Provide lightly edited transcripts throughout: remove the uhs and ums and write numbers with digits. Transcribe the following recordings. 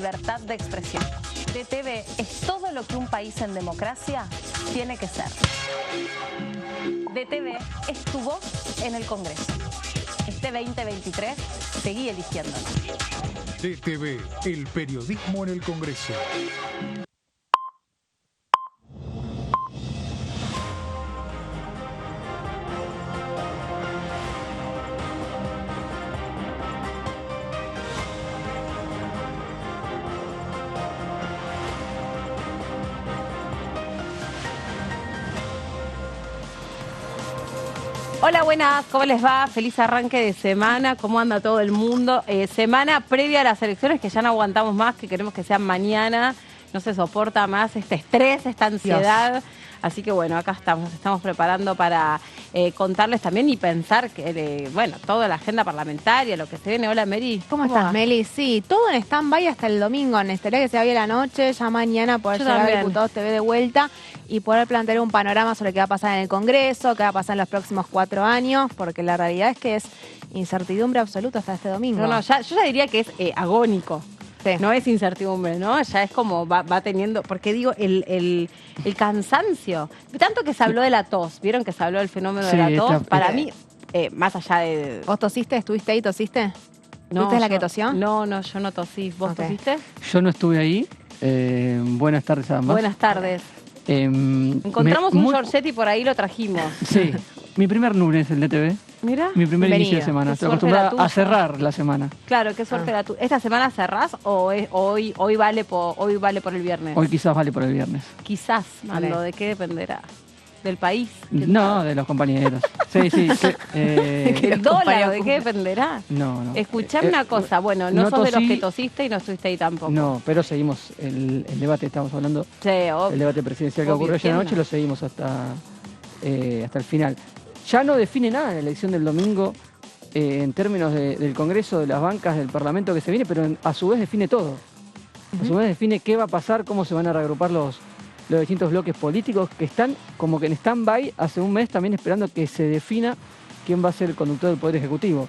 libertad de expresión. DTV es todo lo que un país en democracia tiene que ser. DTV es tu voz en el Congreso. Este 2023, seguí eligiéndonos. DTV, el periodismo en el Congreso. Hola, buenas, ¿cómo les va? Feliz arranque de semana, ¿cómo anda todo el mundo? Semana previa a las elecciones que ya no aguantamos más, que queremos que sean mañana, no se soporta más este estrés, esta ansiedad. Dios. Así que bueno, acá nos estamos preparando para contarles también y pensar que, bueno, toda la agenda parlamentaria, lo que se viene. Hola, Mary. ¿Cómo estás, va? Meli? Sí, todo en stand-by hasta el domingo. Necesitaría que se vaya la noche, ya mañana poder llegar a Diputados TV de vuelta y poder plantear un panorama sobre qué va a pasar en el Congreso, qué va a pasar en los próximos 4 años, porque la realidad es que es incertidumbre absoluta hasta este domingo. No, yo ya diría que es agónico. Sí. No es incertidumbre, ¿no? Ya es como va teniendo, porque digo, el cansancio. Tanto que se habló de la tos, ¿vieron que se habló del fenómeno de la tos? Para mí, más allá de... ¿Vos tosiste? ¿Estuviste ahí? ¿Tosiste? No, ¿Fuiste la que tosió? No, yo no tosí. ¿Vos tosiste? Yo no estuve ahí. Buenas tardes, además. Buenas tardes. Encontramos un Giorgetti por ahí, lo trajimos. Sí, mi primer lunes el DTV. Mira. Mi primer inicio de semana. Estoy acostumbrada a cerrar la semana. Claro, qué suerte la tuya. ¿Esta semana cerrás o hoy vale por el viernes? Hoy quizás vale por el viernes. Quizás, Mando, ¿de qué dependerá? ¿Del país? No, de los compañeros. Sí. ¿El dólar? ¿De qué dependerá? No. Escuchame una cosa. Bueno, no sos de los que tosiste y no estuviste ahí tampoco. No, pero seguimos el debate, estamos hablando. Sí, obvio. El debate presidencial que ocurrió ayer anoche lo seguimos hasta el final. Ya no define nada la elección del domingo en términos del Congreso, de las bancas, del Parlamento que se viene, pero a su vez define todo. A su vez define qué va a pasar, cómo se van a reagrupar los distintos bloques políticos que están como que en stand-by hace un mes también esperando que se defina quién va a ser el conductor del Poder Ejecutivo.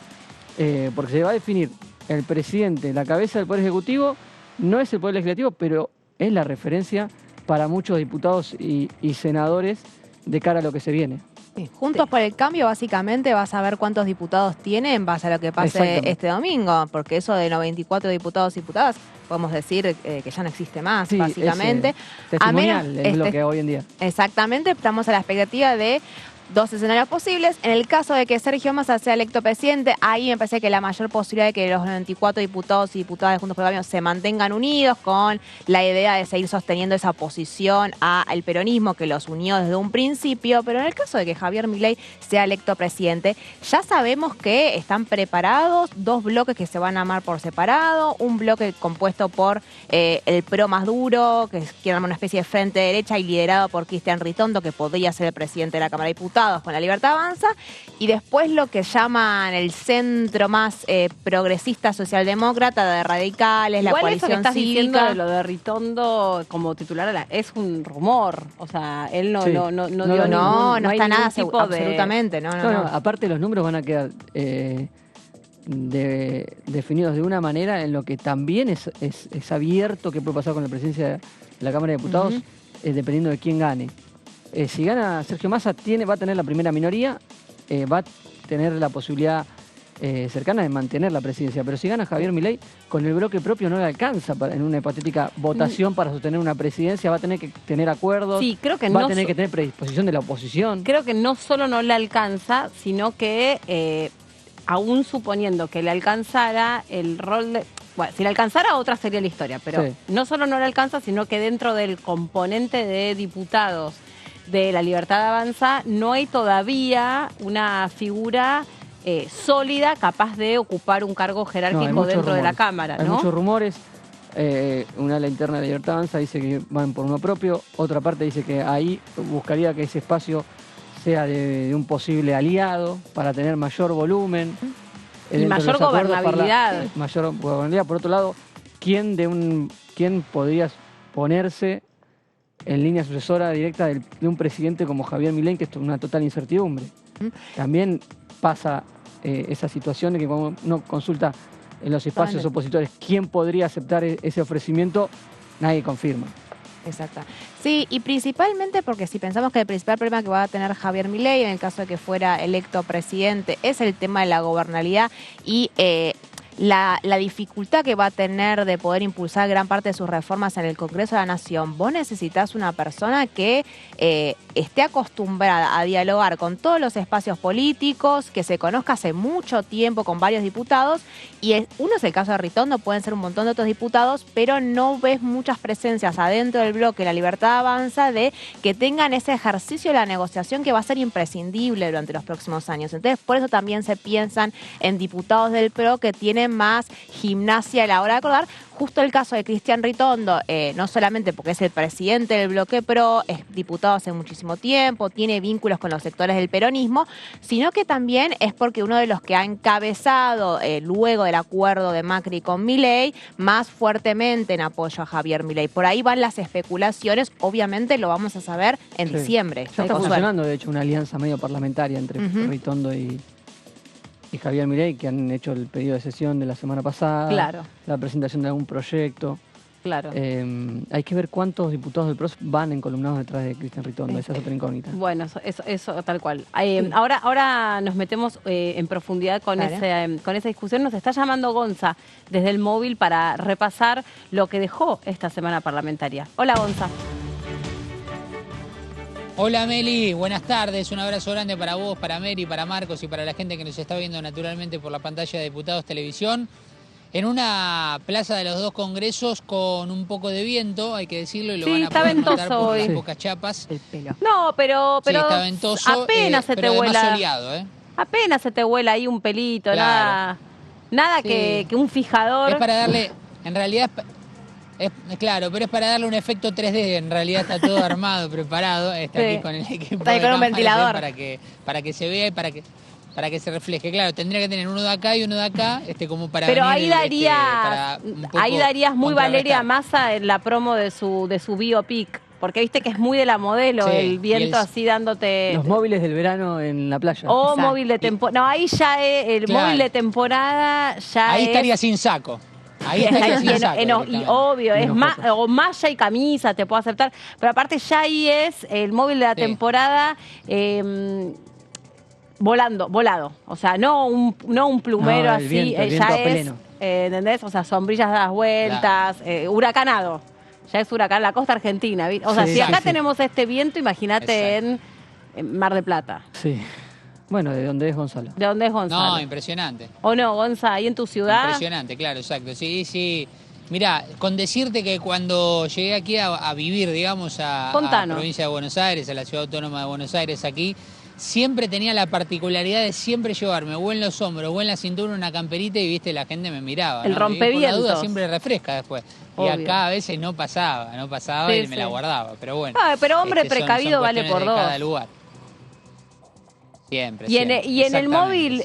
Porque se va a definir el presidente, la cabeza del Poder Ejecutivo, no es el Poder Legislativo, pero es la referencia para muchos diputados y senadores de cara a lo que se viene. Sí. Juntos por el Cambio, básicamente, vas a ver cuántos diputados tiene en base a lo que pase este domingo, porque eso de 94 diputados y diputadas, podemos decir que ya no existe más, sí, básicamente. Testimonial es lo que hoy en día. Exactamente, estamos a la expectativa de 2 escenarios posibles. En el caso de que Sergio Massa sea electo presidente, ahí me parece que la mayor posibilidad de que los 94 diputados y diputadas de Juntos por el Cambio se mantengan unidos con la idea de seguir sosteniendo esa oposición al peronismo que los unió desde un principio. Pero en el caso de que Javier Milei sea electo presidente, ya sabemos que están preparados 2 bloques que se van a armar por separado, un bloque compuesto por el PRO más duro, que quiere armar una especie de frente derecha y liderado por Cristian Ritondo, que podría ser el presidente de la Cámara de Diputados con la Libertad Avanza, y después lo que llaman el centro más progresista socialdemócrata de radicales, la coalición eso que estás cívica. Diciendo de lo de Ritondo como titular es un rumor, o sea, él no dio no está nada seguro, absolutamente, no. Aparte los números van a quedar definidos de una manera en lo que también es abierto qué puede pasar con la presidencia de la Cámara de Diputados, dependiendo de quién gane. Si gana Sergio Massa, va a tener la primera minoría, va a tener la posibilidad cercana de mantener la presidencia. Pero si gana Javier Milei, con el bloque propio no le alcanza en una hipotética votación para sostener una presidencia. Va a tener que tener acuerdos, creo que va a tener que tener predisposición de la oposición. Creo que no solo no le alcanza, sino que aún suponiendo que le alcanzara el rol de... Bueno, si le alcanzara otra sería la historia, pero no solo no le alcanza, sino que dentro del componente de diputados de la Libertad Avanza no hay todavía una figura sólida capaz de ocupar un cargo jerárquico dentro de la Cámara, ¿no? Hay muchos rumores. Una ala interna de la Libertad Avanza dice que van por uno propio, otra parte dice que ahí buscaría que ese espacio sea de un posible aliado para tener mayor volumen. Y mayor gobernabilidad. Mayor gobernabilidad. Por otro lado, ¿quién podría ponerse en línea sucesora directa de un presidente como Javier Milei, que es una total incertidumbre? También pasa esa situación de que cuando uno consulta en los espacios opositores quién podría aceptar ese ofrecimiento, nadie confirma. Exacto. Sí, y principalmente porque si pensamos que el principal problema que va a tener Javier Milei en el caso de que fuera electo presidente es el tema de la gobernabilidad y la dificultad que va a tener de poder impulsar gran parte de sus reformas en el Congreso de la Nación. Vos necesitas una persona que esté acostumbrada a dialogar con todos los espacios políticos, que se conozca hace mucho tiempo con varios diputados, y uno es el caso de Ritondo, pueden ser un montón de otros diputados, pero no ves muchas presencias adentro del bloque La Libertad Avanza de que tengan ese ejercicio de la negociación que va a ser imprescindible durante los próximos años. Entonces, por eso también se piensan en diputados del PRO que tienen más gimnasia a la hora de acordar. Justo el caso de Cristian Ritondo, no solamente porque es el presidente del bloque PRO, es diputado hace muchísimo tiempo, tiene vínculos con los sectores del peronismo, sino que también es porque uno de los que ha encabezado, luego del acuerdo de Macri con Milei, más fuertemente en apoyo a Javier Milei. Por ahí van las especulaciones, obviamente lo vamos a saber en diciembre. Ya está funcionando, de hecho, una alianza medio parlamentaria entre Ritondo y Javier Milei, que han hecho el pedido de sesión de la semana pasada, la presentación de algún proyecto. Hay que ver cuántos diputados del PROS van encolumnados detrás de Cristian Ritondo, esa es otra incógnita. Bueno, eso tal cual. Ahora nos metemos en profundidad con esa discusión. Nos está llamando Gonza desde el móvil para repasar lo que dejó esta semana parlamentaria. Hola, Gonza. Hola Meli, buenas tardes, un abrazo grande para vos, para Mary, para Marcos y para la gente que nos está viendo naturalmente por la pantalla de Diputados Televisión. En una plaza de los dos congresos con un poco de viento, hay que decirlo, y lo van a poder notar por las pocas chapas. El pelo. No, pero sí, está ventoso, apenas se te vuela. Soleado, Apenas se te vuela ahí un pelito, nada que un fijador. Es para darle, en realidad claro, pero es para darle un efecto 3D, en realidad está todo armado, preparado, está aquí con el equipo está ahí con un ventilador para que se vea y para que se refleje. Claro, tendría que tener uno de acá y uno de acá, como para pero venir, ahí darías muy Valeria Massa en la promo de su biopic. Porque viste que es muy de la modelo, el viento así dándote... Los móviles del verano en la playa. O móvil de temporada. No, ahí ya es móvil de temporada. Ahí estaría sin saco. Ahí estaría sin saco. Y obvio, es o malla y camisa, te puedo aceptar. Pero aparte ya ahí es el móvil de la temporada... volado. O sea, no un plumero así, viento ya es, ¿entendés? O sea, sombrillas dadas vueltas, huracanado. Ya es huracán, la costa argentina. O sea, si acá tenemos este viento, imagínate en Mar del Plata. Sí. Bueno, ¿de dónde es Gonzalo? ¿De dónde es Gonzalo? No, impresionante. ¿O no, Gonza? ¿Ahí en tu ciudad? Impresionante, claro, exacto. Sí. Mirá, con decirte que cuando llegué aquí a vivir, digamos, a la provincia de Buenos Aires, a la ciudad autónoma de Buenos Aires, aquí, siempre tenía la particularidad de siempre llevarme o en los hombros o en la cintura una camperita y, viste, la gente me miraba. El rompevientos. Y por la duda siempre refresca después. Obvio. Y acá a veces no pasaba y me la guardaba, pero bueno. Pero hombre precavido son vale por dos. Cada lugar. Siempre, y en el móvil,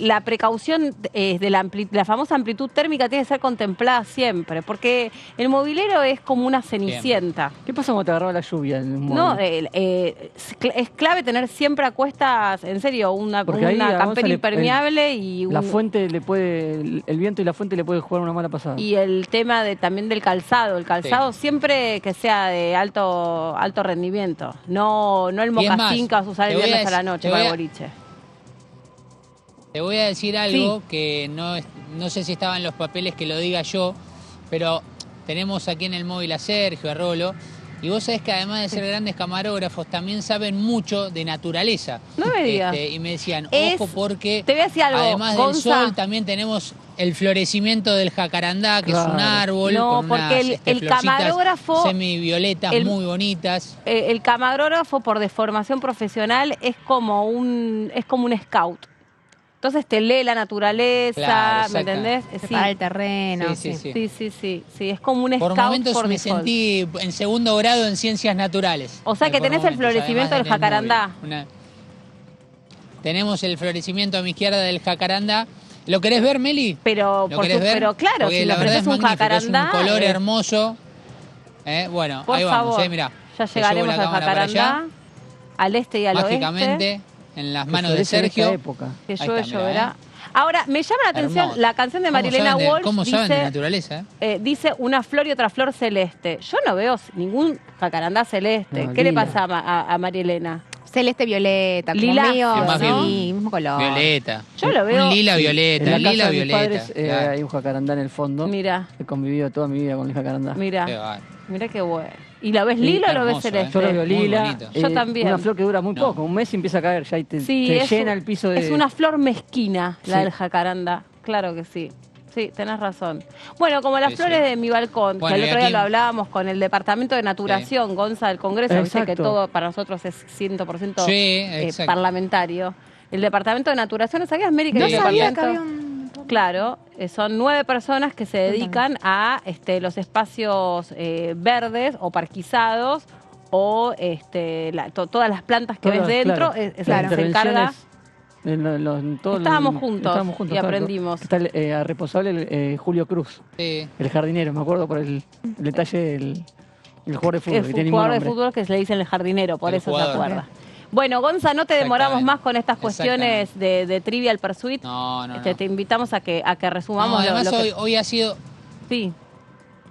la precaución de la famosa amplitud térmica tiene que ser contemplada siempre, porque el mobilero es como una cenicienta. ¿Qué pasa cuando te agarraba la lluvia en un móvil? No, es clave tener siempre a cuestas, en serio, una campera impermeable y... La fuente el viento y la fuente le puede jugar una mala pasada. Y el tema también del calzado. El calzado siempre que sea de alto rendimiento. No el mocasín que vas a usar el viernes a la noche para el boliche. Te voy a decir algo que no sé si estaba en los papeles que lo diga yo, pero tenemos aquí en el móvil a Sergio, a Rolo, y vos sabés que además de ser grandes camarógrafos, también saben mucho de naturaleza. No me digas. Y me decían, ojo, porque te voy a decir algo, además del sol también tenemos el florecimiento del jacarandá, que es un árbol con porque unas el camarógrafo semivioletas muy bonitas. El camarógrafo, por deformación profesional, es como un scout. Entonces te lee la naturaleza, ¿me entendés? Para el terreno. Sí, es como un scout. Por momentos me sentí en segundo grado en ciencias naturales. O sea que tenés el florecimiento del jacarandá. Tenemos el florecimiento a mi izquierda del jacarandá. ¿Lo querés ver, Meli? Pero claro, porque si la verdad es un jacarandá, es un color hermoso. Bueno, por ahí favor, vamos, mirá. Ya llegaremos al jacarandá, al este y al mágicamente, oeste. en las manos de Sergio. Que lloverá. Ahora, me llama la atención Hermoso. la canción de Marilena Walsh. ¿Cómo saben de naturaleza? Dice una flor y otra flor celeste. Yo no veo ningún jacarandá celeste. No, ¿Qué le lila. pasa a Marilena? Celeste, violeta, como Lila. medio, Sí, más ¿no? bien. Sí, mismo color. Violeta. Yo lo veo. Un lila En violeta, la casa lila de mis violeta. padres Claro. hay un jacarandá en el fondo. Mira, He convivido toda mi vida con el jacarandá. Qué mira, bárbaro. mira qué bueno. ¿Y lo ves lila o lo ves hermoso, celeste? Yo lo veo Muy lila. bonito. Yo también. Una flor que dura muy No. poco, un mes y empieza a caer ya y te Sí, llena el piso de... es una flor mezquina, la Sí. del jacaranda. Claro que sí. Sí, tenés razón. Bueno, como las Sí, flores sí. de mi balcón, Bueno, que el y otro día aquí- lo hablábamos con el Departamento de Naturación, Gonza del Congreso, viste que Exacto. todo para nosotros es 100% Sí, exacto. parlamentario. El Departamento de Naturación, ¿no sabías, Mary? Que No el sabía que departamento- había un... Claro, son 9 personas que se dedican a los espacios verdes o parquizados o todas las plantas que ves Todas, dentro. claro. Es Las la que se encarga. intervenciones en todo Estábamos juntos y claro. aprendimos. Está el responsable Julio Cruz, Sí. el jardinero, me acuerdo por el detalle del el jugador de fútbol, El que tiene el mismo jugador de nombre. fútbol que se le dicen el jardinero, por El eso jugador. se acuerda. Bueno, Gonza, no te demoramos Exactamente. más con estas cuestiones de Trivial Pursuit. No, no, no. Te invitamos a que resumamos No, además lo que... hoy ha sido... Sí,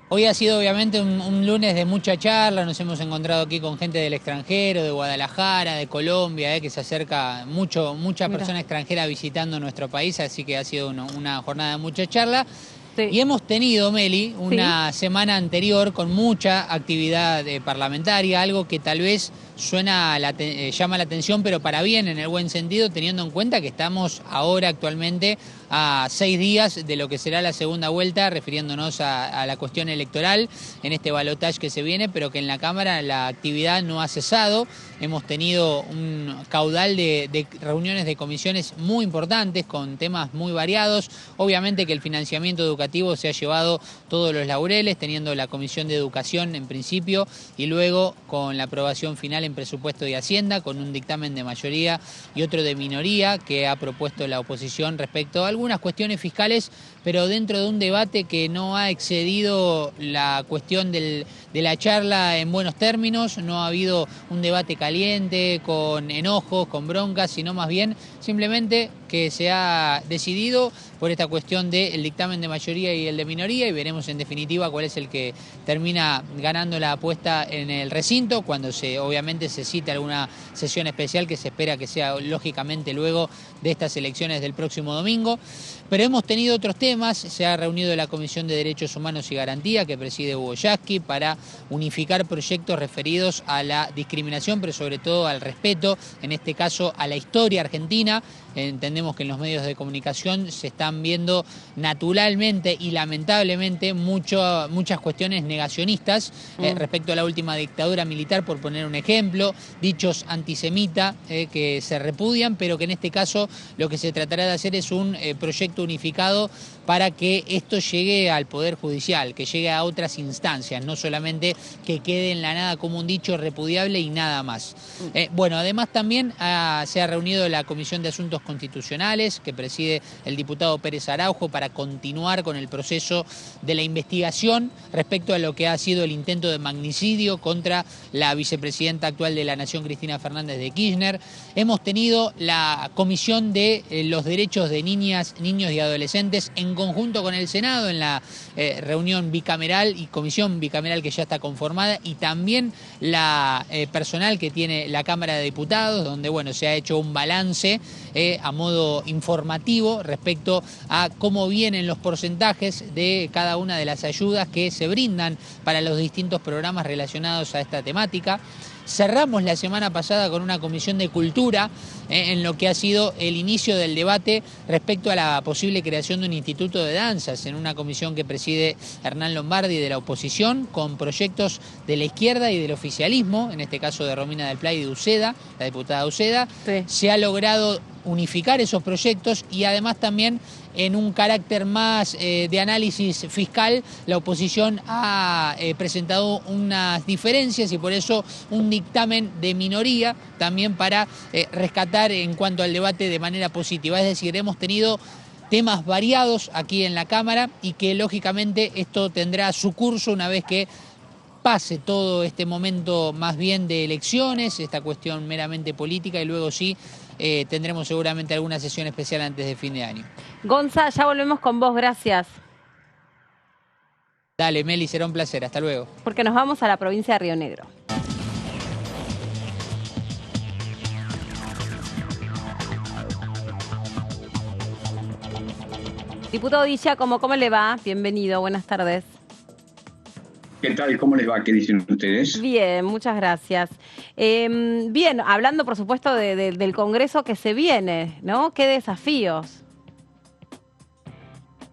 Hoy ha sido obviamente un lunes de mucha charla, nos hemos encontrado aquí con gente del extranjero, de Guadalajara, de Colombia, que se acerca mucha Mira. persona extranjera visitando nuestro país, así que ha sido una jornada de mucha charla. sí. Y hemos tenido, Meli, una semana anterior con mucha actividad parlamentaria, algo que tal vez llama la atención, pero para bien, en el buen sentido, teniendo en cuenta que estamos ahora actualmente a 6 días de lo que será la segunda vuelta, refiriéndonos a la cuestión electoral en este balotaje que se viene, pero que en la Cámara la actividad no ha cesado. Hemos tenido un caudal de reuniones de comisiones muy importantes con temas muy variados. Obviamente que el financiamiento educativo se ha llevado todos los laureles, teniendo la Comisión de Educación en principio y luego con la aprobación final en presupuesto de Hacienda, con un dictamen de mayoría y otro de minoría que ha propuesto la oposición respecto a algunas cuestiones fiscales, pero dentro de un debate que no ha excedido la cuestión de la charla en buenos términos. No ha habido un debate caliente, con enojos, con broncas, sino más bien simplemente que se ha decidido por esta cuestión del dictamen de mayoría y el de minoría, y veremos en definitiva cuál es el que termina ganando la apuesta en el recinto, cuando obviamente se cite alguna sesión especial que se espera que sea lógicamente luego de estas elecciones del próximo domingo. Pero hemos tenido otros temas. Se ha reunido la Comisión de Derechos Humanos y Garantía, que preside Hugo Yasky, para unificar proyectos referidos a la discriminación, pero sobre todo al respeto, en este caso a la historia argentina. Entendemos que en los medios de comunicación se están viendo naturalmente y lamentablemente muchas cuestiones negacionistas respecto a la última dictadura militar, por poner un ejemplo, dichos antisemitas que se repudian, pero que en este caso lo que se tratará de hacer es un proyecto unificado para que esto llegue al Poder Judicial, que llegue a otras instancias, no solamente que quede en la nada como un dicho repudiable y nada más. Bueno, además también se ha reunido la Comisión de Asuntos Constitucionales, que preside el diputado Pérez Araujo, para continuar con el proceso de la investigación respecto a lo que ha sido el intento de magnicidio contra la vicepresidenta actual de la Nación, Cristina Fernández de Kirchner. Hemos tenido la Comisión de los Derechos de Niñas, Niños y Adolescentes en conjunto con el Senado, en la reunión bicameral y comisión bicameral que ya está conformada, y también la personal que tiene la Cámara de Diputados, donde bueno, se ha hecho un balance a modo informativo respecto a cómo vienen los porcentajes de cada una de las ayudas que se brindan para los distintos programas relacionados a esta temática. Cerramos la semana pasada con una comisión de cultura en lo que ha sido el inicio del debate respecto a la posible creación de un instituto de danzas, en una comisión que preside Hernán Lombardi de la oposición, con proyectos de la izquierda y del oficialismo, en este caso de Romina del Pla y de Uceda, la diputada Uceda. Sí. Se ha logrado unificar esos proyectos y además también en un carácter más de análisis fiscal, la oposición ha presentado unas diferencias y por eso un dictamen de minoría también para rescatar en cuanto al debate de manera positiva. Es decir, hemos tenido temas variados aquí en la Cámara y que lógicamente esto tendrá su curso una vez que pase todo este momento más bien de elecciones, esta cuestión meramente política, y luego sí tendremos seguramente alguna sesión especial antes de fin de año. Gonza, ya volvemos con vos, gracias. Dale, Meli, será un placer, hasta luego. Porque nos vamos a la provincia de Río Negro. Diputado Di Giacomo, ¿cómo le va? Bienvenido, buenas tardes. ¿Qué tal? ¿Cómo les va? ¿Qué dicen ustedes? Bien, muchas gracias. Bien, hablando por supuesto del Congreso que se viene, ¿no? ¿Qué desafíos?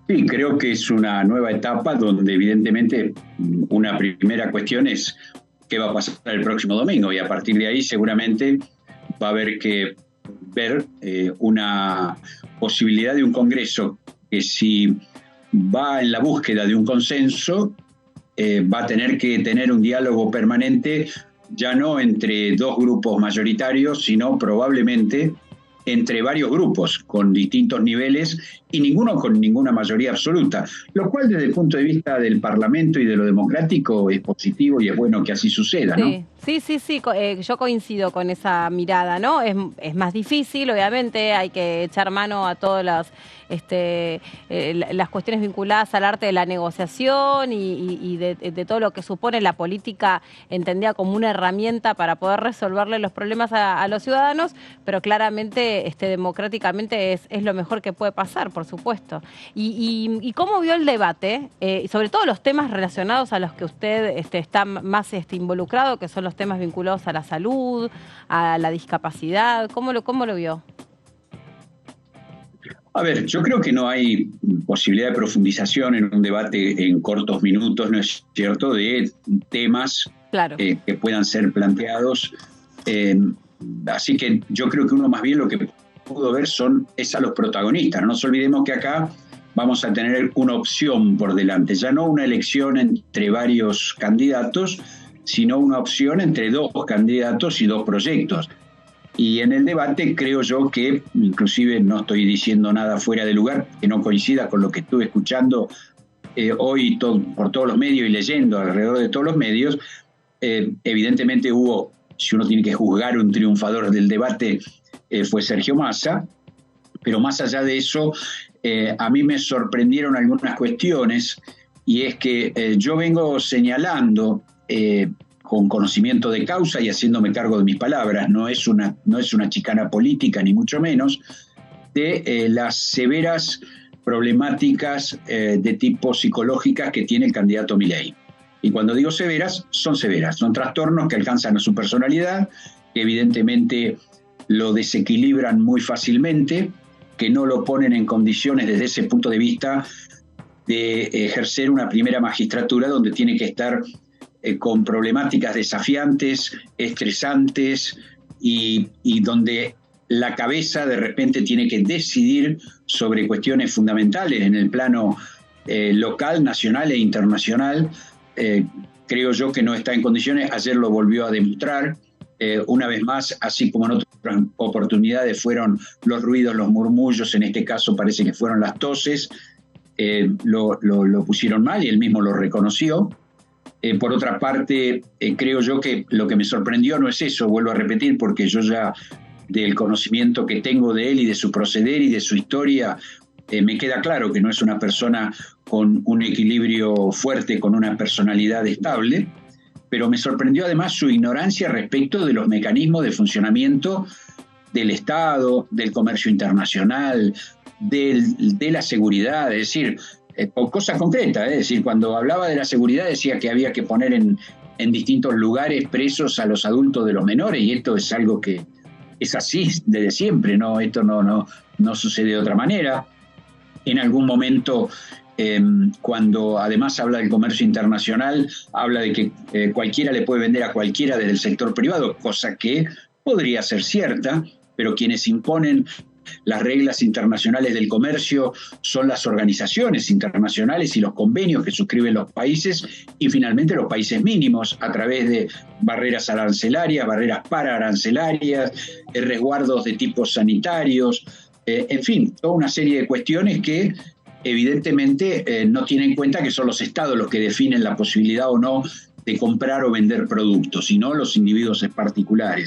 Sí, creo que es una nueva etapa donde evidentemente una primera cuestión es qué va a pasar el próximo domingo y a partir de ahí seguramente va a haber que ver una posibilidad de un Congreso que si va en la búsqueda de un consenso va a tener que tener un diálogo permanente ya no entre dos grupos mayoritarios, sino probablemente entre varios grupos con distintos niveles y ninguno con ninguna mayoría absoluta, lo cual desde el punto de vista del Parlamento y de lo democrático es positivo y es bueno que así suceda, ¿no? Sí, yo coincido con esa mirada, ¿no? Es más difícil, obviamente, hay que echar mano a todas las cuestiones vinculadas al arte de la negociación y de todo lo que supone la política entendida como una herramienta para poder resolverle los problemas a los ciudadanos, pero claramente democráticamente es lo mejor que puede pasar, por supuesto. ¿Y cómo vio el debate, sobre todo los temas relacionados a los que usted está más involucrado, que son los temas vinculados a la salud, a la discapacidad? ¿Cómo lo vio? A ver, yo creo que no hay posibilidad de profundización en un debate en cortos minutos, ¿no es cierto?, de temas claro. Que puedan ser planteados. Así que yo creo que uno más bien lo que pudo ver es a los protagonistas. No nos olvidemos que acá vamos a tener una opción por delante, ya no una elección entre varios candidatos, sino una opción entre dos candidatos y dos proyectos. Y en el debate creo yo que, inclusive no estoy diciendo nada fuera de lugar, que no coincida con lo que estuve escuchando hoy por todos los medios y leyendo alrededor de todos los medios, evidentemente hubo, si uno tiene que juzgar un triunfador del debate, fue Sergio Massa, pero más allá de eso, a mí me sorprendieron algunas cuestiones, y es que yo vengo señalando con conocimiento de causa y haciéndome cargo de mis palabras, no es una chicana política ni mucho menos, de las severas problemáticas de tipo psicológicas que tiene el candidato Milei. Y cuando digo severas, son trastornos que alcanzan a su personalidad, que evidentemente lo desequilibran muy fácilmente, que no lo ponen en condiciones desde ese punto de vista de ejercer una primera magistratura donde tiene que estar con problemáticas desafiantes, estresantes y donde la cabeza de repente tiene que decidir sobre cuestiones fundamentales en el plano local, nacional e internacional. Creo yo que no está en condiciones, ayer lo volvió a demostrar, una vez más, así como en otras oportunidades fueron los ruidos, los murmullos, en este caso parece que fueron las toses, lo pusieron mal y él mismo lo reconoció. Por otra parte, creo yo que lo que me sorprendió no es eso, vuelvo a repetir, porque yo ya del conocimiento que tengo de él y de su proceder y de su historia, me queda claro que no es una persona con un equilibrio fuerte, con una personalidad estable, pero me sorprendió además su ignorancia respecto de los mecanismos de funcionamiento del Estado, del comercio internacional, de la seguridad, es decir, cosas concretas, es decir, cuando hablaba de la seguridad decía que había que poner en distintos lugares presos a los adultos de los menores, y esto es algo que es así desde siempre, ¿no? Esto no sucede de otra manera. En algún momento, cuando además habla del comercio internacional, habla de que cualquiera le puede vender a cualquiera desde el sector privado, cosa que podría ser cierta, pero quienes imponen las reglas internacionales del comercio son las organizaciones internacionales y los convenios que suscriben los países, y finalmente los países mínimos a través de barreras arancelarias, barreras pararancelarias, resguardos de tipos sanitarios, en fin, toda una serie de cuestiones que evidentemente no tienen en cuenta que son los estados los que definen la posibilidad o no de comprar o vender productos, sino los individuos particulares.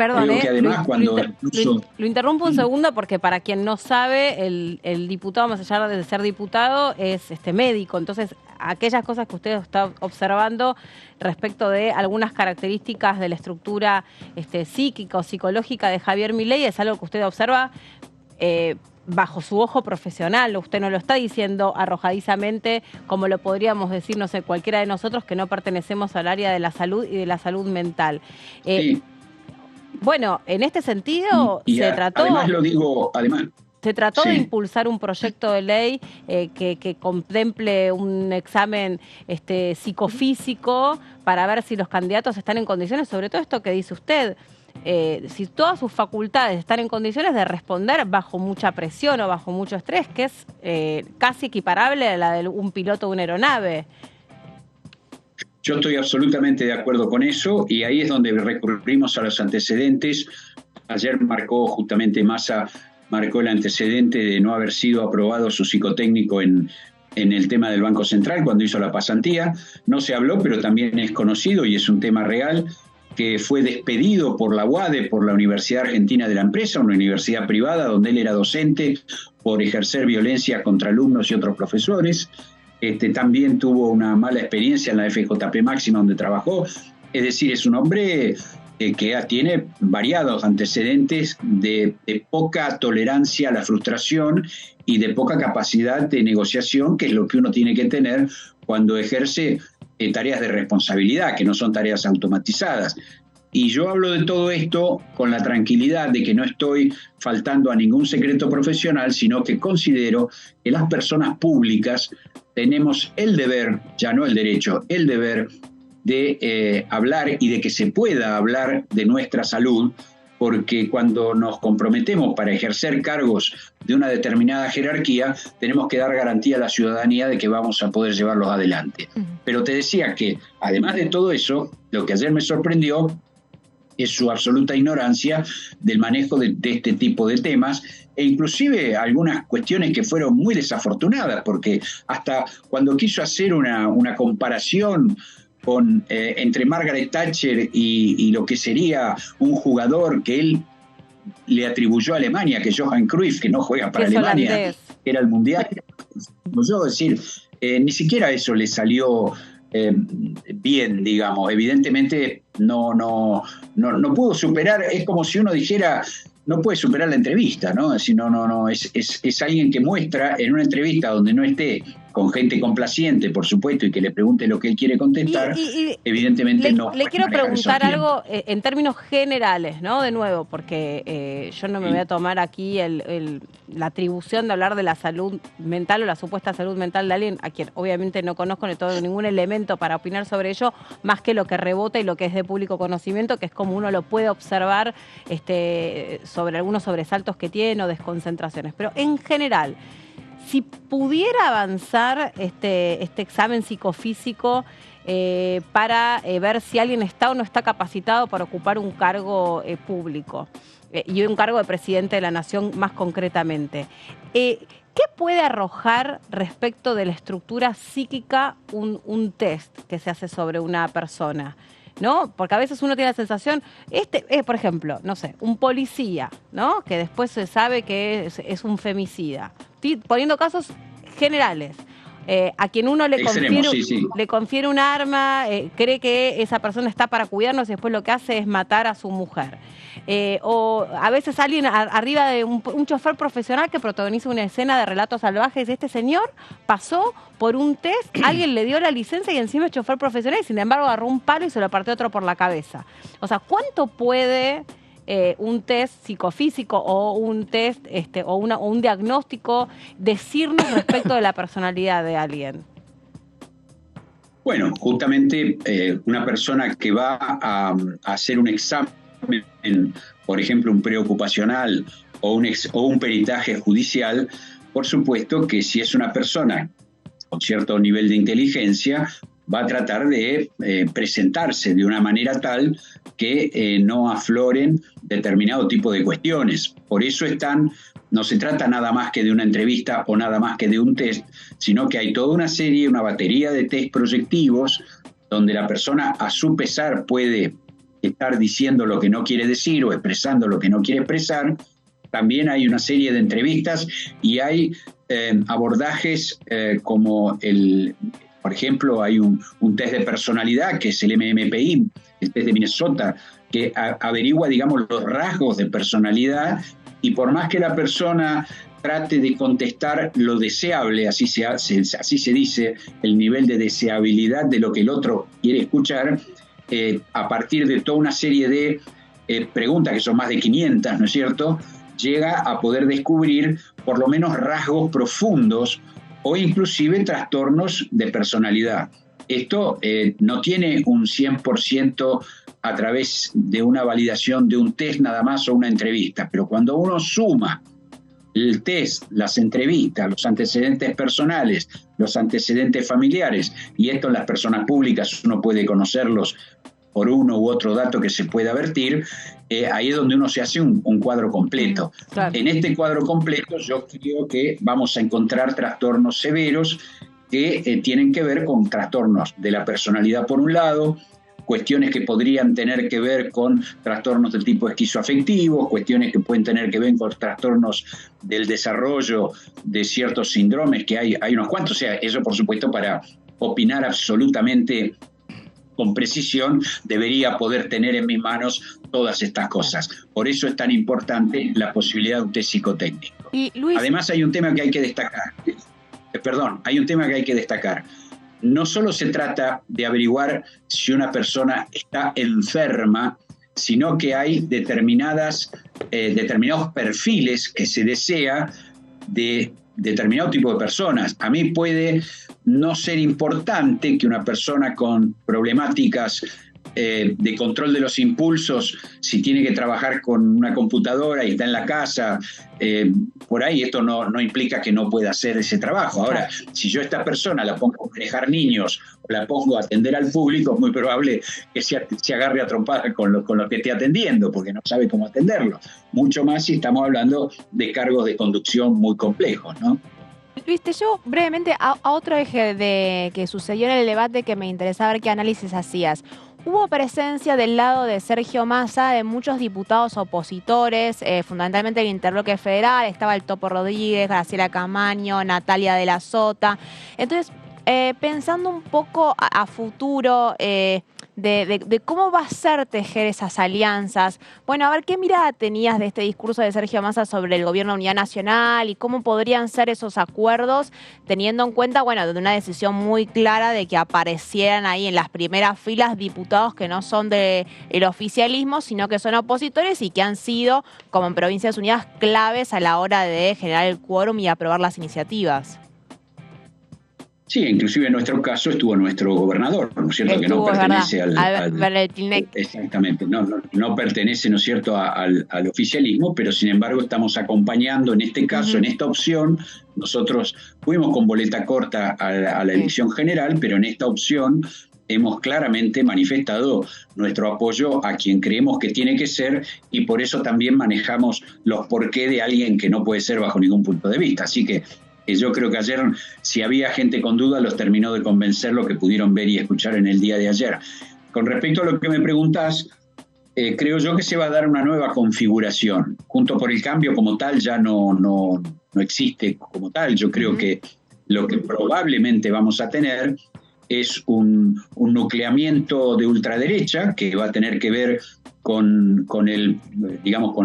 Perdón, que además lo interrumpo un segundo porque para quien no sabe, el diputado, más allá de ser diputado, es médico. Entonces, aquellas cosas que usted está observando respecto de algunas características de la estructura psíquica o psicológica de Javier Milei es algo que usted observa bajo su ojo profesional. Usted no lo está diciendo arrojadizamente como lo podríamos decir, no sé, cualquiera de nosotros que no pertenecemos al área de la salud y de la salud mental. Sí. Bueno, en este sentido se trató... Se trató de impulsar un proyecto de ley que contemple un examen psicofísico para ver si los candidatos están en condiciones, sobre todo esto que dice usted, si todas sus facultades están en condiciones de responder bajo mucha presión o bajo mucho estrés, que es casi equiparable a la de un piloto de una aeronave. Yo estoy absolutamente de acuerdo con eso y ahí es donde recurrimos a los antecedentes. Ayer Massa marcó el antecedente de no haber sido aprobado su psicotécnico en el tema del Banco Central cuando hizo la pasantía. No se habló, pero también es conocido y es un tema real, que fue despedido por la UADE, por la Universidad Argentina de la Empresa, una universidad privada donde él era docente, por ejercer violencia contra alumnos y otros profesores. También tuvo una mala experiencia en la FJP Máxima donde trabajó. Es decir, es un hombre que tiene variados antecedentes de poca tolerancia a la frustración y de poca capacidad de negociación, que es lo que uno tiene que tener cuando ejerce tareas de responsabilidad, que no son tareas automatizadas. Y yo hablo de todo esto con la tranquilidad de que no estoy faltando a ningún secreto profesional, sino que considero que las personas públicas tenemos el deber, ya no el derecho, el deber de hablar y de que se pueda hablar de nuestra salud, porque cuando nos comprometemos para ejercer cargos de una determinada jerarquía, tenemos que dar garantía a la ciudadanía de que vamos a poder llevarlos adelante. Pero te decía que, además de todo eso, lo que ayer me sorprendió es su absoluta ignorancia del manejo de este tipo de temas, e inclusive algunas cuestiones que fueron muy desafortunadas, porque hasta cuando quiso hacer una comparación entre Margaret Thatcher y lo que sería un jugador que él le atribuyó a Alemania, que Johan Cruyff, que no juega para Alemania, que era el Mundial. Yo decir, ni siquiera eso le salió bien, digamos. Evidentemente no pudo superar. Es como si uno dijera, no puede superar la entrevista, ¿no? Es decir, es alguien que muestra en una entrevista donde no esté con gente complaciente, por supuesto, y que le pregunte lo que él quiere contestar, evidentemente no. Le quiero preguntar algo en términos generales, ¿no? De nuevo, porque yo no me voy a tomar aquí la atribución de hablar de la salud mental o la supuesta salud mental de alguien a quien obviamente no conozco ni todo ningún elemento para opinar sobre ello, más que lo que rebota y lo que es de público conocimiento, que es como uno lo puede observar sobre algunos sobresaltos que tiene o desconcentraciones. Pero en general, si pudiera avanzar este examen psicofísico para ver si alguien está o no está capacitado para ocupar un cargo público y un cargo de presidente de la Nación más concretamente, ¿qué puede arrojar respecto de la estructura psíquica un test que se hace sobre una persona? ¿No? Porque a veces uno tiene la sensación, por ejemplo, no sé, un policía, ¿no? Que después se sabe que es un femicida. Estoy poniendo casos generales. A quien uno le confiere un arma, cree que esa persona está para cuidarnos y después lo que hace es matar a su mujer. O a veces alguien arriba de un chofer profesional que protagoniza una escena de relatos salvajes. Este señor pasó por un test, alguien le dio la licencia y encima es chofer profesional y sin embargo agarró un palo y se lo partió otro por la cabeza. O sea, ¿cuánto puede un test psicofísico o un test o un diagnóstico decirnos respecto de la personalidad de alguien? Bueno, justamente una persona que va a hacer un examen, por ejemplo, un preocupacional o un peritaje judicial, por supuesto que si es una persona con cierto nivel de inteligencia, va a tratar de presentarse de una manera tal que no afloren determinado tipo de cuestiones. Por eso no se trata nada más que de una entrevista o nada más que de un test, sino que hay toda una batería de test proyectivos donde la persona a su pesar puede estar diciendo lo que no quiere decir o expresando lo que no quiere expresar. También hay una serie de entrevistas y hay abordajes como por ejemplo, hay un test de personalidad que es el MMPI, el test de Minnesota, que averigua, digamos, los rasgos de personalidad, y por más que la persona trate de contestar lo deseable, así se dice, el nivel de deseabilidad de lo que el otro quiere escuchar, a partir de toda una serie de preguntas, que son más de 500, ¿no es cierto?, llega a poder descubrir por lo menos rasgos profundos o inclusive trastornos de personalidad. Esto no tiene un 100% a través de una validación de un test nada más o una entrevista, pero cuando uno suma el test, las entrevistas, los antecedentes personales, los antecedentes familiares, y esto en las personas públicas uno puede conocerlos por uno u otro dato que se pueda vertir, ahí es donde uno se hace un cuadro completo. Claro. En este cuadro completo yo creo que vamos a encontrar trastornos severos que tienen que ver con trastornos de la personalidad por un lado, cuestiones que podrían tener que ver con trastornos del tipo esquizoafectivo, cuestiones que pueden tener que ver con trastornos del desarrollo de ciertos síndromes, que hay unos cuantos. O sea, eso por supuesto, para opinar absolutamente con precisión, debería poder tener en mis manos todas estas cosas. Por eso es tan importante la posibilidad de un test psicotécnico. Y Luis... Además hay un tema que hay que destacar. No solo se trata de averiguar si una persona está enferma, sino que hay determinados perfiles que se desea de determinado tipo de personas. A mí puede no ser importante que una persona con problemáticas de control de los impulsos, si tiene que trabajar con una computadora y está en la casa, por ahí esto no implica que no pueda hacer ese trabajo. Ahora, si yo a esta persona la pongo a manejar niños o la pongo a atender al público, es muy probable que se agarre a trompadas con lo que esté atendiendo, porque no sabe cómo atenderlo. Mucho más si estamos hablando de cargos de conducción muy complejos, ¿no? Luis, te llevo brevemente a otro eje que sucedió en el debate que me interesaba ver qué análisis hacías. Hubo presencia del lado de Sergio Massa de muchos diputados opositores, fundamentalmente el Interbloque Federal, estaba el Topo Rodríguez, Graciela Camaño, Natalia de la Sota. Entonces, pensando un poco a futuro, de cómo va a ser tejer esas alianzas. Bueno, a ver, ¿qué mirada tenías de este discurso de Sergio Massa sobre el gobierno de unidad nacional y cómo podrían ser esos acuerdos, teniendo en cuenta, bueno, de una decisión muy clara de que aparecieran ahí en las primeras filas diputados que no son del oficialismo, sino que son opositores y que han sido, como en Provincias Unidas, claves a la hora de generar el quórum y aprobar las iniciativas? Sí, inclusive en nuestro caso estuvo nuestro gobernador, ¿no es cierto? Que no pertenece exactamente, no pertenece, ¿no es cierto?, al oficialismo, pero sin embargo estamos acompañando en este caso, en esta opción. Nosotros fuimos con boleta corta a la elección general, pero en esta opción hemos claramente manifestado nuestro apoyo a quien creemos que tiene que ser, y por eso también manejamos los porqué de alguien que no puede ser bajo ningún punto de vista. Así que yo creo que ayer, si había gente con duda, los terminó de convencer lo que pudieron ver y escuchar en el día de ayer. Con respecto a lo que me preguntás, creo yo que se va a dar una nueva configuración. Juntos por el Cambio como tal ya no existe como tal. Yo creo que lo que probablemente vamos a tener es un nucleamiento de ultraderecha que va a tener que ver con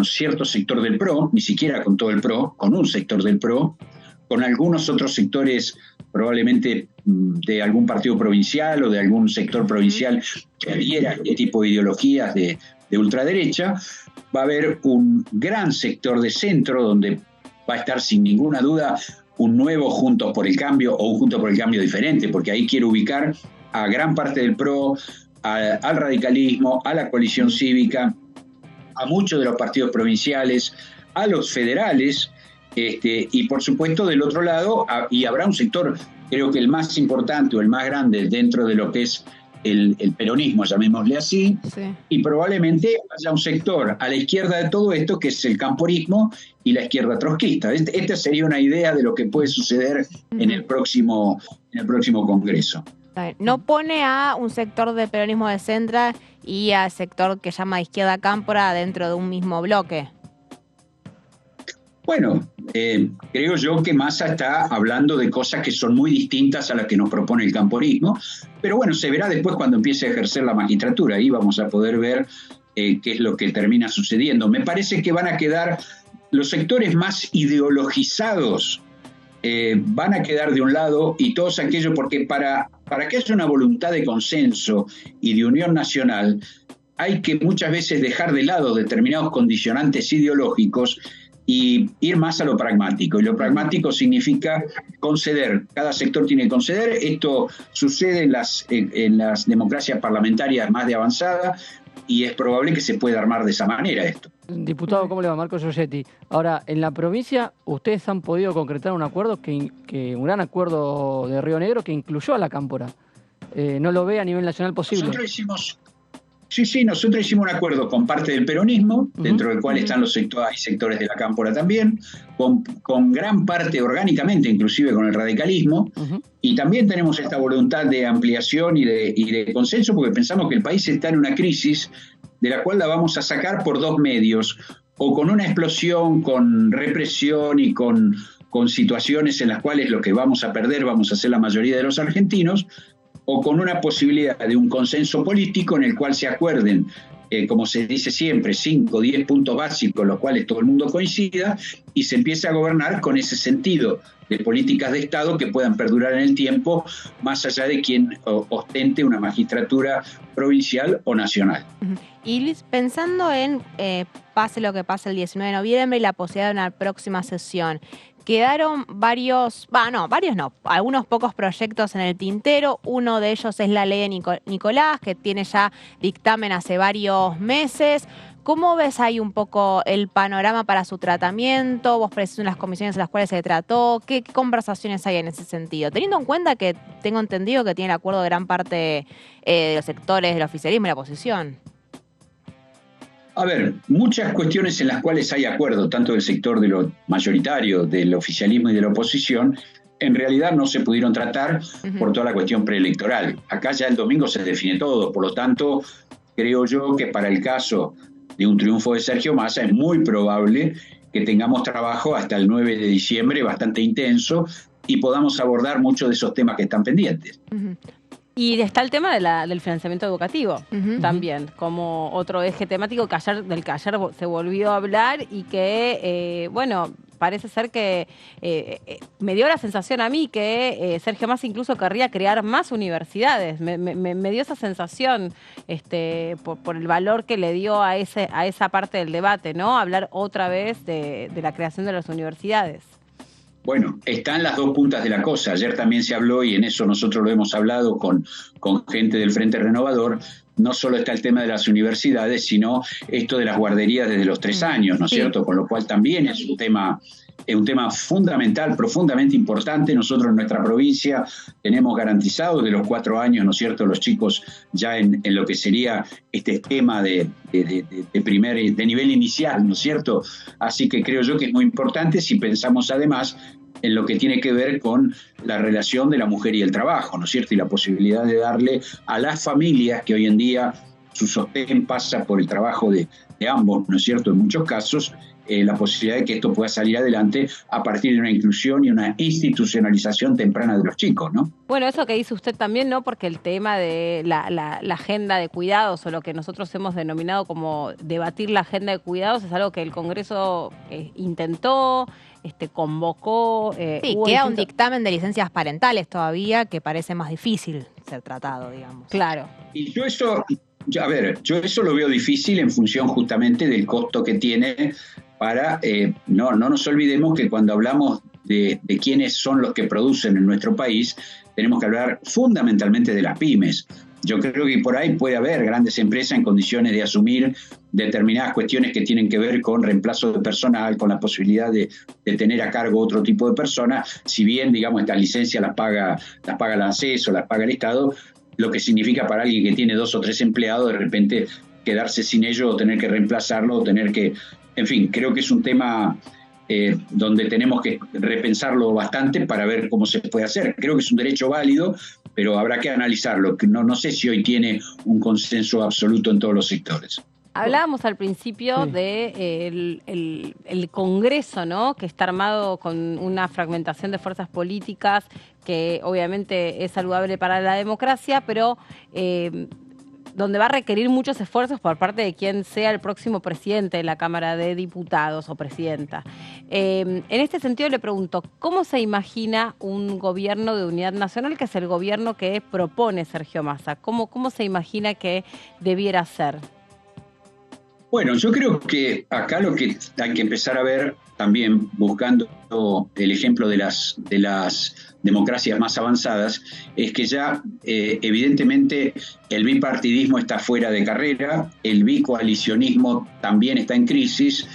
cierto sector del PRO, ni siquiera con todo el PRO, con un sector del PRO, con algunos otros sectores probablemente de algún partido provincial o de algún sector provincial que adhiera a este tipo de ideologías de ultraderecha. Va a haber un gran sector de centro donde va a estar sin ninguna duda un nuevo Juntos por el Cambio o un Juntos por el Cambio diferente, porque ahí quiero ubicar a gran parte del PRO, al radicalismo, a la coalición cívica, a muchos de los partidos provinciales, a los federales, y por supuesto del otro lado, y habrá un sector, creo que el más importante o el más grande dentro de lo que es el peronismo, llamémosle así, y probablemente haya un sector a la izquierda de todo esto que es el camporismo y la izquierda trotskista. Esta sería una idea de lo que puede suceder en el próximo Congreso. No pone a un sector del peronismo de centro y al sector que llama izquierda cámpora dentro de un mismo bloque. Bueno, creo yo que Massa está hablando de cosas que son muy distintas a las que nos propone el camporismo, pero bueno, se verá después cuando empiece a ejercer la magistratura, ahí vamos a poder ver qué es lo que termina sucediendo. Me parece que van a quedar los sectores más ideologizados, van a quedar de un lado, y todos aquellos, porque para que haya una voluntad de consenso y de unión nacional, hay que muchas veces dejar de lado determinados condicionantes ideológicos y ir más a lo pragmático. Y lo pragmático significa conceder. Cada sector tiene que conceder. Esto sucede en las democracias parlamentarias más de avanzada, y es probable que se pueda armar de esa manera esto. Diputado, ¿cómo le va? Marco Giorgetti. Ahora, en la provincia, ustedes han podido concretar un acuerdo, un gran acuerdo de Río Negro que incluyó a la cámpora. ¿No lo ve a nivel nacional posible? Nosotros hicimos un acuerdo con parte del peronismo, dentro del cual están hay sectores de la cámpora también, con gran parte orgánicamente, inclusive con el radicalismo, y también tenemos esta voluntad de ampliación y de consenso, porque pensamos que el país está en una crisis de la cual la vamos a sacar por dos medios, o con una explosión, con represión y con situaciones en las cuales lo que vamos a perder vamos a ser la mayoría de los argentinos, o con una posibilidad de un consenso político en el cual se acuerden, como se dice siempre, 5 o 10 puntos básicos en los cuales todo el mundo coincida, y se empiece a gobernar con ese sentido de políticas de Estado que puedan perdurar en el tiempo, más allá de quien ostente una magistratura provincial o nacional. Y Luis, pensando en pase lo que pase el 19 de noviembre y la posibilidad de una próxima sesión, quedaron algunos pocos proyectos en el tintero. Uno de ellos es la ley de Nicolás, que tiene ya dictamen hace varios meses. ¿Cómo ves ahí un poco el panorama para su tratamiento? ¿Vos precisás en las comisiones en las cuales se trató? ¿Qué conversaciones hay en ese sentido? Teniendo en cuenta que tengo entendido que tiene el acuerdo de gran parte de los sectores del oficialismo y la oposición. A ver, muchas cuestiones en las cuales hay acuerdo, tanto del sector de lo mayoritario, del oficialismo y de la oposición, en realidad no se pudieron tratar por toda la cuestión preelectoral. Acá ya el domingo se define todo, por lo tanto, creo yo que para el caso de un triunfo de Sergio Massa es muy probable que tengamos trabajo hasta el 9 de diciembre bastante intenso y podamos abordar muchos de esos temas que están pendientes. Y está el tema del financiamiento educativo también, como otro eje temático del que ayer se volvió a hablar y que, parece ser que me dio la sensación a mí que Sergio Massa incluso querría crear más universidades. Me dio esa sensación por el valor que le dio a esa parte del debate, ¿no? Hablar otra vez de la creación de las universidades. Bueno, están las dos puntas de la cosa. Ayer también se habló, y en eso nosotros lo hemos hablado con gente del Frente Renovador. No solo está el tema de las universidades, sino esto de las guarderías desde los 3 años, ¿no es cierto? Con lo cual también es un tema fundamental, profundamente importante. Nosotros en nuestra provincia tenemos garantizado de los 4 años, ¿no es cierto?, los chicos ya en lo que sería este esquema de nivel inicial, ¿no es cierto? Así que creo yo que es muy importante si pensamos además en lo que tiene que ver con la relación de la mujer y el trabajo, ¿no es cierto? Y la posibilidad de darle a las familias que hoy en día su sostén pasa por el trabajo de ambos, ¿no es cierto?, en muchos casos, la posibilidad de que esto pueda salir adelante a partir de una inclusión y una institucionalización temprana de los chicos, ¿no? Bueno, eso que dice usted también, ¿no? Porque el tema de la agenda de cuidados, o lo que nosotros hemos denominado como debatir la agenda de cuidados, es algo que el Congreso intentó, convocó. Sí, queda un dictamen de licencias parentales todavía que parece más difícil ser tratado, digamos. Claro. Y yo eso lo veo difícil en función justamente del costo que tiene para, no nos olvidemos que cuando hablamos de quiénes son los que producen en nuestro país, tenemos que hablar fundamentalmente de las pymes. Yo creo que por ahí puede haber grandes empresas en condiciones de asumir determinadas cuestiones que tienen que ver con reemplazo de personal, con la posibilidad de tener a cargo otro tipo de personas, si bien, digamos, estas licencias las paga la ANSES o las paga el Estado, lo que significa para alguien que tiene 2 o 3 empleados, de repente quedarse sin ellos o tener que reemplazarlo o tener que... En fin, creo que es un tema donde tenemos que repensarlo bastante para ver cómo se puede hacer. Creo que es un derecho válido, pero habrá que analizarlo. No sé si hoy tiene un consenso absoluto en todos los sectores. Hablábamos al principio de el Congreso, ¿no? Que está armado con una fragmentación de fuerzas políticas que obviamente es saludable para la democracia, pero donde va a requerir muchos esfuerzos por parte de quien sea el próximo presidente de la Cámara de Diputados o presidenta. En este sentido le pregunto, ¿cómo se imagina un gobierno de unidad nacional, que es el gobierno que propone Sergio Massa? ¿Cómo se imagina que debiera ser? Bueno, yo creo que acá lo que hay que empezar a ver también, buscando el ejemplo de las democracias más avanzadas, es que ya evidentemente el bipartidismo está fuera de carrera, el bicoalicionismo también está en crisis,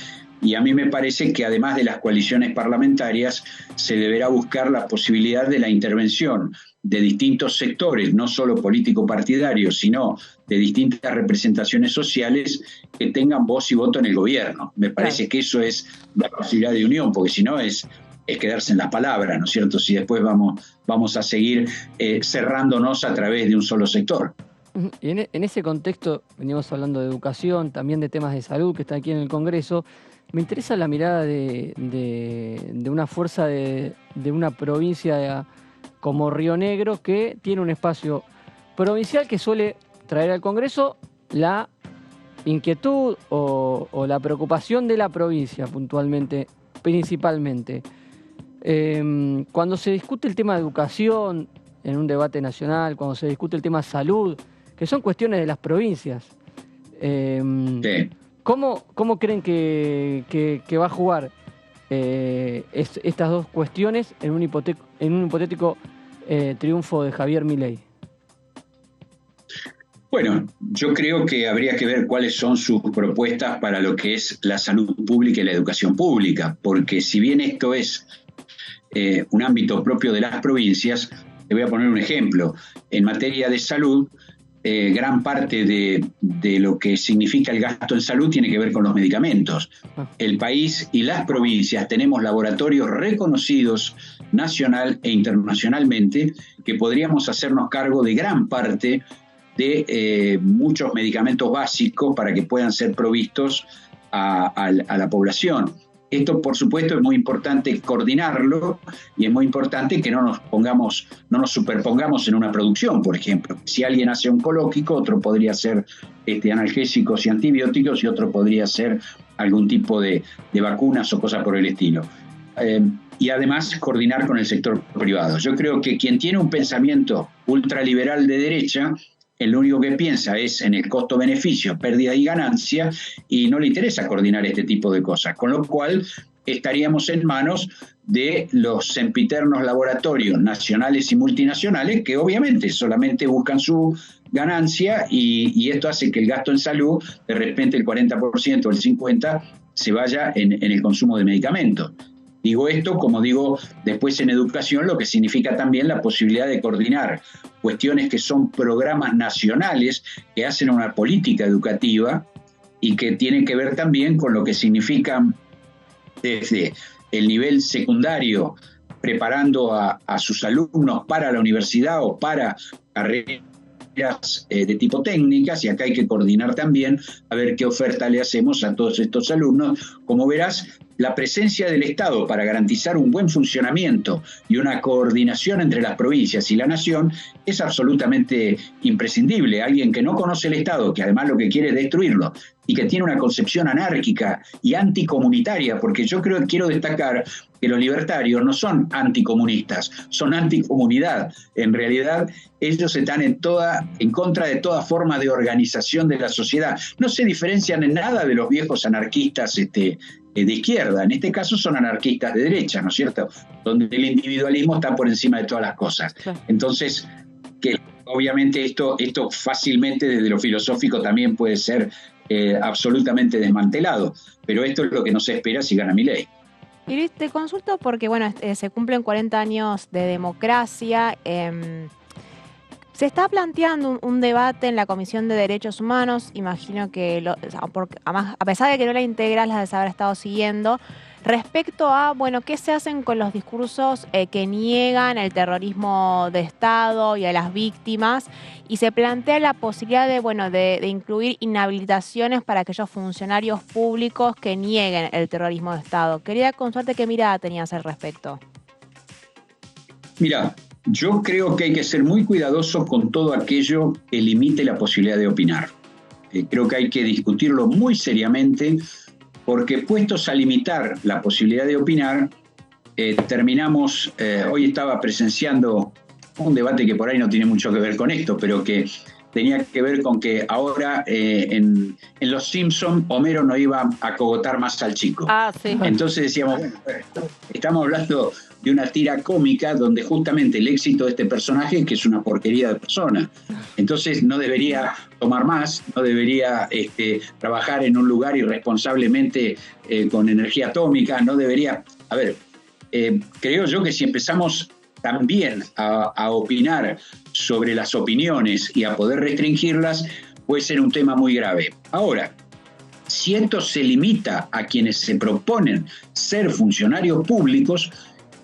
y a mí me parece que además de las coaliciones parlamentarias se deberá buscar la posibilidad de la intervención de distintos sectores, no solo político-partidarios, sino de distintas representaciones sociales que tengan voz y voto en el gobierno. Me parece que eso es la posibilidad de unión, porque si no es quedarse en las palabras, ¿no es cierto? Si después vamos a seguir cerrándonos a través de un solo sector. Y en ese contexto, venimos hablando de educación, también de temas de salud que está aquí en el Congreso. Me interesa la mirada de una fuerza de una provincia como Río Negro, que tiene un espacio provincial que suele traer al Congreso la inquietud o la preocupación de la provincia puntualmente, principalmente. Cuando se discute el tema de educación en un debate nacional, cuando se discute el tema salud, que son cuestiones de las provincias, ¿cómo creen que va a jugar estas dos cuestiones en un hipotético triunfo de Javier Milei? Bueno, yo creo que habría que ver cuáles son sus propuestas para lo que es la salud pública y la educación pública, porque si bien esto es un ámbito propio de las provincias, te voy a poner un ejemplo. En materia de salud, gran parte de lo que significa el gasto en salud tiene que ver con los medicamentos. El país y las provincias tenemos laboratorios reconocidos nacional e internacionalmente que podríamos hacernos cargo de gran parte de muchos medicamentos básicos para que puedan ser provistos a la población. Esto, por supuesto, es muy importante coordinarlo y es muy importante que no nos superpongamos en una producción, por ejemplo. Si alguien hace oncológico, otro podría hacer analgésicos y antibióticos y otro podría hacer algún tipo de vacunas o cosas por el estilo. Y además coordinar con el sector privado. Yo creo que quien tiene un pensamiento ultraliberal de derecha, lo único que piensa es en el costo-beneficio, pérdida y ganancia, y no le interesa coordinar este tipo de cosas. Con lo cual estaríamos en manos de los sempiternos laboratorios nacionales y multinacionales que obviamente solamente buscan su ganancia y esto hace que el gasto en salud, de repente el 40% o el 50% se vaya en el consumo de medicamentos. Digo esto, como digo después en educación, lo que significa también la posibilidad de coordinar cuestiones que son programas nacionales que hacen una política educativa y que tienen que ver también con lo que significan desde el nivel secundario, preparando a sus alumnos para la universidad o para carreras de tipo técnicas, y acá hay que coordinar también a ver qué oferta le hacemos a todos estos alumnos. Como verás, la presencia del Estado para garantizar un buen funcionamiento y una coordinación entre las provincias y la nación es absolutamente imprescindible. Alguien que no conoce el Estado, que además lo que quiere es destruirlo, y que tiene una concepción anárquica y anticomunitaria, porque yo quiero destacar que los libertarios no son anticomunistas, son anticomunidad. En realidad, ellos están en contra de toda forma de organización de la sociedad. No se diferencian en nada de los viejos anarquistas de izquierda. En este caso son anarquistas de derecha, ¿no es cierto? Donde el individualismo está por encima de todas las cosas. Entonces, que obviamente esto fácilmente desde lo filosófico también puede ser absolutamente desmantelado, pero esto es lo que no se espera si gana Milei. Y Luis, te consulto porque, bueno, se cumplen 40 años de democracia. Se está planteando un debate en la Comisión de Derechos Humanos. Imagino que, a pesar de que no la integras, las has de haber estado siguiendo. respecto a, bueno, qué se hacen con los discursos que niegan el terrorismo de Estado y a las víctimas, y se plantea la posibilidad de, bueno, de incluir inhabilitaciones para aquellos funcionarios públicos que nieguen el terrorismo de Estado. Quería consultarte qué mirada tenías al respecto. Mira, yo creo que hay que ser muy cuidadosos con todo aquello que limite la posibilidad de opinar. Creo que hay que discutirlo muy seriamente, porque puestos a limitar la posibilidad de opinar, terminamos, hoy estaba presenciando un debate que por ahí no tiene mucho que ver con esto, pero que tenía que ver con que ahora en Los Simpson Homero no iba a cogotar más al chico. Sí. Entonces decíamos, bueno, estamos hablando de una tira cómica donde justamente el éxito de este personaje es que es una porquería de persona. Entonces no debería tomar más, no debería trabajar en un lugar irresponsablemente con energía atómica, no debería... A ver, creo yo que si empezamos también a opinar sobre las opiniones y a poder restringirlas, puede ser un tema muy grave. Ahora, si esto se limita a quienes se proponen ser funcionarios públicos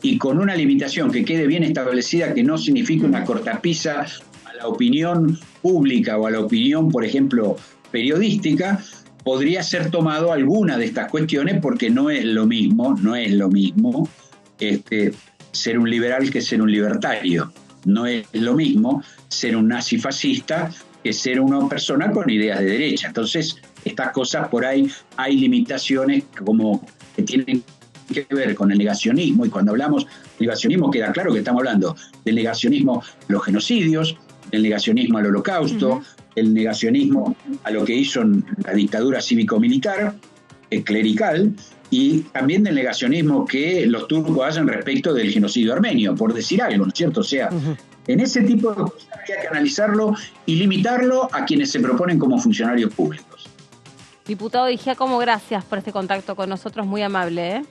y con una limitación que quede bien establecida, que no signifique una cortapisa a la opinión pública o a la opinión, por ejemplo, periodística, podría ser tomado alguna de estas cuestiones, porque no es lo mismo ser un liberal que ser un libertario. No es lo mismo ser un nazifascista que ser una persona con ideas de derecha. Entonces, estas cosas por ahí hay limitaciones como que tienen que ver con el negacionismo, y cuando hablamos de negacionismo queda claro que estamos hablando del negacionismo a los genocidios, del negacionismo al holocausto, el negacionismo a lo que hizo la dictadura cívico-militar, clerical, y también del negacionismo que los turcos hacen respecto del genocidio armenio, por decir algo, ¿no es cierto? O sea, en ese tipo de cosas habría que analizarlo y limitarlo a quienes se proponen como funcionarios públicos. Diputado Di Giacomo, gracias por este contacto con nosotros, muy amable.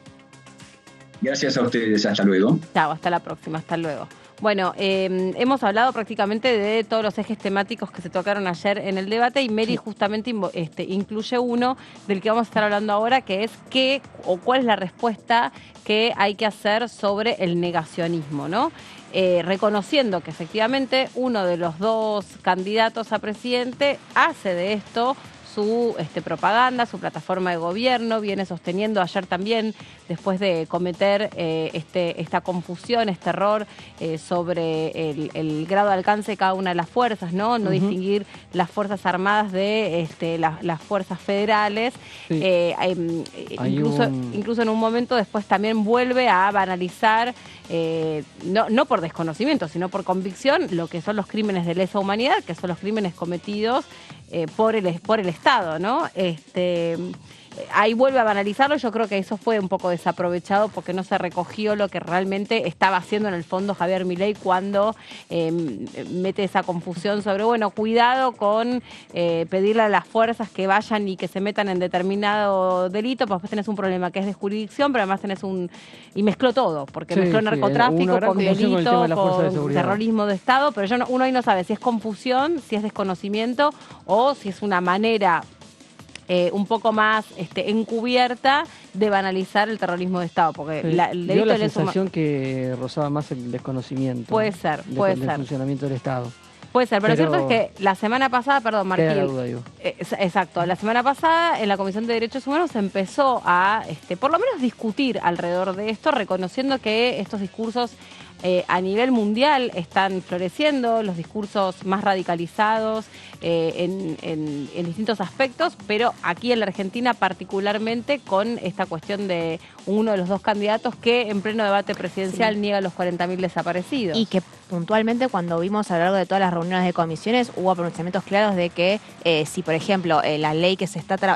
Gracias a ustedes, hasta luego. Chao, hasta la próxima, hasta luego. Bueno, hemos hablado prácticamente de todos los ejes temáticos que se tocaron ayer en el debate, y Mary justamente incluye uno del que vamos a estar hablando ahora, que es qué o cuál es la respuesta que hay que hacer sobre el negacionismo, ¿no? Reconociendo que efectivamente uno de los dos candidatos a presidente hace de esto su propaganda, su plataforma de gobierno, viene sosteniendo ayer también, después de cometer esta confusión, este error sobre el grado de alcance de cada una de las fuerzas, no distinguir las Fuerzas Armadas de las fuerzas federales. Sí. Incluso en un momento después también vuelve a banalizar, no por desconocimiento, sino por convicción, lo que son los crímenes de lesa humanidad, que son los crímenes cometidos por el Estado, ¿no? Ahí vuelve a banalizarlo. Yo creo que eso fue un poco desaprovechado porque no se recogió lo que realmente estaba haciendo en el fondo Javier Milei cuando mete esa confusión sobre, bueno, cuidado con pedirle a las fuerzas que vayan y que se metan en determinado delito, pues después tenés un problema que es de jurisdicción, pero además tenés y mezcló todo, porque mezcló narcotráfico con delito, con terrorismo de Estado, pero uno ahí no sabe si es confusión, si es desconocimiento o si es una manera un poco más encubierta de banalizar el terrorismo de Estado, porque el delito la sensación que rozaba más el desconocimiento. Puede ser. Del funcionamiento del Estado. Puede ser, pero lo cierto es que la semana pasada, perdón, Martín. Queda la duda, digo. Exacto, la semana pasada en la Comisión de Derechos Humanos se empezó a, por lo menos, discutir alrededor de esto, reconociendo que estos discursos a nivel mundial están floreciendo, los discursos más radicalizados en distintos aspectos, pero aquí en la Argentina particularmente con esta cuestión de uno de los dos candidatos que en pleno debate presidencial niega los 40.000 desaparecidos. Y que puntualmente cuando vimos a lo largo de todas las reuniones de comisiones hubo pronunciamientos claros de que si, por ejemplo, la ley que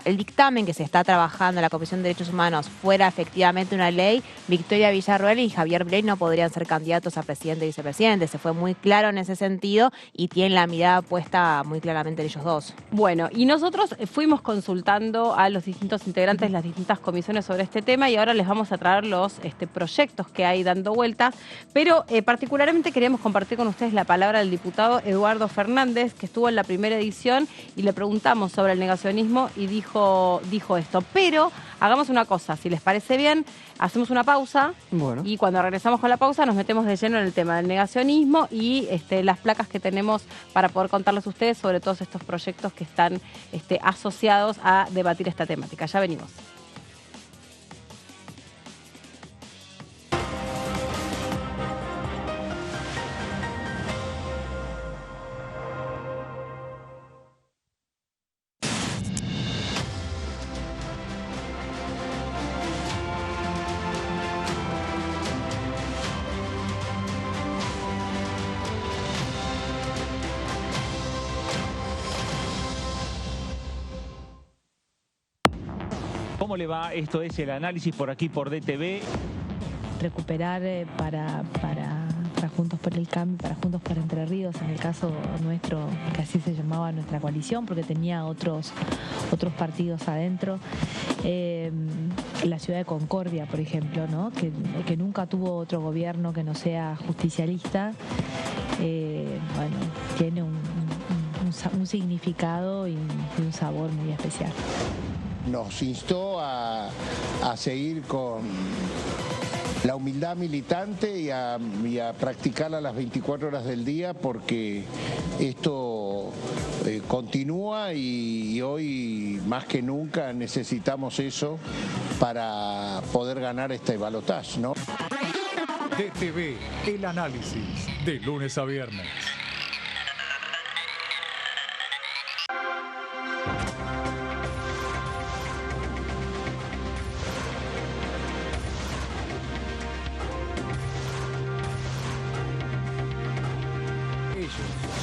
el dictamen que se está trabajando en la Comisión de Derechos Humanos fuera efectivamente una ley, Victoria Villarroel y Javier Milei no podrían ser candidatos a presidente y vicepresidente. Se fue muy claro en ese sentido y tienen la mirada puesta muy claramente en ellos dos. Bueno, y nosotros fuimos consultando a los distintos integrantes de las distintas comisiones sobre este tema, y ahora les vamos a traer los proyectos que hay dando vueltas, pero particularmente queríamos queremos compartir con ustedes la palabra del diputado Eduardo Fernández, que estuvo en la primera edición y le preguntamos sobre el negacionismo y dijo esto. Pero hagamos una cosa, si les parece bien, hacemos una pausa y cuando regresamos con la pausa nos metemos de lleno en el tema del negacionismo y las placas que tenemos para poder contarles a ustedes sobre todos estos proyectos que están asociados a debatir esta temática. Ya venimos. ¿Cómo le va? Esto es el análisis por aquí por DTV. Recuperar para Juntos por el Cambio, para Juntos por Entre Ríos, en el caso nuestro, que así se llamaba nuestra coalición, porque tenía otros partidos adentro. La ciudad de Concordia, por ejemplo, ¿no? que nunca tuvo otro gobierno que no sea justicialista, bueno, tiene un significado y un sabor muy especial. Nos instó a seguir con la humildad militante y a practicarla las 24 horas del día, porque esto continúa y hoy más que nunca necesitamos eso para poder ganar este balotaje, ¿no? DTV, el análisis, de lunes a viernes.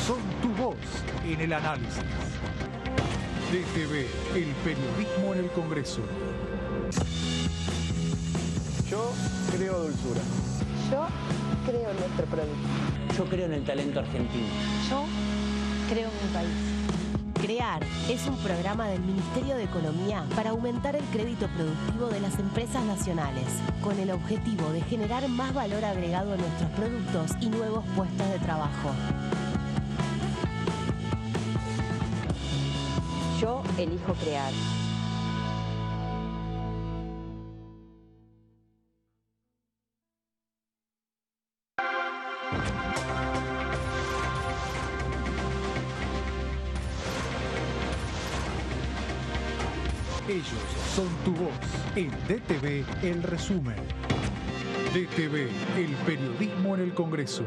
Son tu voz en el análisis. DTV, el periodismo en el Congreso. Yo creo dulzura. Yo creo en nuestro producto. Yo creo en el talento argentino. Yo creo en mi país. CREAR es un programa del Ministerio de Economía para aumentar el crédito productivo de las empresas nacionales, con el objetivo de generar más valor agregado a nuestros productos y nuevos puestos de trabajo. Yo elijo crear. Ellos son tu voz en DTV, el resumen. DTV, el periodismo en el Congreso.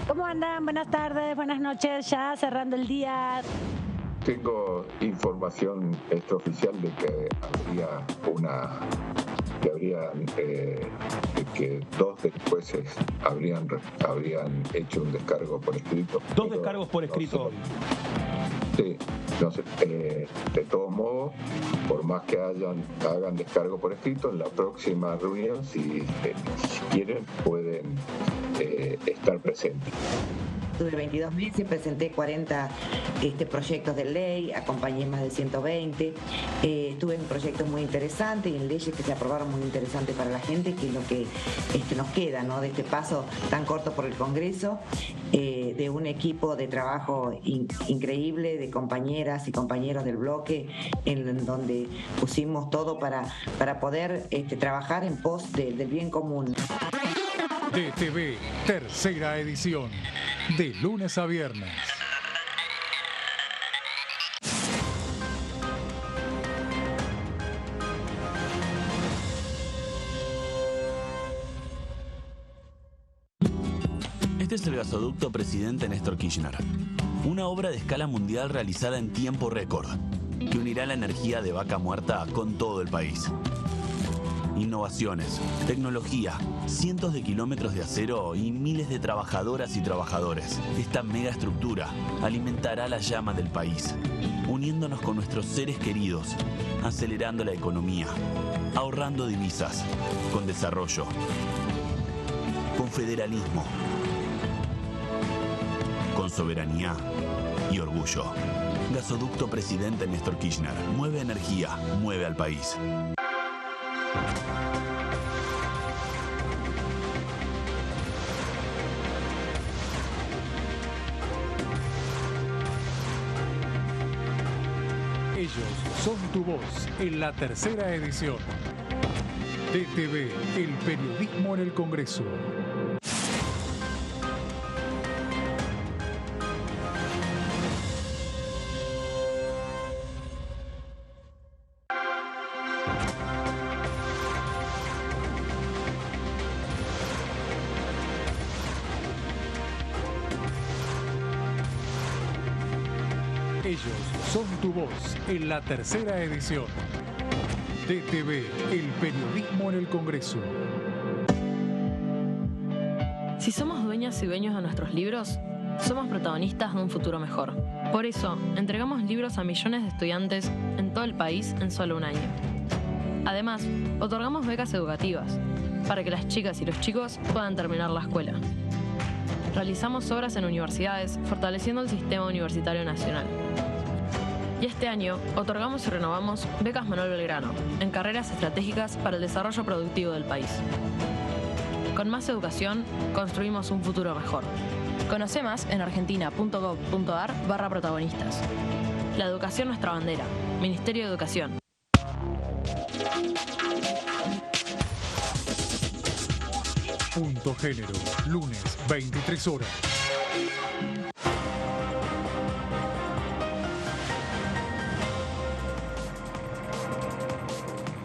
¿Cómo andan? Buenas tardes, buenas noches, ya cerrando el día. Tengo información extraoficial de que que 2 de los jueces habrían hecho un descargo por escrito. 2 descargos por escrito. Sí, no sé, de todos modos, por más que hagan descargo por escrito, en la próxima reunión, si quieren, pueden estar presentes. Tuve 22 meses, presenté 40 proyectos de ley, acompañé más de 120, estuve en proyectos muy interesantes y en leyes que se aprobaron muy interesantes para la gente, que es lo que nos queda, ¿no?, de este paso tan corto por el Congreso, de un equipo de trabajo increíble, de compañeras y compañeros del bloque, en donde pusimos todo para poder trabajar en pos del bien común. DTV, tercera edición, de lunes a viernes. Este es el gasoducto Presidente Néstor Kirchner, una obra de escala mundial realizada en tiempo récord, que unirá la energía de Vaca Muerta con todo el país. Innovaciones, tecnología, cientos de kilómetros de acero y miles de trabajadoras y trabajadores. Esta megaestructura alimentará la llama del país, uniéndonos con nuestros seres queridos, acelerando la economía, ahorrando divisas, con desarrollo, con federalismo, con soberanía y orgullo. Gasoducto Presidente Néstor Kirchner. Mueve energía, mueve al país. Ellos son tu voz en la tercera edición. DTV, el periodismo en el Congreso. Ellos son tu voz en la tercera edición. DTV, el periodismo en el Congreso. Si somos dueñas y dueños de nuestros libros, somos protagonistas de un futuro mejor. Por eso, entregamos libros a millones de estudiantes en todo el país en solo un año. Además, otorgamos becas educativas para que las chicas y los chicos puedan terminar la escuela. Realizamos obras en universidades, fortaleciendo el sistema universitario nacional. Y este año, otorgamos y renovamos becas Manuel Belgrano en carreras estratégicas para el desarrollo productivo del país. Con más educación, construimos un futuro mejor. Conoce más en argentina.gov.ar/protagonistas. La educación nuestra bandera. Ministerio de Educación. Punto Género, lunes, 23 horas.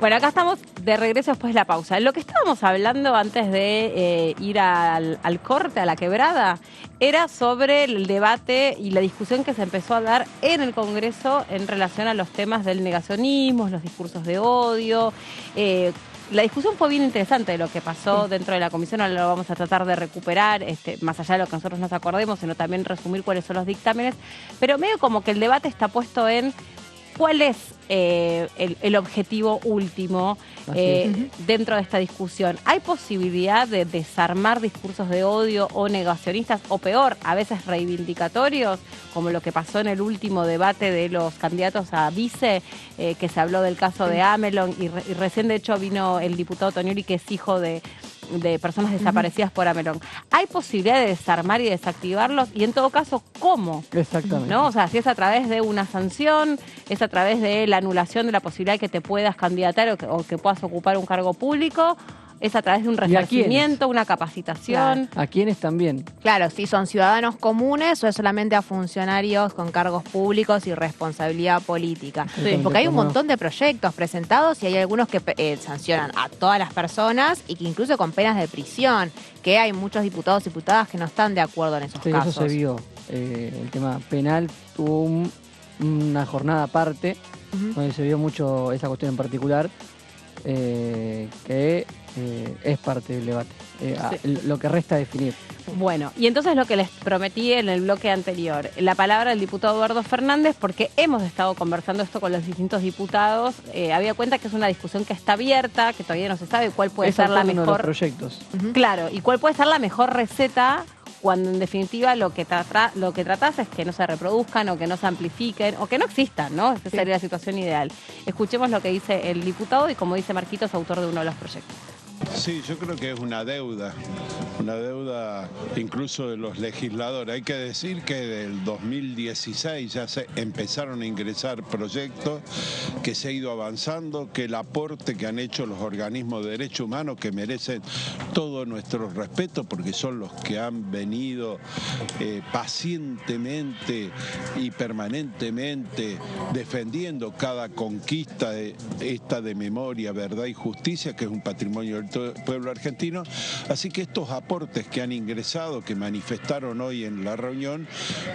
Bueno, acá estamos de regreso después de la pausa. Lo que estábamos hablando antes de ir al corte, a la quebrada, era sobre el debate y la discusión que se empezó a dar en el Congreso en relación a los temas del negacionismo, los discursos de odio. La discusión fue bien interesante de lo que pasó dentro de la comisión. Ahora lo vamos a tratar de recuperar, más allá de lo que nosotros nos acordemos, sino también resumir cuáles son los dictámenes. Pero medio como que el debate está puesto en cuál es el objetivo último dentro de esta discusión. ¿Hay posibilidad de desarmar discursos de odio o negacionistas, o peor, a veces reivindicatorios, como lo que pasó en el último debate de los candidatos a vice, que se habló del caso de Amelon, y recién de hecho vino el diputado Tonioli, que es hijo de personas desaparecidas por Amelon? ¿Hay posibilidad de desarmar y desactivarlos? Y en todo caso, ¿cómo? Exactamente. ¿No? O sea, si es a través de una sanción, es a través de la anulación de la posibilidad de que te puedas candidatar o que puedas ocupar un cargo público, es a través de un resarcimiento, una capacitación. Claro. ¿A quiénes también? Claro, si son ciudadanos comunes o es solamente a funcionarios con cargos públicos y responsabilidad política. Sí, porque hay un montón de proyectos presentados y hay algunos que sancionan a todas las personas y que incluso con penas de prisión, que hay muchos diputados y diputadas que no están de acuerdo en esos casos. Eso se vio. El tema penal tuvo una jornada aparte, donde se vio mucho esa cuestión en particular, que es parte del debate. Lo que resta definir. Bueno, y entonces lo que les prometí en el bloque anterior, la palabra del diputado Eduardo Fernández, porque hemos estado conversando esto con los distintos diputados, había cuenta que es una discusión que está abierta, que todavía no se sabe cuál puede ser la mejor... de los proyectos. Claro, y cuál puede ser la mejor receta, cuando en definitiva lo que tratás es que no se reproduzcan o que no se amplifiquen o que no existan, ¿no? Esa sería la situación ideal. Escuchemos lo que dice el diputado y, como dice Marquitos, autor de uno de los proyectos. Sí, yo creo que es una deuda incluso de los legisladores. Hay que decir que del 2016 ya se empezaron a ingresar proyectos, que se ha ido avanzando, que el aporte que han hecho los organismos de derechos humanos, que merecen todo nuestro respeto porque son los que han venido pacientemente y permanentemente defendiendo cada conquista de memoria, verdad y justicia, que es un patrimonio del pueblo argentino. Así que estos aportes que han ingresado, que manifestaron hoy en la reunión,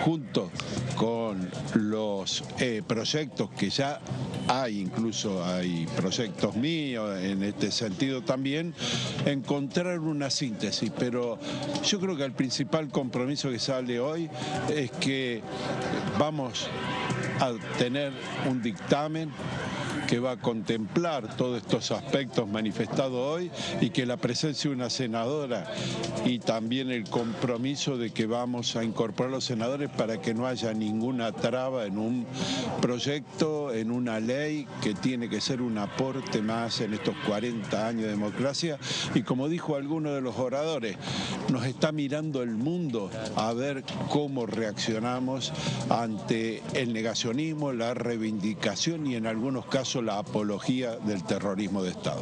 junto con los proyectos que ya hay, incluso hay proyectos míos en este sentido también, encontrar una síntesis. Pero yo creo que el principal compromiso que sale hoy es que vamos a tener un dictamen que va a contemplar todos estos aspectos manifestados hoy y que la presencia de una senadora y también el compromiso de que vamos a incorporar a los senadores para que no haya ninguna traba en un proyecto, en una ley que tiene que ser un aporte más en estos 40 años de democracia. Y como dijo alguno de los oradores, nos está mirando el mundo a ver cómo reaccionamos ante el negacionismo, la reivindicación y en algunos casos la apología del terrorismo de Estado.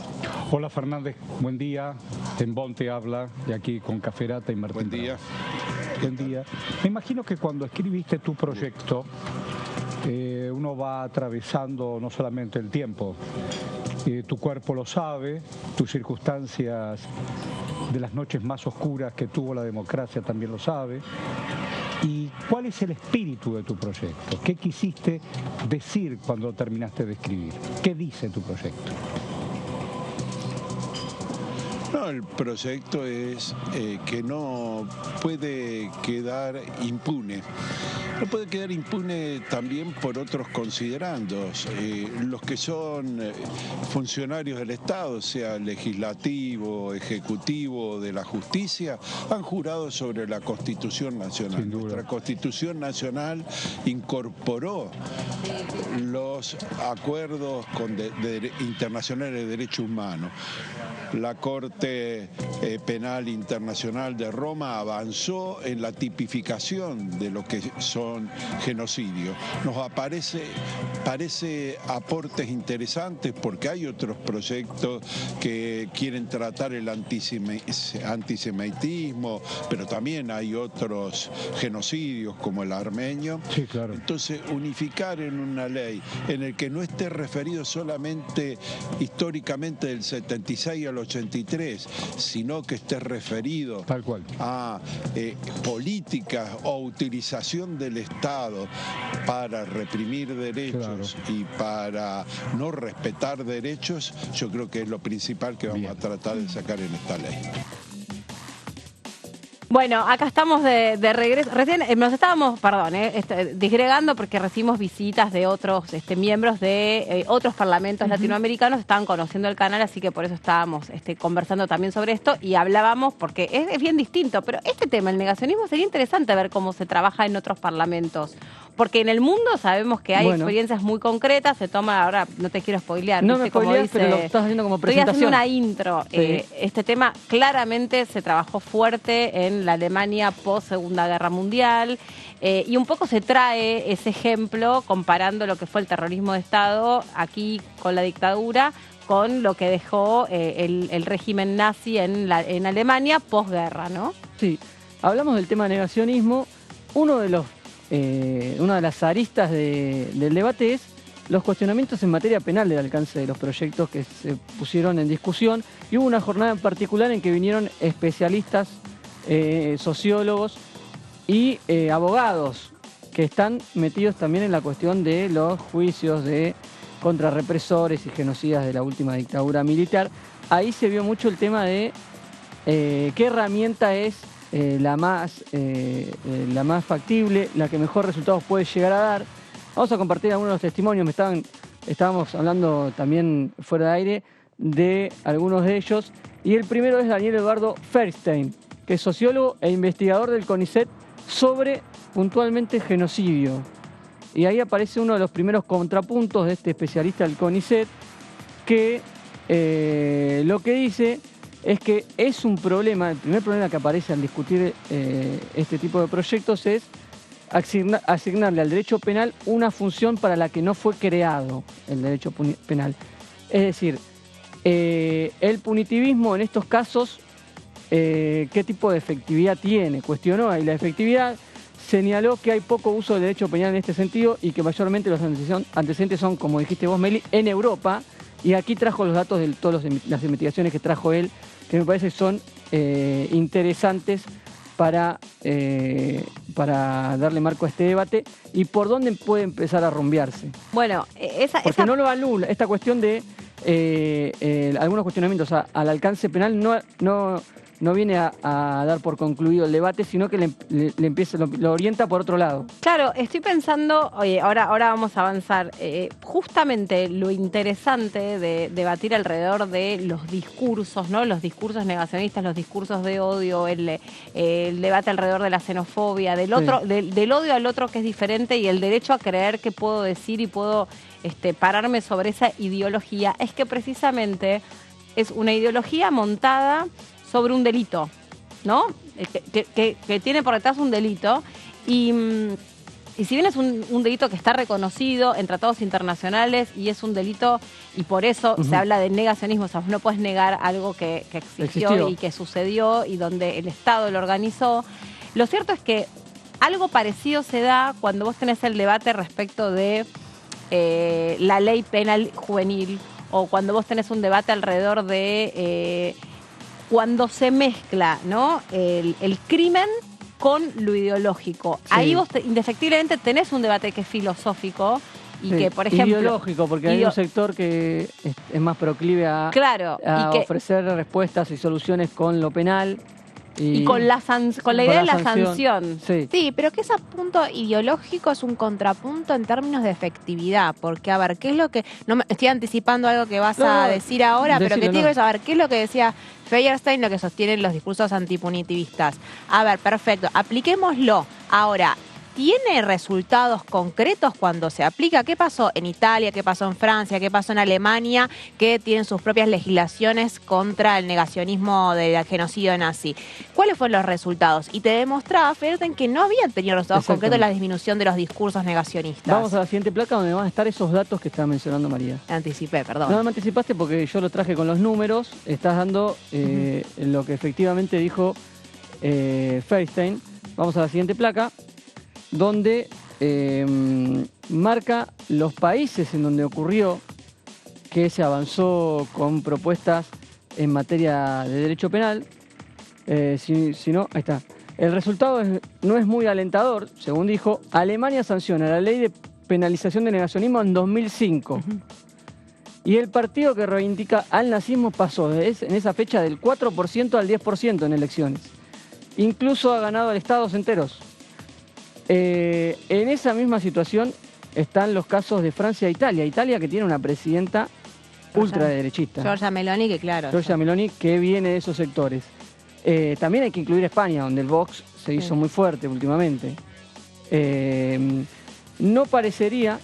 Hola Fernández, buen día. Tembón te habla de aquí con Caferata y Martín. Buen día. Buen día. Me imagino que cuando escribiste tu proyecto, uno va atravesando no solamente el tiempo, tu cuerpo lo sabe, tus circunstancias de las noches más oscuras que tuvo la democracia también lo sabe. ¿Y cuál es el espíritu de tu proyecto? ¿Qué quisiste decir cuando terminaste de escribir? ¿Qué dice tu proyecto? No, el proyecto es que no puede quedar impune. No puede quedar impune también por otros considerandos. Los que son funcionarios del Estado, sea legislativo, ejecutivo, de la justicia, han jurado sobre la Constitución Nacional. Nuestra Constitución Nacional incorporó los acuerdos internacionales de derechos humanos. La Corte Penal Internacional de Roma avanzó en la tipificación de lo que son genocidios. Nos parece aportes interesantes porque hay otros proyectos que quieren tratar el antisemitismo, pero también hay otros genocidios como el armenio. Sí, claro. Entonces, unificar en una ley en el que no esté referido solamente históricamente del 76 al 83, sino que esté referido tal cual a políticas o utilización del Estado para reprimir derechos, claro, y para no respetar derechos, yo creo que es lo principal que vamos a tratar de sacar en esta ley. Bueno, acá estamos de regreso. Recién nos estábamos, disgregando porque recibimos visitas de otros miembros de otros parlamentos latinoamericanos. Estaban conociendo el canal, así que por eso estábamos conversando también sobre esto y hablábamos, porque es bien distinto. Pero este tema, el negacionismo, sería interesante ver cómo se trabaja en otros parlamentos. Porque en el mundo sabemos que hay experiencias muy concretas, se toma, ahora no te quiero spoilear, no me spoileas, pero lo estás haciendo como presentación. Estoy haciendo una intro. Sí. Este tema claramente se trabajó fuerte en la Alemania post Segunda Guerra Mundial, y un poco se trae ese ejemplo comparando lo que fue el terrorismo de Estado aquí con la dictadura, con lo que dejó el régimen nazi en Alemania posguerra, ¿no? Sí, hablamos del tema negacionismo. Una de las aristas del debate es los cuestionamientos en materia penal del alcance de los proyectos que se pusieron en discusión, y hubo una jornada en particular en que vinieron especialistas, sociólogos y abogados que están metidos también en la cuestión de los juicios de contrarrepresores y genocidas de la última dictadura militar. Ahí se vio mucho el tema de qué herramienta es la más factible, la que mejor resultados puede llegar a dar. Vamos a compartir algunos de los testimonios. Estábamos hablando también fuera de aire de algunos de ellos, y el primero es Daniel Eduardo Feinstein, que es sociólogo e investigador del CONICET sobre puntualmente genocidio. Y ahí aparece uno de los primeros contrapuntos de este especialista del CONICET, que lo que dice es que es un problema, el primer problema que aparece al discutir este tipo de proyectos es asignarle al derecho penal una función para la que no fue creado el derecho penal. Es decir, el punitivismo en estos casos, ¿qué tipo de efectividad tiene? Cuestionó ahí la efectividad, señaló que hay poco uso del derecho penal en este sentido y que mayormente los antecedentes son, como dijiste vos, Meli, en Europa. Y aquí trajo los datos de todas las investigaciones que trajo él, que me parece son interesantes para darle marco a este debate y por dónde puede empezar a rumbearse. Bueno, porque no lo anula esta cuestión de algunos cuestionamientos al alcance penal, no no viene a dar por concluido el debate, sino que lo orienta por otro lado. Claro, estoy pensando, oye, ahora vamos a avanzar. Justamente lo interesante de debatir alrededor de los discursos, ¿no? Los discursos negacionistas, los discursos de odio, el debate alrededor de la xenofobia, del odio al otro que es diferente y el derecho a creer que puedo decir y puedo pararme sobre esa ideología, es que precisamente es una ideología montada sobre un delito, ¿no? Que tiene por detrás un delito y si bien es un delito que está reconocido en tratados internacionales y es un delito y por eso se habla de negacionismo, o sea, no puedes negar algo que existió y que sucedió y donde el Estado lo organizó. Lo cierto es que algo parecido se da cuando vos tenés el debate respecto de la ley penal juvenil o cuando vos tenés un debate alrededor de cuando se mezcla, ¿no? el crimen con lo ideológico. Sí. Ahí vos indefectiblemente tenés un debate que es filosófico y que, por ejemplo... Ideológico, porque hay un sector que es más proclive a ofrecer respuestas y soluciones con lo penal. Y con la idea de la sanción. Sí, pero que ese punto ideológico es un contrapunto en términos de efectividad, porque a ver, ¿qué es lo que... No me estoy anticipando algo que vas a decir ahora, pero que te digo es, a ver, ¿qué es lo que decía Feuerstein, lo que sostienen los discursos antipunitivistas? A ver, perfecto, apliquémoslo. Ahora, ¿tiene resultados concretos cuando se aplica? ¿Qué pasó en Italia? ¿Qué pasó en Francia? ¿Qué pasó en Alemania? Que tienen sus propias legislaciones contra el negacionismo del genocidio nazi. ¿Cuáles fueron los resultados? Y te demostraba, Feuerstein, que no habían tenido resultados concretos en la disminución de los discursos negacionistas. Vamos a la siguiente placa donde van a estar esos datos que estaba mencionando María. Me anticipé, perdón. No me anticipaste porque yo lo traje con los números. Estás dando lo que efectivamente dijo Feuerstein. Vamos a la siguiente placa, donde marca los países en donde ocurrió que se avanzó con propuestas en materia de derecho penal. Si no, ahí está. El resultado no es muy alentador, según dijo. Alemania sanciona la ley de penalización de negacionismo en 2005. Y el partido que reivindica al nazismo pasó en esa fecha del 4% al 10% en elecciones. Incluso ha ganado estados enteros. En esa misma situación están los casos de Francia e Italia. Italia, que tiene una presidenta ultraderechista. Giorgia Meloni, que claro. Giorgia Meloni, que viene de esos sectores. También hay que incluir España, donde el Vox se hizo muy fuerte últimamente. No parecería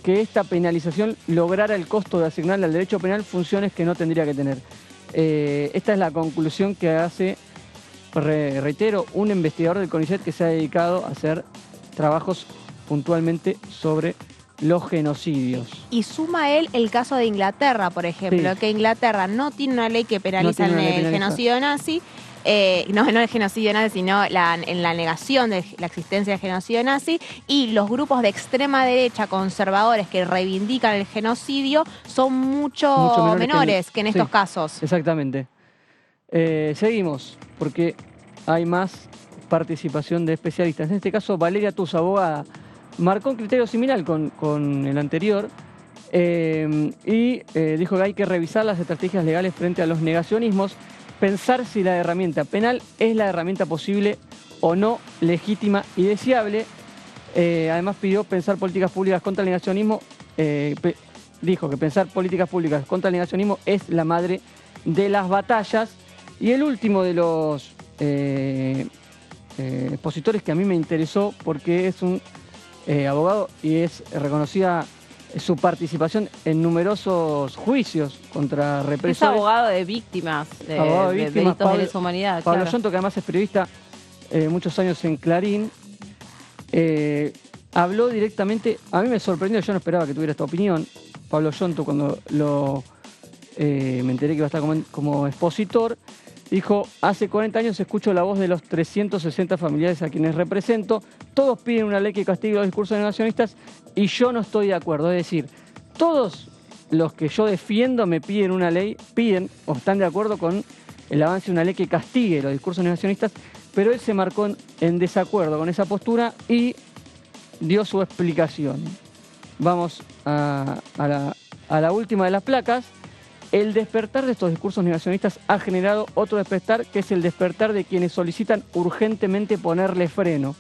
que esta penalización lograra el costo de asignarle al derecho penal funciones que no tendría que tener. Esta es la conclusión que hace, reitero, un investigador del CONICET que se ha dedicado a hacer trabajos puntualmente sobre los genocidios. Y suma él el caso de Inglaterra, por ejemplo, que Inglaterra no tiene una ley que penaliza el genocidio nazi, no el genocidio nazi, sino en la negación de la existencia del genocidio nazi, y los grupos de extrema derecha conservadores que reivindican el genocidio son mucho menores que en estos casos. Exactamente. Seguimos, porque hay más participación de especialistas. En este caso, Valeria Tusa, abogada, marcó un criterio similar con el anterior y dijo que hay que revisar las estrategias legales frente a los negacionismos, pensar si la herramienta penal es la herramienta posible o no, legítima y deseable. Además pidió pensar políticas públicas contra el negacionismo. Dijo que pensar políticas públicas contra el negacionismo es la madre de las batallas. Y el último de los expositores que a mí me interesó, porque es un abogado y es reconocida su participación en numerosos juicios contra represores. Es abogado de víctimas, de delitos de lesa humanidad. Pablo Yonto, que además es periodista muchos años en Clarín, habló directamente. A mí me sorprendió, yo no esperaba que tuviera esta opinión. Pablo Yonto, cuando me enteré que iba a estar como expositor, dijo: hace 40 años escucho la voz de los 360 familiares a quienes represento. Todos piden una ley que castigue los discursos negacionistas y yo no estoy de acuerdo. Es decir, todos los que yo defiendo me piden una ley, piden o están de acuerdo con el avance de una ley que castigue los discursos negacionistas, pero él se marcó en desacuerdo con esa postura y dio su explicación. Vamos a la última de las placas, El despertar de estos discursos negacionistas ha generado otro despertar, que es el despertar de quienes solicitan urgentemente ponerle freno.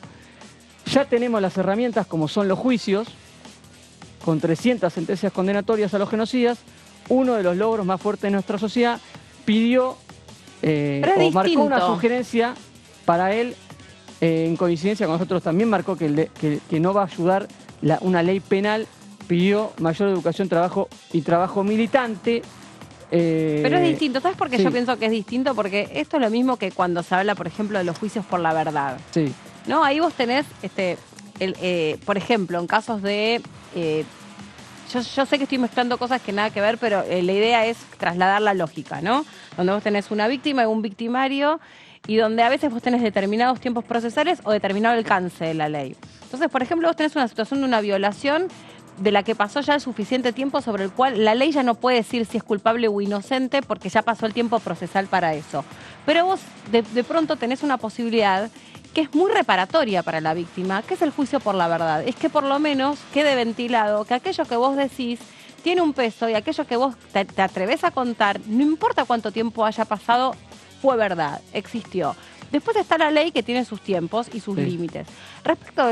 Ya tenemos las herramientas como son los juicios, con 300 sentencias condenatorias a los genocidas. Uno de los logros más fuertes de nuestra sociedad pidió o marcó una sugerencia para él, en coincidencia con nosotros también marcó que no va a ayudar una ley penal, pidió mayor educación, trabajo y trabajo militante. Pero es distinto, ¿sabes por qué sí. yo pienso que es distinto? Porque esto es lo mismo que cuando se habla, por ejemplo, de los juicios por la verdad. Sí. ¿No? Ahí vos tenés, por ejemplo, en casos de... Yo sé que estoy mezclando cosas que nada que ver, pero la idea es trasladar la lógica, ¿no? Donde vos tenés una víctima y un victimario y donde a veces vos tenés determinados tiempos procesales o determinado alcance de la ley. Entonces, por ejemplo, vos tenés una situación de una violación de la que pasó ya el suficiente tiempo sobre el cual la ley ya no puede decir si es culpable o inocente porque ya pasó el tiempo procesal para eso. Pero vos de pronto tenés una posibilidad que es muy reparatoria para la víctima, que es el juicio por la verdad. Es que por lo menos quede ventilado que aquello que vos decís tiene un peso y aquello que vos te atreves a contar, no importa cuánto tiempo haya pasado, fue verdad, existió. Después está la ley que tiene sus tiempos y sus límites. Respecto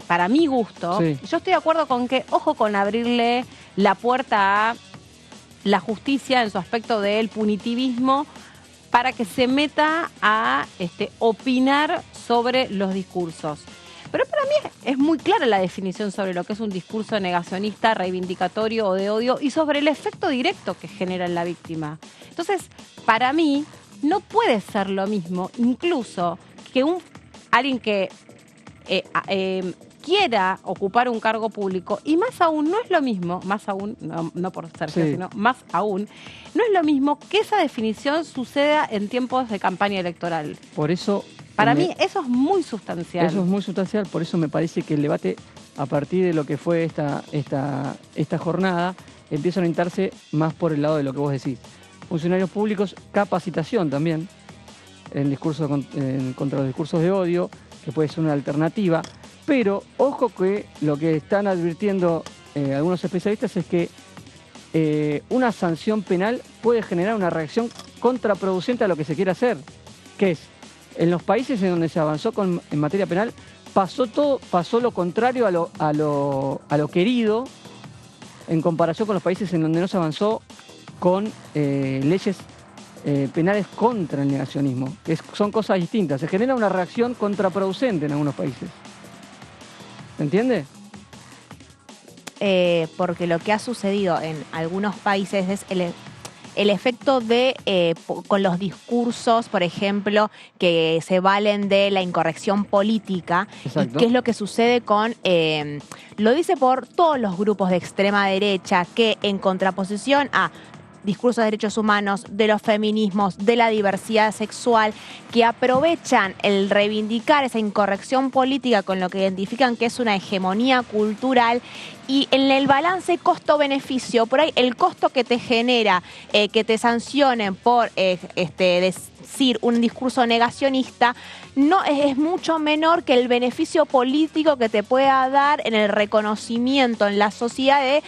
para mi gusto, yo estoy de acuerdo con que, ojo con abrirle la puerta a la justicia en su aspecto del punitivismo para que se meta a opinar sobre los discursos. Pero para mí es muy clara la definición sobre lo que es un discurso negacionista, reivindicatorio o de odio y sobre el efecto directo que genera en la víctima. Entonces, para mí, no puede ser lo mismo, incluso que alguien que quiera ocupar un cargo público, y más aún, no es lo mismo, más aún, no por ser sino más aún, no es lo mismo que esa definición suceda en tiempos de campaña electoral. Por eso... Para mí eso es muy sustancial. Eso es muy sustancial, por eso me parece que el debate, a partir de lo que fue esta jornada, empieza a orientarse más por el lado de lo que vos decís. Funcionarios públicos, capacitación también, en discurso contra los discursos de odio, que puede ser una alternativa, pero ojo que lo que están advirtiendo algunos especialistas es que una sanción penal puede generar una reacción contraproducente a lo que se quiere hacer, que es, en los países en donde se avanzó en materia penal, pasó lo contrario a lo querido, en comparación con los países en donde no se avanzó con leyes penales contra el negacionismo, que son cosas distintas. Se genera una reacción contraproducente en algunos países. ¿Se entiende? Porque lo que ha sucedido en algunos países es el efecto con los discursos, por ejemplo, que se valen de la incorrección política. Exacto. Y qué es lo que sucede lo dice por todos los grupos de extrema derecha, que en contraposición a discursos de derechos humanos, de los feminismos, de la diversidad sexual, que aprovechan el reivindicar esa incorrección política con lo que identifican que es una hegemonía cultural, y en el balance costo-beneficio, por ahí el costo que te genera que te sancionen por decir un discurso negacionista no es mucho menor que el beneficio político que te pueda dar en el reconocimiento en la sociedad de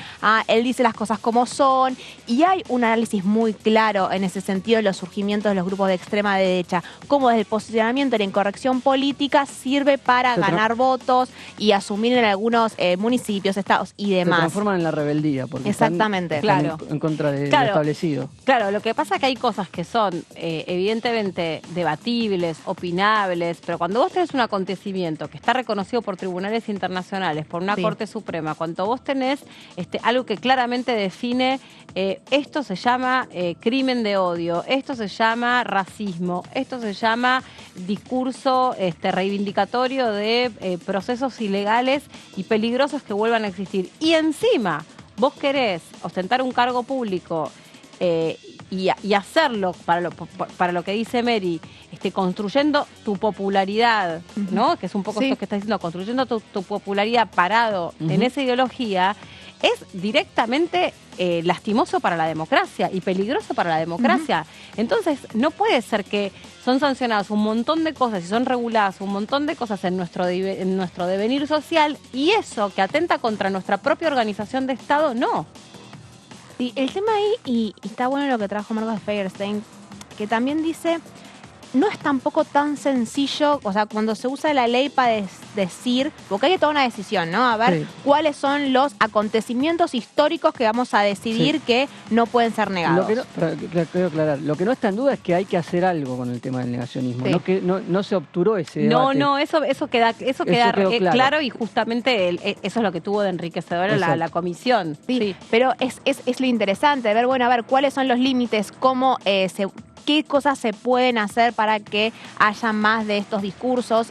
él dice las cosas como son. Y hay un análisis muy claro en ese sentido de los surgimientos de los grupos de extrema derecha, cómo desde el posicionamiento de la incorrección política sirve para ganar votos y asumir en algunos municipios, estados y demás. Se transforman en la rebeldía, porque exactamente, están en contra de lo establecido. Claro, lo que pasa es que hay cosas que son evidentemente debatibles, opinables, pero cuando vos tenés un acontecimiento que está reconocido por tribunales internacionales, por una Corte Suprema, cuando vos tenés algo que claramente define esto se llama crimen de odio, esto se llama racismo, esto se llama discurso reivindicatorio de procesos ilegales y peligrosos que vuelvan a existir. Y encima vos querés ostentar un cargo público y hacerlo para lo que dice Mary, construyendo tu popularidad, ¿no? Que es un poco esto que está diciendo, construyendo tu popularidad parado en esa ideología, es directamente lastimoso para la democracia y peligroso para la democracia. Entonces, no puede ser que son sancionadas un montón de cosas y son reguladas un montón de cosas en nuestro devenir social, y eso que atenta contra nuestra propia organización de Estado, no. Sí, el tema ahí, y está bueno lo que trajo Marcos Feierstein, que también dice, no es tampoco tan sencillo, o sea, cuando se usa la ley para decir, porque hay que tomar una decisión, ¿no? A ver cuáles son los acontecimientos históricos que vamos a decidir que no pueden ser negados. Quiero aclarar, lo que no está en duda es que hay que hacer algo con el tema del negacionismo, no que no se obturó ese debate. No, eso queda claro, y justamente eso es lo que tuvo de enriquecedora la comisión. Sí, pero es lo interesante, ver, bueno, a ver cuáles son los límites, cómo qué cosas se pueden hacer para que haya más de estos discursos.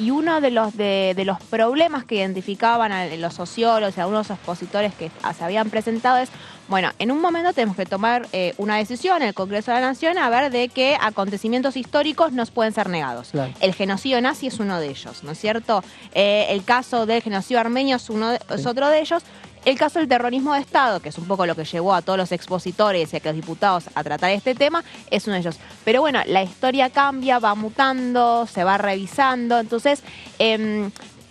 Y uno de los problemas que identificaban los sociólogos y algunos expositores que se habían presentado es, bueno, en un momento tenemos que tomar una decisión en el Congreso de la Nación a ver de qué acontecimientos históricos nos pueden ser negados. Claro. El genocidio nazi es uno de ellos, ¿no es cierto? El caso del genocidio armenio es otro de ellos. El caso del terrorismo de Estado, que es un poco lo que llevó a todos los expositores y a los diputados a tratar este tema, es uno de ellos. Pero bueno, la historia cambia, va mutando, se va revisando. Entonces,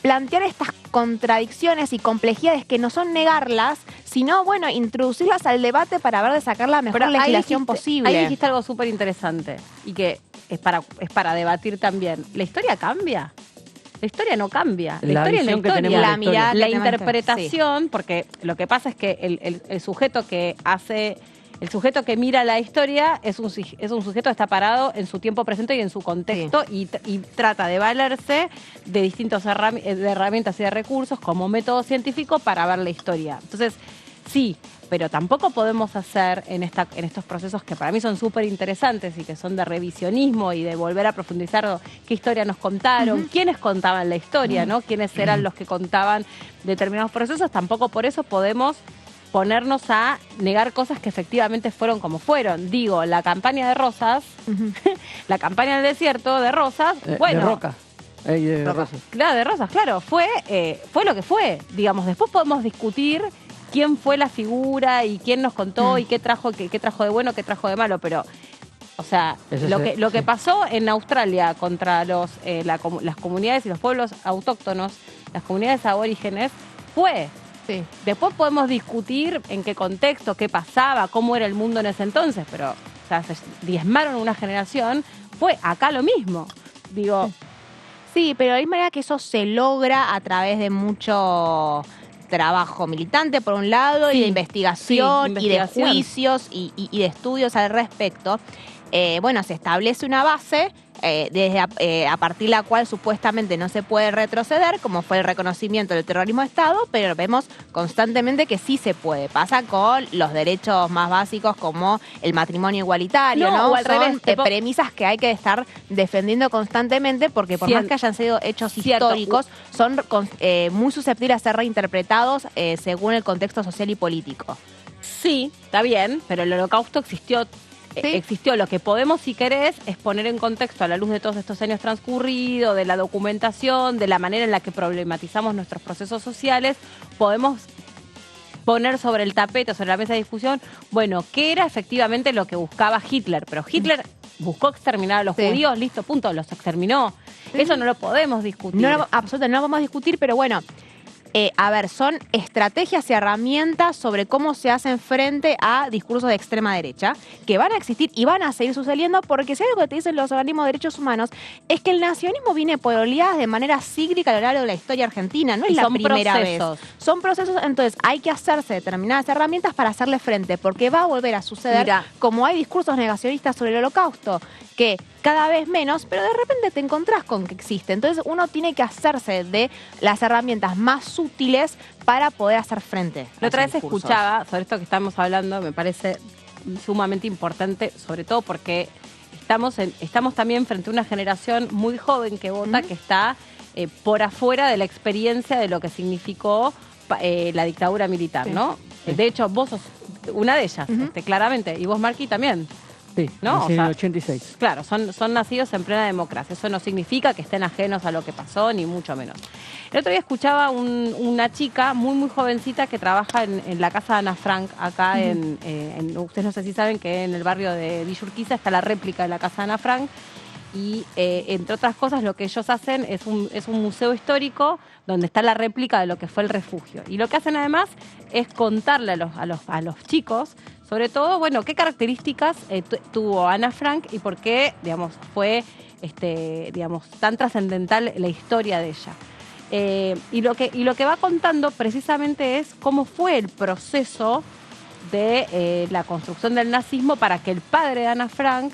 plantear estas contradicciones y complejidades que no son negarlas, sino, bueno, introducirlas al debate para ver de sacar la mejor legislación posible. Ahí dijiste algo súper interesante y que es para debatir también. ¿La historia cambia? La historia no cambia. La historia es la historia. La mirada, la interpretación, porque lo que pasa es que el sujeto que hace, el sujeto que mira la historia es un sujeto que está parado en su tiempo presente y en su contexto y trata de valerse de distintas herramientas y de recursos como método científico para ver la historia. Entonces, sí, pero tampoco podemos hacer en estos procesos que para mí son súper interesantes y que son de revisionismo y de volver a profundizar qué historia nos contaron, quiénes contaban la historia, ¿no? Quiénes eran los que contaban determinados procesos. Tampoco por eso podemos ponernos a negar cosas que efectivamente fueron como fueron. Digo, la campaña de Rosas, la campaña del desierto de Rosas, bueno... De Roca. De Rosas. Claro, de Rosas, claro. Fue lo que fue. Digamos, después podemos discutir quién fue la figura y quién nos contó y qué trajo de bueno, qué trajo de malo, pero, o sea, lo que pasó en Australia contra las comunidades y los pueblos autóctonos, las comunidades aborígenes, fue. Sí. Después podemos discutir en qué contexto, qué pasaba, cómo era el mundo en ese entonces, pero, o sea, se diezmaron una generación, fue acá lo mismo. Digo. Sí, pero hay manera que eso se logra a través de mucho trabajo militante por un lado y de investigación y de juicios y de estudios al respecto. Bueno, se establece una base a partir de la cual supuestamente no se puede retroceder, como fue el reconocimiento del terrorismo de Estado, pero vemos constantemente que sí se puede. Pasa con los derechos más básicos como el matrimonio igualitario, ¿no? O al revés, premisas que hay que estar defendiendo constantemente porque por más que hayan sido hechos históricos, son muy susceptibles a ser reinterpretados según el contexto social y político. Sí, está bien, pero el Holocausto existió. Lo que podemos, si querés, es poner en contexto a la luz de todos estos años transcurridos, de la documentación, de la manera en la que problematizamos nuestros procesos sociales, podemos poner sobre el tapete, sobre la mesa de discusión, bueno, qué era efectivamente lo que buscaba Hitler. Pero Hitler buscó exterminar a los judíos, listo, punto, los exterminó. Eso no lo podemos discutir. Absolutamente, no lo podemos discutir, pero bueno... a ver, son estrategias y herramientas sobre cómo se hacen frente a discursos de extrema derecha que van a existir y van a seguir sucediendo porque si hay algo que te dicen los organismos de derechos humanos es que el nacionalismo viene por oleadas de manera cíclica a lo largo de la historia argentina, no es la primera vez. Son procesos, entonces hay que hacerse determinadas herramientas para hacerle frente porque va a volver a suceder como hay discursos negacionistas sobre el Holocausto que cada vez menos, pero de repente te encontrás con que existe. Entonces uno tiene que hacerse de las herramientas más útiles para poder hacer frente. La otra vez escuchaba sobre esto que estamos hablando, me parece sumamente importante, sobre todo porque estamos también frente a una generación muy joven que vota, que está por afuera de la experiencia de lo que significó la dictadura militar, ¿no? De hecho, vos sos una de ellas, claramente, y vos, Marqui, también. Sí, ¿no? en el 86. Claro, son nacidos en plena democracia. Eso no significa que estén ajenos a lo que pasó, ni mucho menos. El otro día escuchaba una chica muy, muy jovencita que trabaja en la casa de Ana Frank, acá ustedes no sé si saben que en el barrio de Villa Urquiza está la réplica de la casa de Ana Frank. y entre otras cosas lo que ellos hacen es un museo histórico donde está la réplica de lo que fue el refugio. Y lo que hacen además es contarle a los chicos, sobre todo, bueno, qué características tuvo Ana Frank y por qué, digamos, fue tan trascendental la historia de ella. Y lo que va contando precisamente es cómo fue el proceso de la construcción del nazismo para que el padre de Ana Frank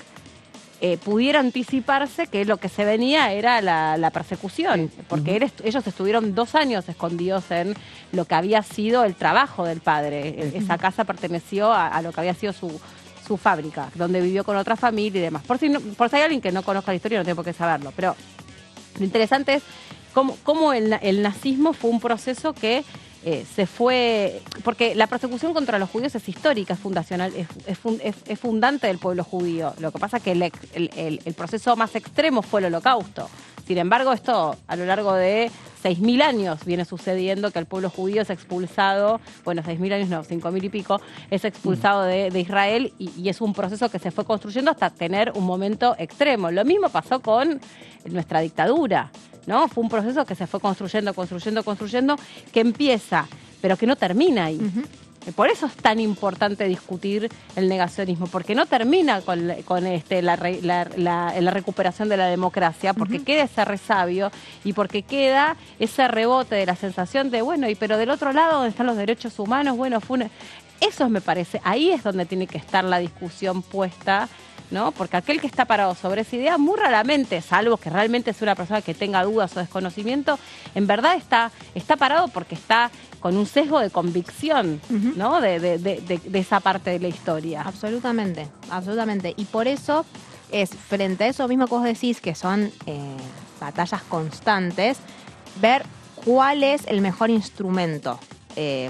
pudiera anticiparse que lo que se venía era la persecución, porque ellos estuvieron 2 años escondidos en lo que había sido el trabajo del padre. Esa casa perteneció a lo que había sido su fábrica, donde vivió con otra familia y demás. Por si hay alguien que no conozca la historia, no tiene por qué saberlo, pero lo interesante es cómo el nazismo fue un proceso que se fue, porque la persecución contra los judíos es histórica, es fundacional, es fundante del pueblo judío. Lo que pasa es que el proceso más extremo fue el Holocausto. Sin embargo, esto a lo largo de 6.000 años viene sucediendo que el pueblo judío es expulsado, bueno, 6.000 años no, 5.000 y pico, es expulsado de Israel y es un proceso que se fue construyendo hasta tener un momento extremo. Lo mismo pasó con nuestra dictadura, ¿no? Fue un proceso que se fue construyendo, que empieza, pero que no termina ahí. Por eso es tan importante discutir el negacionismo, porque no termina con la recuperación de la democracia, porque queda ese resabio y porque queda ese rebote de la sensación de, bueno, pero del otro lado donde están los derechos humanos, bueno, eso me parece, ahí es donde tiene que estar la discusión puesta, ¿no? Porque aquel que está parado sobre esa idea, muy raramente, salvo que realmente sea una persona que tenga dudas o desconocimiento, en verdad está parado porque está con un sesgo de convicción, ¿no? De esa parte de la historia. Absolutamente, absolutamente. Y por eso es, frente a eso mismo que vos decís, que son batallas constantes, ver cuál es el mejor instrumento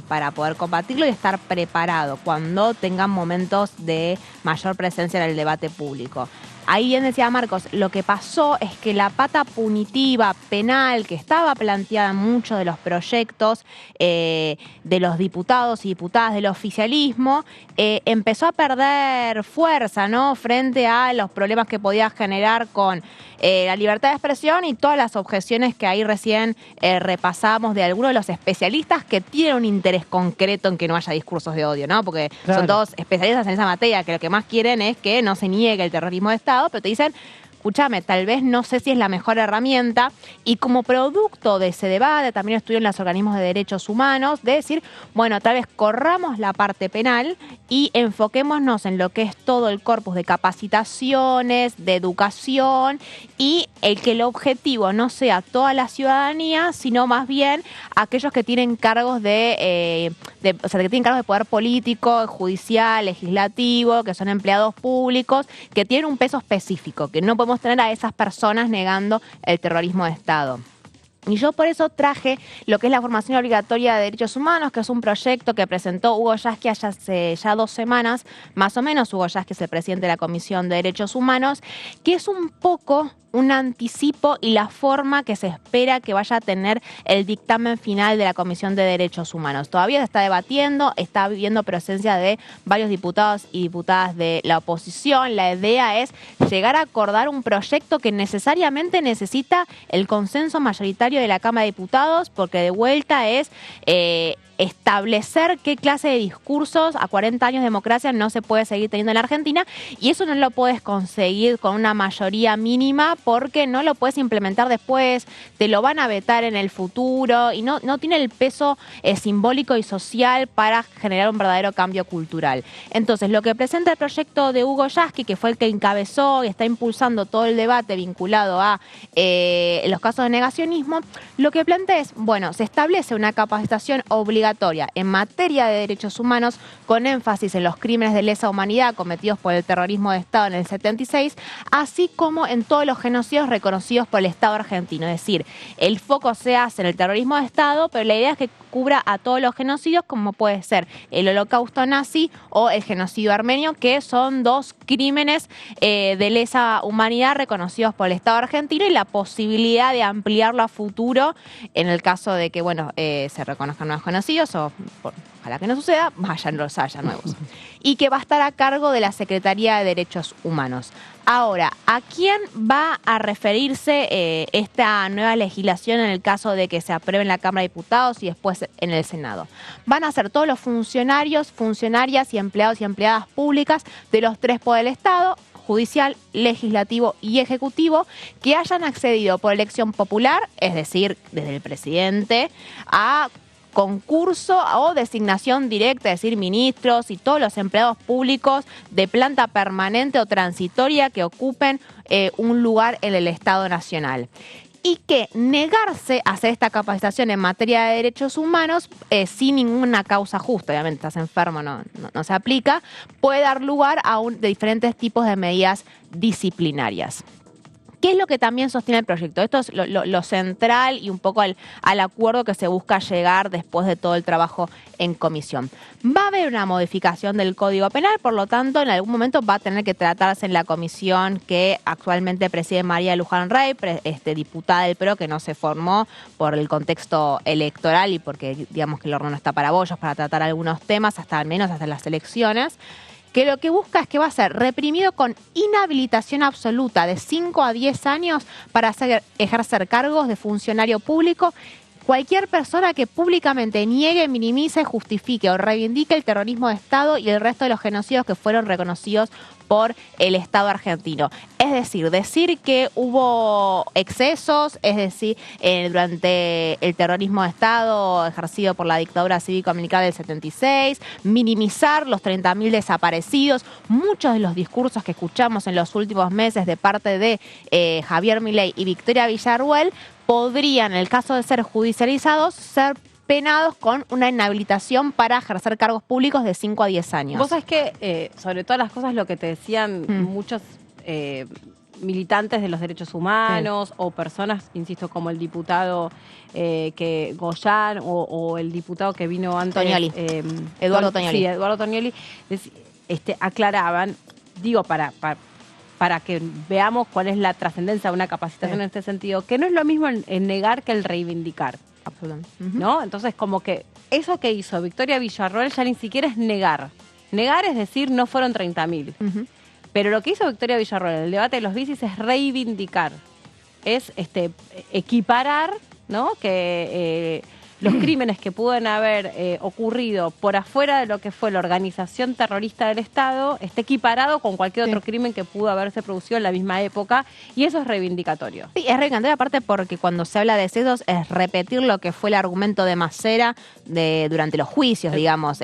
para poder combatirlo y estar preparado cuando tengan momentos de mayor presencia en el debate público. Ahí bien decía Marcos, lo que pasó es que la pata punitiva penal que estaba planteada en muchos de los proyectos de los diputados y diputadas del oficialismo empezó a perder fuerza, ¿no? Frente a los problemas que podía generar con la libertad de expresión y todas las objeciones que ahí recién repasamos de algunos de los especialistas que tienen un interés concreto en que no haya discursos de odio, ¿no? Porque son todos especialistas en esa materia que lo que más quieren es que no se niegue el terrorismo de Estado, pero te dicen, escúchame, tal vez no sé si es la mejor herramienta, y como producto de ese debate también estuvieron los organismos de derechos humanos de decir, bueno, tal vez corramos la parte penal y enfoquémonos en lo que es todo el corpus de capacitaciones, de educación, y que el objetivo no sea toda la ciudadanía, sino más bien aquellos que tienen cargos que tienen cargos de poder político, judicial, legislativo, que son empleados públicos, que tienen un peso específico, que no podemos tener a esas personas negando el terrorismo de Estado. Y yo por eso traje lo que es la formación obligatoria de derechos humanos, que es un proyecto que presentó Hugo Yasky hace ya 2 semanas, más o menos. Hugo Yasky es el presidente de la Comisión de Derechos Humanos, que es un poco un anticipo y la forma que se espera que vaya a tener el dictamen final de la Comisión de Derechos Humanos. Todavía se está debatiendo, está viviendo presencia de varios diputados y diputadas de la oposición. La idea es llegar a acordar un proyecto que necesariamente necesita el consenso mayoritario de la Cámara de Diputados, porque de vuelta es establecer qué clase de discursos a 40 años de democracia no se puede seguir teniendo en la Argentina, y eso no lo puedes conseguir con una mayoría mínima porque no lo puedes implementar después, te lo van a vetar en el futuro y no tiene el peso simbólico y social para generar un verdadero cambio cultural. Entonces, lo que presenta el proyecto de Hugo Yasky, que fue el que encabezó y está impulsando todo el debate vinculado a los casos de negacionismo, lo que plantea es, bueno, se establece una capacitación obligatoria en materia de derechos humanos con énfasis en los crímenes de lesa humanidad cometidos por el terrorismo de Estado en el 76, así como en todos los genocidios reconocidos por el Estado argentino. Es decir, el foco se hace en el terrorismo de Estado, pero la idea es que cubra a todos los genocidios, como puede ser el holocausto nazi o el genocidio armenio, que son 2 crímenes de lesa humanidad reconocidos por el Estado argentino, y la posibilidad de ampliarlo a futuro en el caso de que, bueno, se reconozcan nuevos genocidios o ojalá que no suceda, haya nuevos. Y que va a estar a cargo de la Secretaría de Derechos Humanos. Ahora, ¿a quién va a referirse esta nueva legislación en el caso de que se apruebe en la Cámara de Diputados y después en el Senado? Van a ser todos los funcionarios, funcionarias y empleados y empleadas públicas de los 3 poderes del Estado, judicial, legislativo y ejecutivo, que hayan accedido por elección popular, es decir, desde el presidente, a concurso o designación directa, es decir, ministros y todos los empleados públicos de planta permanente o transitoria que ocupen un lugar en el Estado Nacional. Y que negarse a hacer esta capacitación en materia de derechos humanos sin ninguna causa justa, obviamente estás enfermo, no se aplica, puede dar lugar a de diferentes tipos de medidas disciplinarias. ¿Qué es lo que también sostiene el proyecto? Esto es lo central y un poco al acuerdo que se busca llegar después de todo el trabajo en comisión. Va a haber una modificación del Código Penal, por lo tanto, en algún momento va a tener que tratarse en la comisión que actualmente preside María Luján Rey, diputada del PRO, que no se formó por el contexto electoral y porque, digamos, que el horno no está para bollos para tratar algunos temas, al menos hasta las elecciones, que lo que busca es que va a ser reprimido con inhabilitación absoluta de 5 a 10 años para ejercer cargos de funcionario público cualquier persona que públicamente niegue, minimice, justifique o reivindique el terrorismo de Estado y el resto de los genocidios que fueron reconocidos por el Estado argentino. Es decir que hubo excesos, es decir, durante el terrorismo de Estado ejercido por la dictadura cívico-militar del 76, minimizar los 30.000 desaparecidos. Muchos de los discursos que escuchamos en los últimos meses de parte de Javier Milei y Victoria Villarruel podrían, en el caso de ser judicializados, ser penados con una inhabilitación para ejercer cargos públicos de 5 a 10 años. Vos sabés que, sobre todas las cosas, lo que te decían muchos militantes de los derechos humanos o personas, insisto, como el diputado Goyán o el diputado que vino antes... Toñoli. Eduardo Toñoli. Sí, Eduardo Toñoli, aclaraban, digo, para que veamos cuál es la trascendencia de una capacitación en este sentido, que no es lo mismo en negar que el reivindicar. Absolutamente. ¿No? Entonces, como que eso que hizo Victoria Villarroel ya ni siquiera es negar. Negar es decir, no fueron 30.000. Pero lo que hizo Victoria Villarroel en el debate de los bicis es reivindicar. Es equiparar, ¿no? Que los crímenes que pueden haber ocurrido por afuera de lo que fue la organización terrorista del Estado esté equiparado con cualquier otro crimen que pudo haberse producido en la misma época, y eso es reivindicatorio. Sí, es reivindicatorio, aparte porque cuando se habla de excesos es repetir lo que fue el argumento de Macera durante los juicios, digamos.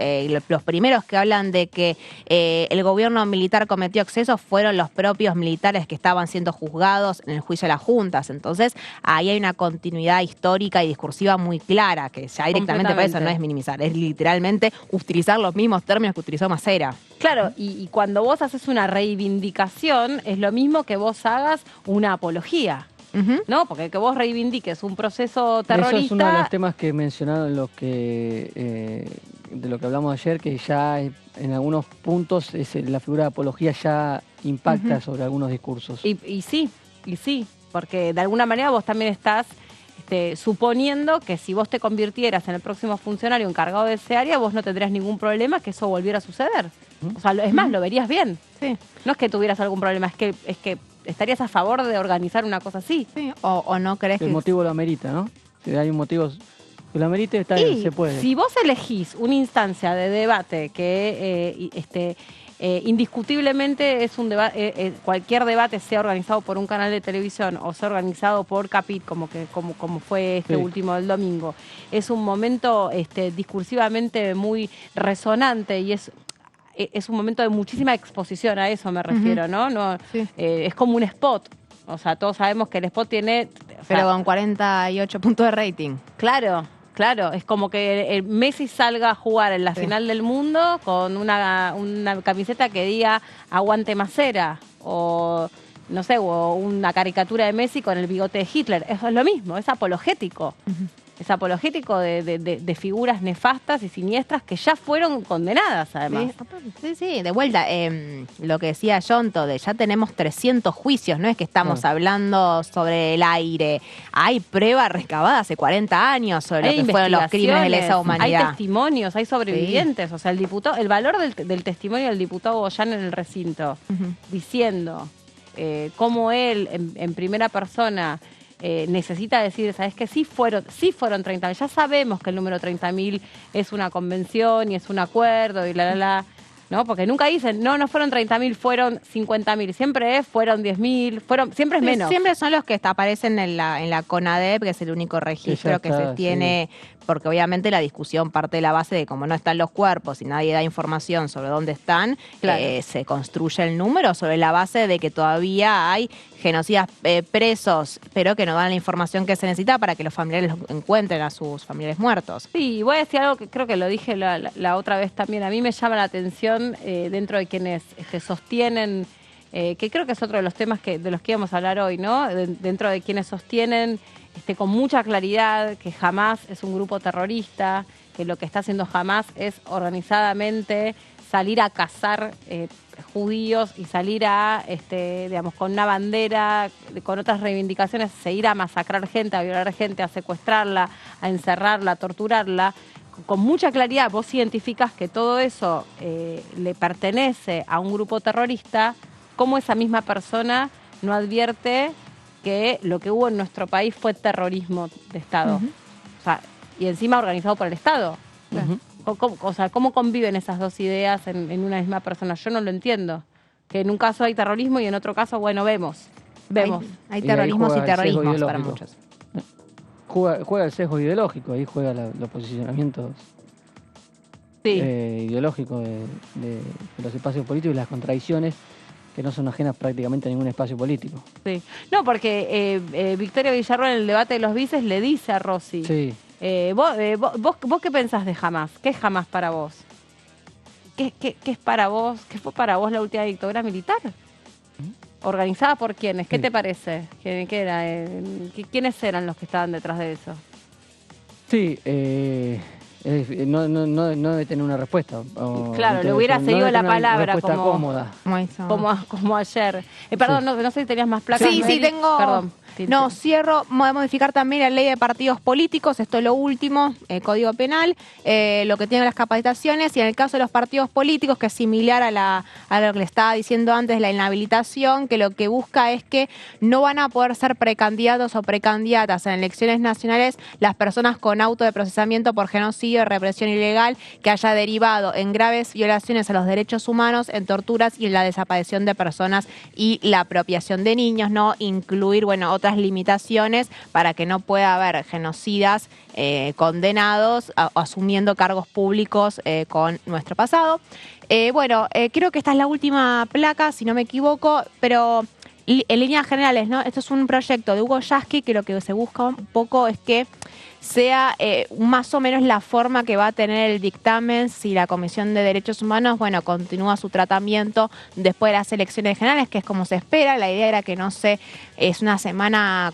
Los primeros que hablan de que el gobierno militar cometió excesos fueron los propios militares que estaban siendo juzgados en el juicio de las juntas. Entonces, ahí hay una continuidad histórica y discursiva muy clara, que ya directamente para eso no es minimizar, es literalmente utilizar los mismos términos que utilizó Macera. Claro, y cuando vos haces una reivindicación es lo mismo que vos hagas una apología. ¿No? Porque que vos reivindiques un proceso terrorista... Eso es uno de los temas que he mencionado en lo que, de lo que hablamos ayer, que ya en algunos puntos la figura de apología ya impacta sobre algunos discursos. Y sí, porque de alguna manera vos también estás suponiendo que si vos te convirtieras en el próximo funcionario encargado de ese área, vos no tendrías ningún problema que eso volviera a suceder. O sea, es más, lo verías bien. Sí. No es que tuvieras algún problema, es que estarías a favor de organizar una cosa así. Sí. O no crees que... El motivo lo amerita, ¿no? Si hay un motivo que lo amerite, se puede. Si vos elegís una instancia de debate que indiscutiblemente es un debate, cualquier debate, sea organizado por un canal de televisión o sea organizado por Capit, como fue último del domingo, es un momento discursivamente muy resonante y es un momento de muchísima exposición, a eso me refiero, ¿no? Es como un spot. O sea, todos sabemos que el spot tiene... Pero con 48 puntos de rating. Claro, es como que Messi salga a jugar en la final del mundo con una camiseta que diga aguante Macera, o no sé, o una caricatura de Messi con el bigote de Hitler. Eso es lo mismo, es apologético. Es apologético de figuras nefastas y siniestras que ya fueron condenadas, además. Sí, de vuelta, lo que decía Yonto, ya tenemos 300 juicios, no es que estamos hablando sobre el aire. Hay pruebas recabadas hace 40 años sobre lo que fueron los crímenes de lesa humanidad. Hay testimonios, hay sobrevivientes. O sea, el valor del testimonio del diputado Goyán en el recinto, diciendo... cómo él, en primera persona, necesita decir, ¿sabes qué? Sí fueron 30.000. Ya sabemos que el número 30.000 es una convención y es un acuerdo y ¿no? Porque nunca dicen, no fueron 30.000, fueron 50.000. Siempre fueron 10.000, siempre es menos. Siempre son los que aparecen en la CONADEP, que es el único registro que se tiene, porque obviamente la discusión parte de la base de cómo no están los cuerpos y nadie da información sobre dónde están, se construye el número sobre la base de que todavía hay genocidas presos, pero que no dan la información que se necesita para que los familiares encuentren a sus familiares muertos. Sí, voy a decir algo que creo que lo dije la otra vez también. A mí me llama la atención dentro de quienes sostienen, que creo que es otro de los temas de los que íbamos a hablar hoy, ¿no? Dentro de quienes sostienen con mucha claridad que Hamás es un grupo terrorista, que lo que está haciendo Hamás es organizadamente salir a cazar judíos y salir a, digamos, con una bandera, con otras reivindicaciones, seguir a masacrar gente, a violar gente, a secuestrarla, a encerrarla, a torturarla. Con mucha claridad vos identificás que todo eso le pertenece a un grupo terrorista, ¿cómo esa misma persona no advierte que lo que hubo en nuestro país fue terrorismo de Estado? O sea, y encima organizado por el Estado. ¿Cómo conviven esas dos ideas en una misma persona? Yo no lo entiendo. Que en un caso hay terrorismo y en otro caso, bueno, vemos. Hay terrorismos y terrorismos para muchos. Juega el sesgo ideológico, ahí juega los posicionamientos ideológicos de los espacios políticos y las contradicciones que no son ajenas prácticamente a ningún espacio político. Sí. No, porque Victoria Villarruel en el debate de los vices le dice a Rossi, ¿vos qué pensás de Hamás? ¿Qué es Hamás para vos? ¿Qué es para vos? ¿Qué fue para vos la última dictadura militar? ¿Organizada por quiénes? ¿Qué te parece? ¿Quiénes eran los que estaban detrás de eso? Sí, no debe tener una respuesta. Claro, le hubiera seguido la palabra como ayer. Perdón, no sé si tenías más placas. Sí, tengo. Perdón. No, cierro. Voy a modificar también la ley de partidos políticos. Esto es lo último, Código Penal, lo que tienen las capacitaciones. Y en el caso de los partidos políticos, que es similar a lo que le estaba diciendo antes, la inhabilitación, que lo que busca es que no van a poder ser precandidatos o precandidatas en elecciones nacionales las personas con auto de procesamiento por genocidio y represión ilegal que haya derivado en graves violaciones a los derechos humanos, en torturas y en la desaparición de personas y la apropiación de niños, ¿no? Incluir, otras limitaciones para que no pueda haber genocidas condenados asumiendo cargos públicos con nuestro pasado. Creo que esta es la última placa, si no me equivoco, pero en líneas generales, ¿no? Esto es un proyecto de Hugo Yasky que lo que se busca un poco es que sea más o menos la forma que va a tener el dictamen si la Comisión de Derechos Humanos, continúa su tratamiento después de las elecciones generales, que es como se espera. La idea era que es una semana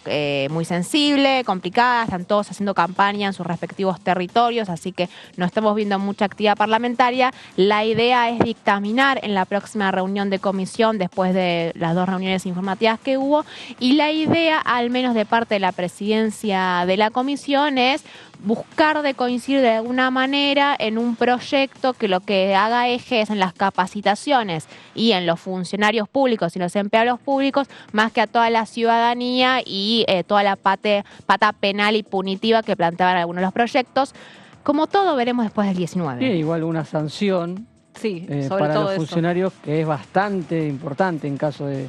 muy sensible, complicada, están todos haciendo campaña en sus respectivos territorios, así que no estamos viendo mucha actividad parlamentaria. La idea es dictaminar en la próxima reunión de comisión, después de las 2 reuniones informativas que hubo, y la idea, al menos de parte de la presidencia de la comisión, es buscar de coincidir de alguna manera en un proyecto que lo que haga eje es en las capacitaciones y en los funcionarios públicos y los empleados públicos, más que a toda la ciudadanía y toda la pata penal y punitiva que planteaban algunos de los proyectos. Como todo, veremos después del 19. Sí, igual una sanción sobre para todo los funcionarios que es bastante importante en caso de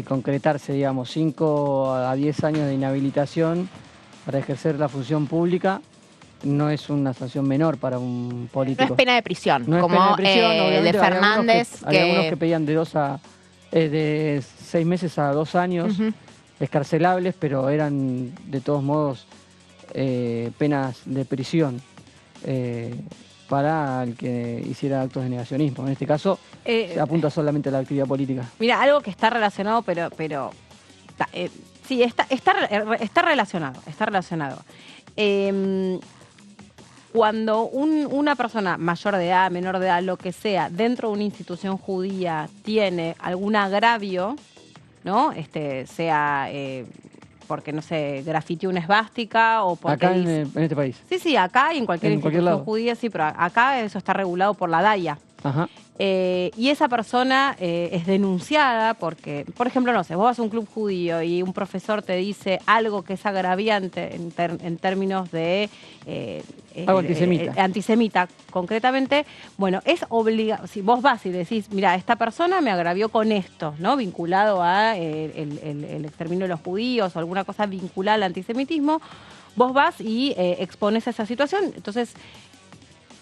concretarse, 5 a 10 años de inhabilitación para ejercer la función pública. No es una sanción menor para un político. No es pena de prisión, no como es pena de prisión, de Fernández. Hay algunos que pedían de 6 meses a 2 años, escarcelables, pero eran de todos modos penas de prisión para el que hiciera actos de negacionismo. En este caso, se apunta solamente a la actividad política. Mira, algo que está relacionado, pero sí, está relacionado. Cuando una persona mayor de edad, menor de edad, lo que sea, dentro de una institución judía tiene algún agravio, ¿no? Sea porque, no sé, grafiteó una esvástica o porque... Acá en este país. Sí, acá y en cualquier institución judía, sí, pero acá eso está regulado por la DAIA. Ajá. y esa persona es denunciada porque, por ejemplo, no sé, vos vas a un club judío y un profesor te dice algo que es agraviante en términos de... algo antisemita. Antisemita, concretamente, bueno, es obligado, si vos vas y decís, mira, esta persona me agravió con esto, ¿no? Vinculado a el exterminio de los judíos o alguna cosa vinculada al antisemitismo, vos vas y expones esa situación. Entonces,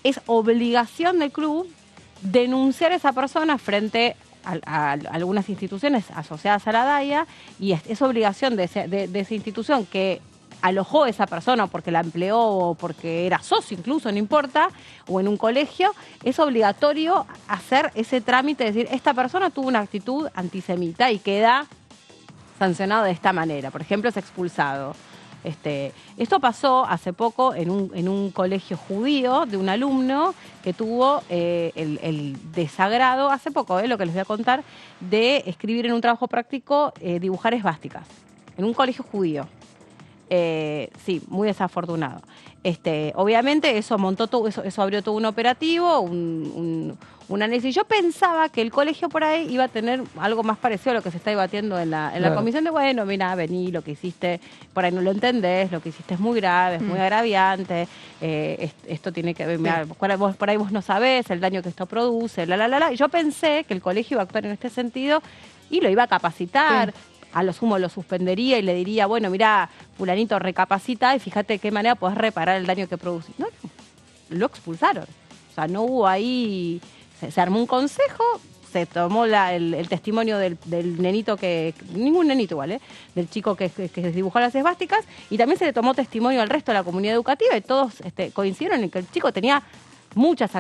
es obligación del club denunciar a esa persona frente a algunas instituciones asociadas a la DAIA, y es obligación de esa institución que alojó a esa persona porque la empleó o porque era socio incluso, no importa, o en un colegio, es obligatorio hacer ese trámite, decir, esta persona tuvo una actitud antisemita y queda sancionado de esta manera. Por ejemplo, es expulsado. Esto pasó hace poco en un colegio judío de un alumno que tuvo el desagrado, hace poco, lo que les voy a contar, de escribir en un trabajo práctico, dibujar esvásticas, en un colegio judío. Sí, muy desafortunado. Obviamente eso montó todo, eso abrió todo un operativo, un análisis. Yo pensaba que el colegio por ahí iba a tener algo más parecido a lo que se está debatiendo en la comisión de, bueno, mira, vení, lo que hiciste, por ahí no lo entendés, lo que hiciste es muy grave, es muy agraviante, esto tiene que ver, mirá, por ahí vos no sabés el daño que esto produce, Y yo pensé que el colegio iba a actuar en este sentido y lo iba a capacitar. Sí. A lo sumo lo suspendería y le diría, bueno, mira, fulanito, recapacita y fíjate de qué manera podés reparar el daño que produce. No, lo expulsaron. O sea, no hubo ahí... Se armó un consejo, se tomó el testimonio del nenito ningún nenito igual, del chico que dibujó las esvásticas, y también se le tomó testimonio al resto de la comunidad educativa, y todos coincidieron en que el chico tenía muchas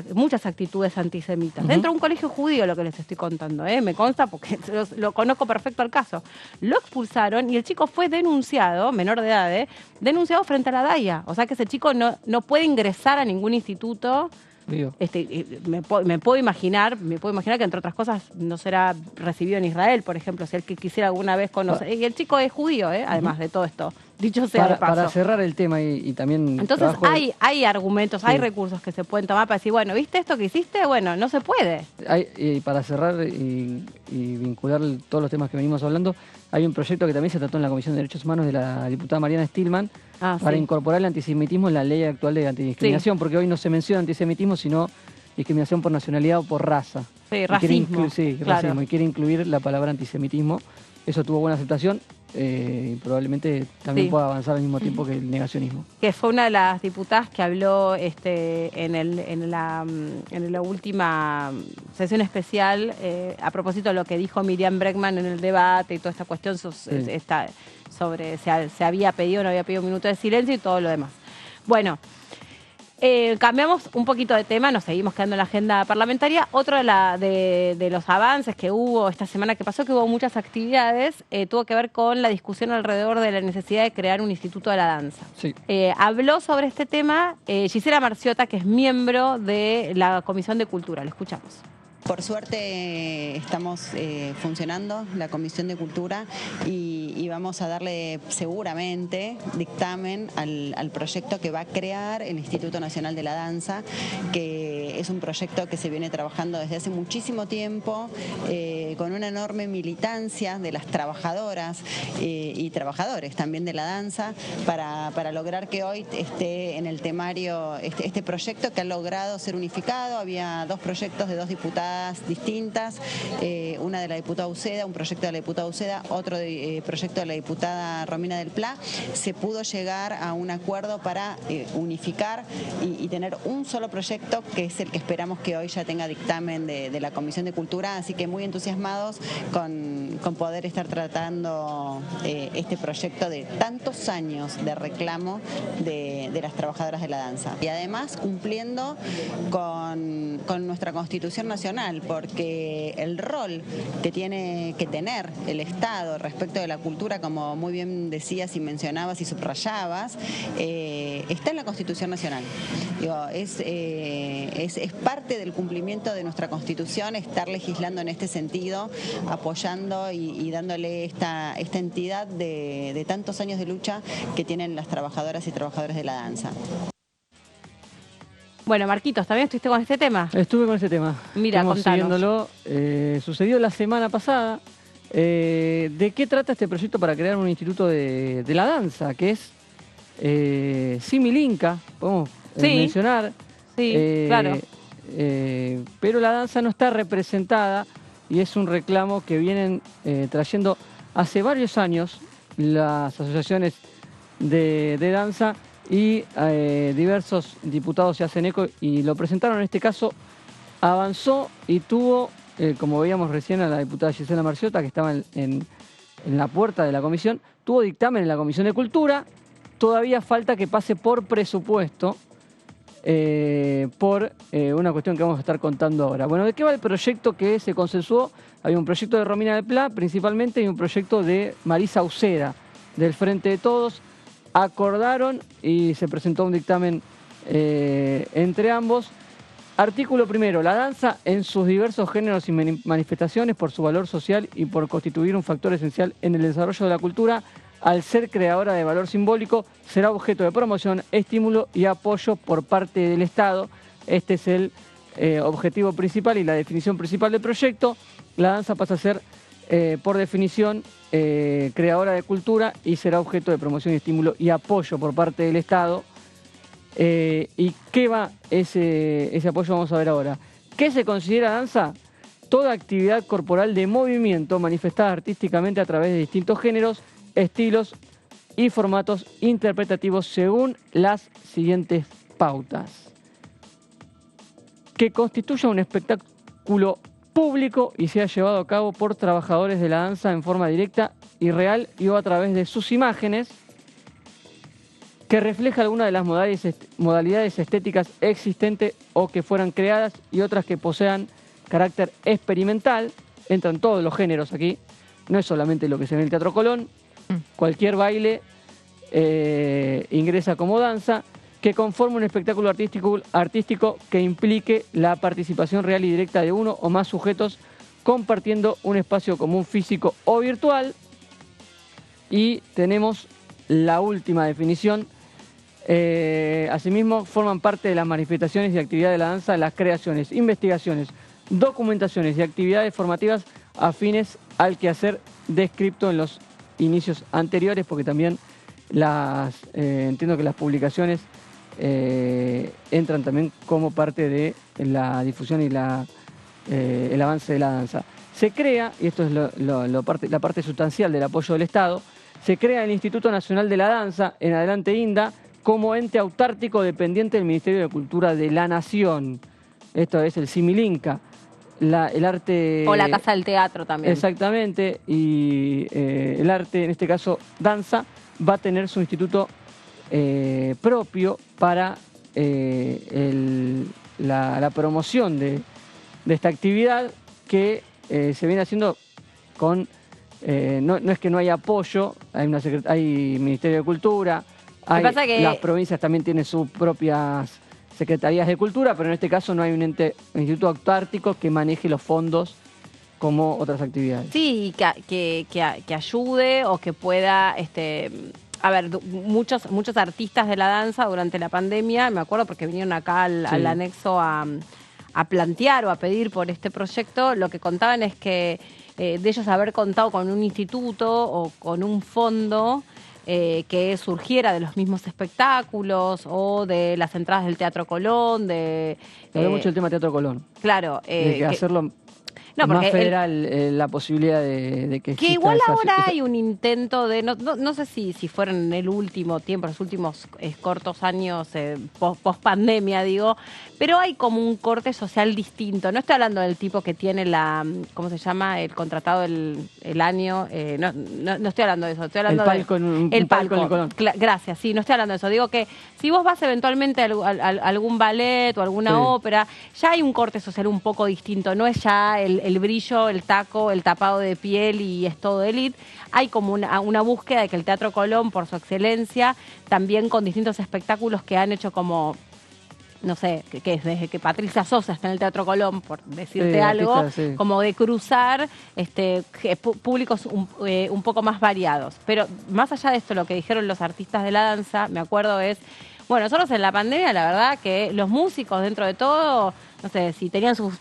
actitudes antisemitas. Dentro de un colegio judío, lo que les estoy contando, me consta porque lo conozco perfecto el caso. Lo expulsaron y el chico fue denunciado, menor de edad, denunciado frente a la DAIA. O sea que ese chico no puede ingresar a ningún instituto. Me puedo imaginar que, entre otras cosas, no será recibido en Israel, por ejemplo, si él quisiera alguna vez conocer. Y el chico es judío, además de todo esto. Dicho sea de paso. Para cerrar el tema y también... Entonces hay argumentos, hay recursos que se pueden tomar para decir, bueno, ¿viste esto que hiciste? Bueno, no se puede. Y para cerrar y vincular todos los temas que venimos hablando, hay un proyecto que también se trató en la Comisión de Derechos Humanos de la diputada Mariana Stillman para incorporar el antisemitismo en la ley actual de antidiscriminación, porque hoy no se menciona antisemitismo, sino discriminación por nacionalidad o por raza. Sí, racismo. Racismo, y quiere incluir la palabra antisemitismo. Eso tuvo buena aceptación. Y probablemente también pueda avanzar al mismo tiempo que el negacionismo. Que fue una de las diputadas que habló en la última sesión especial a propósito de lo que dijo Miriam Bregman en el debate y toda esta cuestión sobre se había pedido o no había pedido un minuto de silencio y todo lo demás. Bueno, cambiamos un poquito de tema, nos seguimos quedando en la agenda parlamentaria. Otro de los avances que hubo esta semana que pasó, que hubo muchas actividades, tuvo que ver con la discusión alrededor de la necesidad de crear un instituto de la danza. Sí. Habló sobre este tema Gisela Marciota, que es miembro de la Comisión de Cultura. Lo escuchamos. Por suerte estamos funcionando la Comisión de Cultura y vamos a darle seguramente dictamen al proyecto que va a crear el Instituto Nacional de la Danza, que es un proyecto que se viene trabajando desde hace muchísimo tiempo, con una enorme militancia de las trabajadoras y trabajadores también de la danza, para lograr que hoy esté en el temario este proyecto que ha logrado ser unificado. Había dos proyectos de dos diputadas distintas, una de la diputada Uceda, un proyecto de la diputada Uceda, otro proyecto de la diputada Romina del Pla. Se pudo llegar a un acuerdo para unificar y tener un solo proyecto, que es el que esperamos que hoy ya tenga dictamen de la Comisión de Cultura, así que muy entusiasmados con poder estar tratando este proyecto de tantos años de reclamo de las trabajadoras de la danza. Y además cumpliendo con nuestra Constitución Nacional, porque el rol que tiene que tener el Estado respecto de la cultura, como muy bien decías y mencionabas y subrayabas, está en la Constitución Nacional. Digo, es parte del cumplimiento de nuestra Constitución estar legislando en este sentido, apoyando y dándole esta entidad de tantos años de lucha que tienen las trabajadoras y trabajadores de la danza. Bueno, Marquitos, ¿también estuviste con este tema? Estuve con ese tema. Mira, estamos contanos. siguiéndolo. Sucedió la semana pasada. ¿De qué trata este proyecto para crear un instituto de la danza? Que es Similinca, podemos mencionar. Sí, claro. Pero la danza no está representada y es un reclamo que vienen trayendo hace varios años las asociaciones de danza y diversos diputados se hacen eco y lo presentaron. En este caso avanzó y tuvo, como veíamos recién a la diputada Gisela Marciota, que estaba en la puerta de la comisión, tuvo dictamen en la Comisión de Cultura. Todavía falta que pase por presupuesto, por una cuestión que vamos a estar contando ahora. Bueno, ¿de qué va el proyecto que se consensuó? Hay un proyecto de Romina de Pla, principalmente, y un proyecto de Marisa Uceda, del Frente de Todos. Acordaron y se presentó un dictamen entre ambos. Artículo primero: la danza en sus diversos géneros y manifestaciones, por su valor social y por constituir un factor esencial en el desarrollo de la cultura, al ser creadora de valor simbólico, será objeto de promoción, estímulo y apoyo por parte del Estado. Este es el objetivo principal y la definición principal del proyecto. La danza pasa a ser, por definición, creadora de cultura y será objeto de promoción, estímulo y apoyo por parte del Estado. ¿Y qué va ese apoyo? Vamos a ver ahora. ¿Qué se considera danza? Toda actividad corporal de movimiento manifestada artísticamente a través de distintos géneros, estilos y formatos interpretativos según las siguientes pautas. Que constituya un espectáculo público y sea llevado a cabo por trabajadores de la danza en forma directa y real y o a través de sus imágenes, que refleja alguna de las modalidades estéticas existentes o que fueran creadas y otras que posean carácter experimental. Entran todos los géneros aquí, no es solamente lo que se ve en el Teatro Colón. Cualquier baile ingresa como danza, que conforme un espectáculo artístico que implique la participación real y directa de uno o más sujetos compartiendo un espacio común físico o virtual. Y tenemos la última definición. Asimismo, forman parte de las manifestaciones y actividades de la danza las creaciones, investigaciones, documentaciones y actividades formativas afines al quehacer descrito en los inicios anteriores, porque también entiendo que las publicaciones entran también como parte de la difusión y el avance de la danza. Se crea, y esto es la parte sustancial del apoyo del Estado, se crea el Instituto Nacional de la Danza, en adelante INDA, como ente autártico dependiente del Ministerio de Cultura de la Nación. Esto es el Similinca. El arte... O la Casa del Teatro también. Exactamente, y el arte, en este caso danza, va a tener su instituto propio para la promoción de esta actividad que se viene haciendo con... no es que no hay apoyo, hay Ministerio de Cultura, las provincias también tienen sus propias secretarías de cultura, pero en este caso no hay un instituto autártico que maneje los fondos como otras actividades. Sí, que ayude o que pueda... A ver, muchos artistas de la danza durante la pandemia, me acuerdo porque vinieron acá al anexo a plantear o a pedir por este proyecto, lo que contaban es que de ellos haber contado con un instituto o con un fondo que surgiera de los mismos espectáculos o de las entradas del Teatro Colón, Me da mucho el tema Teatro Colón. Claro. De hacerlo... más federal la posibilidad de que exista igual ahora hay un intento de, no sé si fueron en el último tiempo, los últimos cortos años, post pandemia digo, pero hay como un corte social distinto. No estoy hablando del tipo que tiene ¿cómo se llama? El contratado el año, no estoy hablando de eso, estoy hablando el palco en el Colón. Gracias, sí, no estoy hablando de eso. Digo que si vos vas eventualmente a algún ballet o alguna ópera, ya hay un corte social un poco distinto, no es ya el brillo, el taco, el tapado de piel y es todo élite. Hay como una búsqueda de que el Teatro Colón, por su excelencia, también con distintos espectáculos que han hecho como, no sé, que es desde que Patricia Sosa está en el Teatro Colón, por decirte algo, como de cruzar públicos un poco más variados. Pero más allá de esto, lo que dijeron los artistas de la danza, me acuerdo es Bueno, nosotros en la pandemia, la verdad que los músicos, dentro de todo, no sé, si tenían sus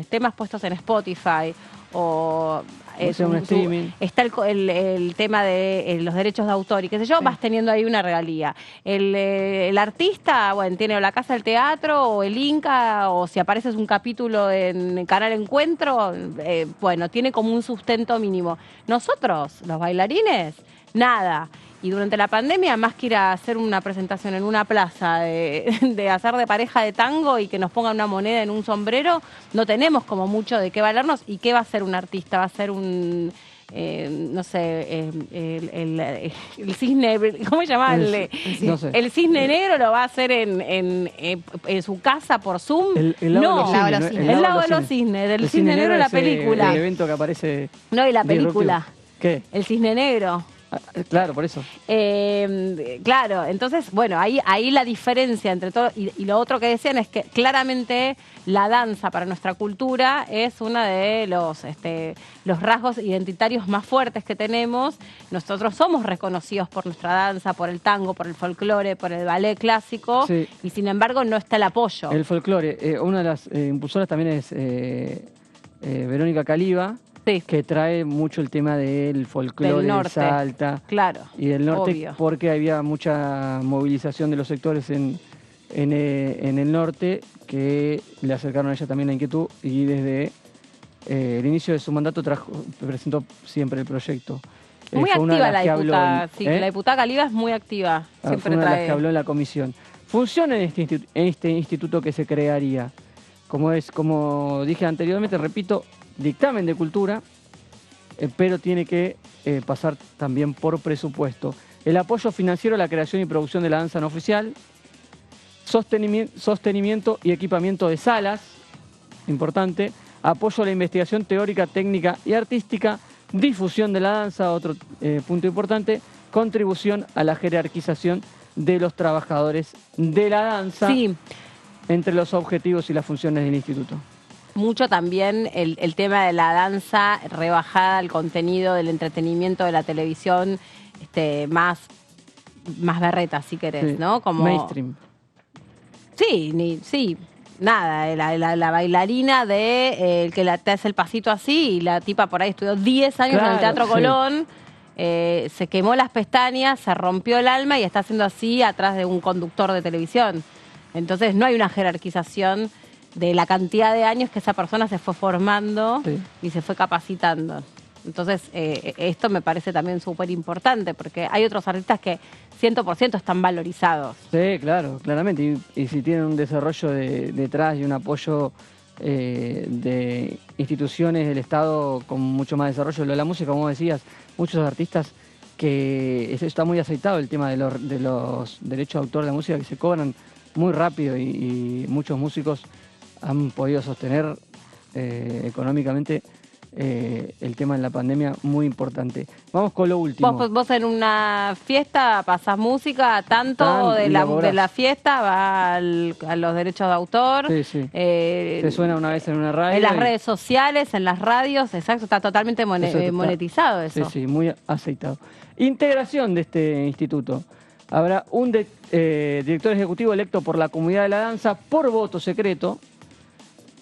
temas puestos en Spotify o un streaming. Está el tema de los derechos de autor y qué sé yo, vas teniendo ahí una regalía. El artista, bueno, tiene o la Casa del Teatro o el Inca, o si apareces un capítulo en Canal Encuentro, bueno, tiene como un sustento mínimo. Nosotros, los bailarines, nada. Y durante la pandemia, más que ir a hacer una presentación en una plaza de hacer de pareja de tango y que nos pongan una moneda en un sombrero, no tenemos como mucho de qué valernos. ¿Y qué va a ser un artista? Va a ser un, no sé, el cisne, ¿cómo se llama? No sé. El cisne negro lo va a hacer en su casa por Zoom. El lago de los cisnes, del cisne negro de la película. El evento que aparece. No, y la película. ¿Qué? El cisne negro. Claro, por eso. Claro, entonces, bueno, ahí la diferencia entre todo, y lo otro que decían es que claramente la danza para nuestra cultura es uno de los rasgos identitarios más fuertes que tenemos. Nosotros somos reconocidos por nuestra danza, por el tango, por el folclore, por el ballet clásico, y sin embargo no está el apoyo. El folclore, una de las impulsoras también es Verónica Caliba, que trae mucho el tema del folclore de Salta y del norte, obvio, porque había mucha movilización de los sectores en el norte que le acercaron a ella también la inquietud, y desde el inicio de su mandato presentó siempre el proyecto. Muy activa la diputada, la diputada Caliba es muy activa, siempre fue una trae. de las que habló en la comisión. Funciona en este instituto que se crearía, como dije anteriormente, repito, dictamen de cultura, pero tiene que pasar también por presupuesto. El apoyo financiero a la creación y producción de la danza no oficial, sostenimiento y equipamiento de salas, importante, apoyo a la investigación teórica, técnica y artística, difusión de la danza, otro punto importante, contribución a la jerarquización de los trabajadores de la danza, entre los objetivos y las funciones del instituto. Mucho también el tema de la danza rebajada al contenido del entretenimiento de la televisión, más berreta, si querés, ¿no? Como mainstream. Sí, nada, la bailarina el que te hace el pasito así, y la tipa por ahí estudió 10 años en el Teatro Colón, se quemó las pestañas, se rompió el alma y está haciendo así atrás de un conductor de televisión. Entonces no hay una jerarquización de la cantidad de años que esa persona se fue formando y se fue capacitando. Entonces, esto me parece también súper importante, porque hay otros artistas que 100% están valorizados. Sí, claro, claramente. Y si tienen un desarrollo detrás y un apoyo de instituciones del Estado con mucho más desarrollo. Lo de la música, como decías, muchos artistas que está muy aceitado el tema de los derechos de autor de la música, que se cobran muy rápido, y muchos músicos han podido sostener económicamente el tema en la pandemia, muy importante. Vamos con lo último. Vos en una fiesta pasás música, tanto de la fiesta va a los derechos de autor. Sí. Se suena una vez en una radio. En las redes sociales, en las radios, exacto, está totalmente monetizado eso. Sí, muy aceitado. Integración de este instituto. Habrá un director ejecutivo electo por la comunidad de la danza por voto secreto,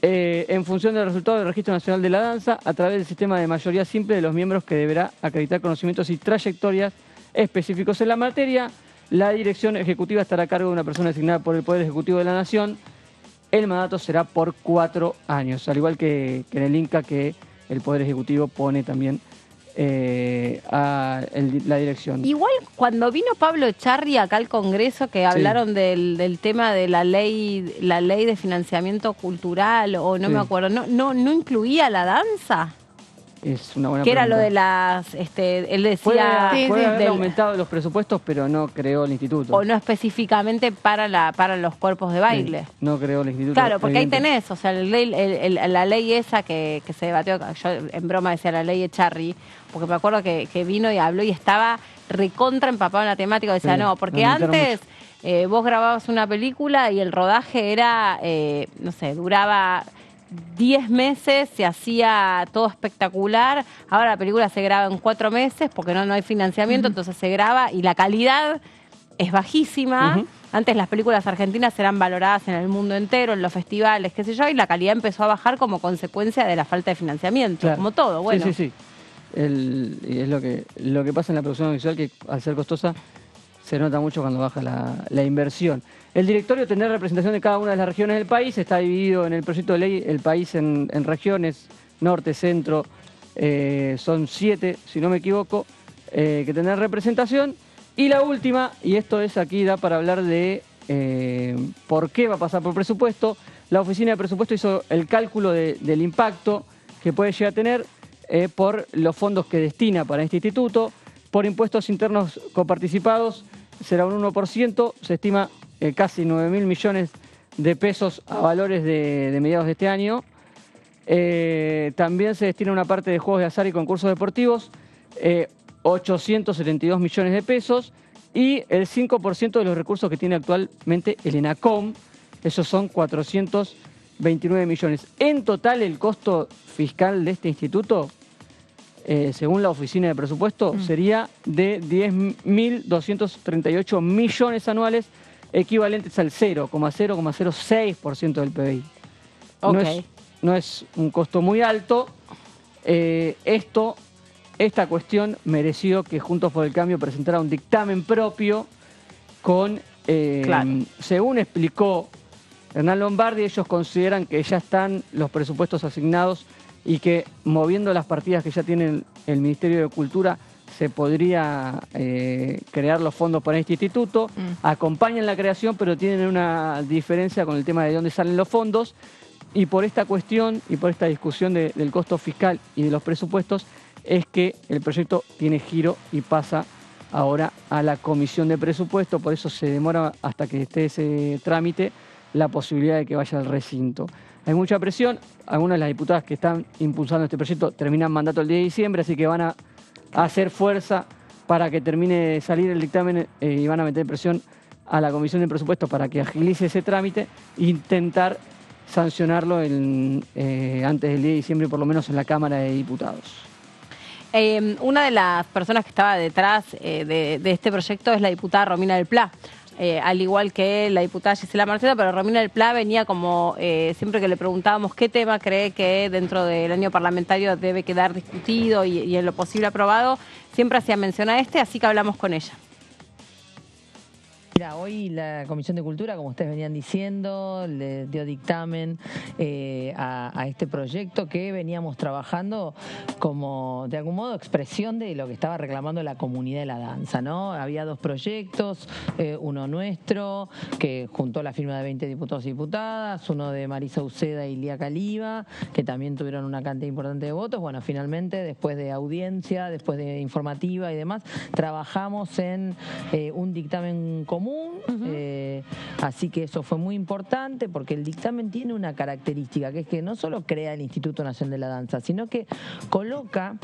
en función del resultado del Registro Nacional de la Danza, a través del sistema de mayoría simple de los miembros, que deberá acreditar conocimientos y trayectorias específicos en la materia. La dirección ejecutiva estará a cargo de una persona designada por el Poder Ejecutivo de la Nación. El mandato será por 4 años, al igual que en el Inca, que el Poder Ejecutivo pone también la dirección. Igual cuando vino Pablo Echarri acá al Congreso, que hablaron del tema de la ley de financiamiento cultural, o no me acuerdo, no incluía la danza. Es una buena que pregunta. Era lo de las, él decía... Puede haber aumentado los presupuestos, pero no creó el instituto. O no específicamente para los cuerpos de baile. Sí, no creó el instituto. Claro, porque ahí tenés, o sea, la ley esa que se debatió, yo en broma decía la ley Echarri, porque me acuerdo que vino y habló y estaba recontra empapado en la temática, decía, no, porque antes vos grababas una película y el rodaje era, no sé, duraba 10 meses, se hacía todo espectacular. Ahora la película se graba en 4 meses porque no hay financiamiento, entonces se graba y la calidad es bajísima. Antes las películas argentinas eran valoradas en el mundo entero, en los festivales, qué sé yo, y la calidad empezó a bajar como consecuencia de la falta de financiamiento, Claro. como todo. Bueno. Sí, sí, sí. Y es lo que pasa en la producción audiovisual, que al ser costosa se nota mucho cuando baja la inversión. El directorio tendrá representación de cada una de las regiones del país, está dividido en el proyecto de ley el país en regiones, norte, centro, son 7, si no me equivoco, que tendrán representación. Y la última, y esto es aquí, da para hablar de por qué va a pasar por presupuesto. La Oficina de Presupuesto hizo el cálculo del impacto que puede llegar a tener por los fondos que destina para este instituto. Por impuestos internos coparticipados será un 1%, se estima casi 9.000 millones de pesos a valores de mediados de este año. También se destina una parte de juegos de azar y concursos deportivos, 872 millones de pesos, y el 5% de los recursos que tiene actualmente el ENACOM, esos son 429 millones. En total, el costo fiscal de este instituto, según la Oficina de Presupuesto, sería de 10.238 millones anuales, equivalentes al 0,006% del PBI. Okay. No es un costo muy alto. Esta cuestión mereció que Juntos por el Cambio presentara un dictamen propio con, según explicó Hernán Lombardi, ellos consideran que ya están los presupuestos asignados y que moviendo las partidas que ya tiene el Ministerio de Cultura se podría crear los fondos para este instituto. Acompañan la creación, pero tienen una diferencia con el tema de dónde salen los fondos, y por esta cuestión y por esta discusión del costo fiscal y de los presupuestos es que el proyecto tiene giro y pasa ahora a la Comisión de Presupuesto. Por eso se demora hasta que esté ese trámite la posibilidad de que vaya al recinto. Hay mucha presión, algunas de las diputadas que están impulsando este proyecto terminan mandato el 10 de diciembre, así que van a hacer fuerza para que termine de salir el dictamen y van a meter presión a la Comisión de Presupuestos para que agilice ese trámite e intentar sancionarlo antes del 10 de diciembre, por lo menos en la Cámara de Diputados. Una de las personas que estaba detrás de este proyecto es la diputada Romina del Pla. Al igual que la diputada Gisela Marcelo, pero Romina del Pla venía como, siempre que le preguntábamos qué tema cree que dentro del año parlamentario debe quedar discutido y en lo posible aprobado, siempre hacía mención a así que hablamos con ella. Mira, hoy la Comisión de Cultura, como ustedes venían diciendo, le dio dictamen a este proyecto que veníamos trabajando como, de algún modo, expresión de lo que estaba reclamando la comunidad de la danza, ¿no? Había dos proyectos, uno nuestro, que juntó la firma de 20 diputados y diputadas, uno de Marisa Uceda y Lía Caliba, que también tuvieron una cantidad importante de votos. Bueno, finalmente, después de audiencia, después de informativa y demás, trabajamos en un dictamen común. Así que eso fue muy importante porque el dictamen tiene una característica, que es que no solo crea el Instituto Nacional de la Danza, sino que coloca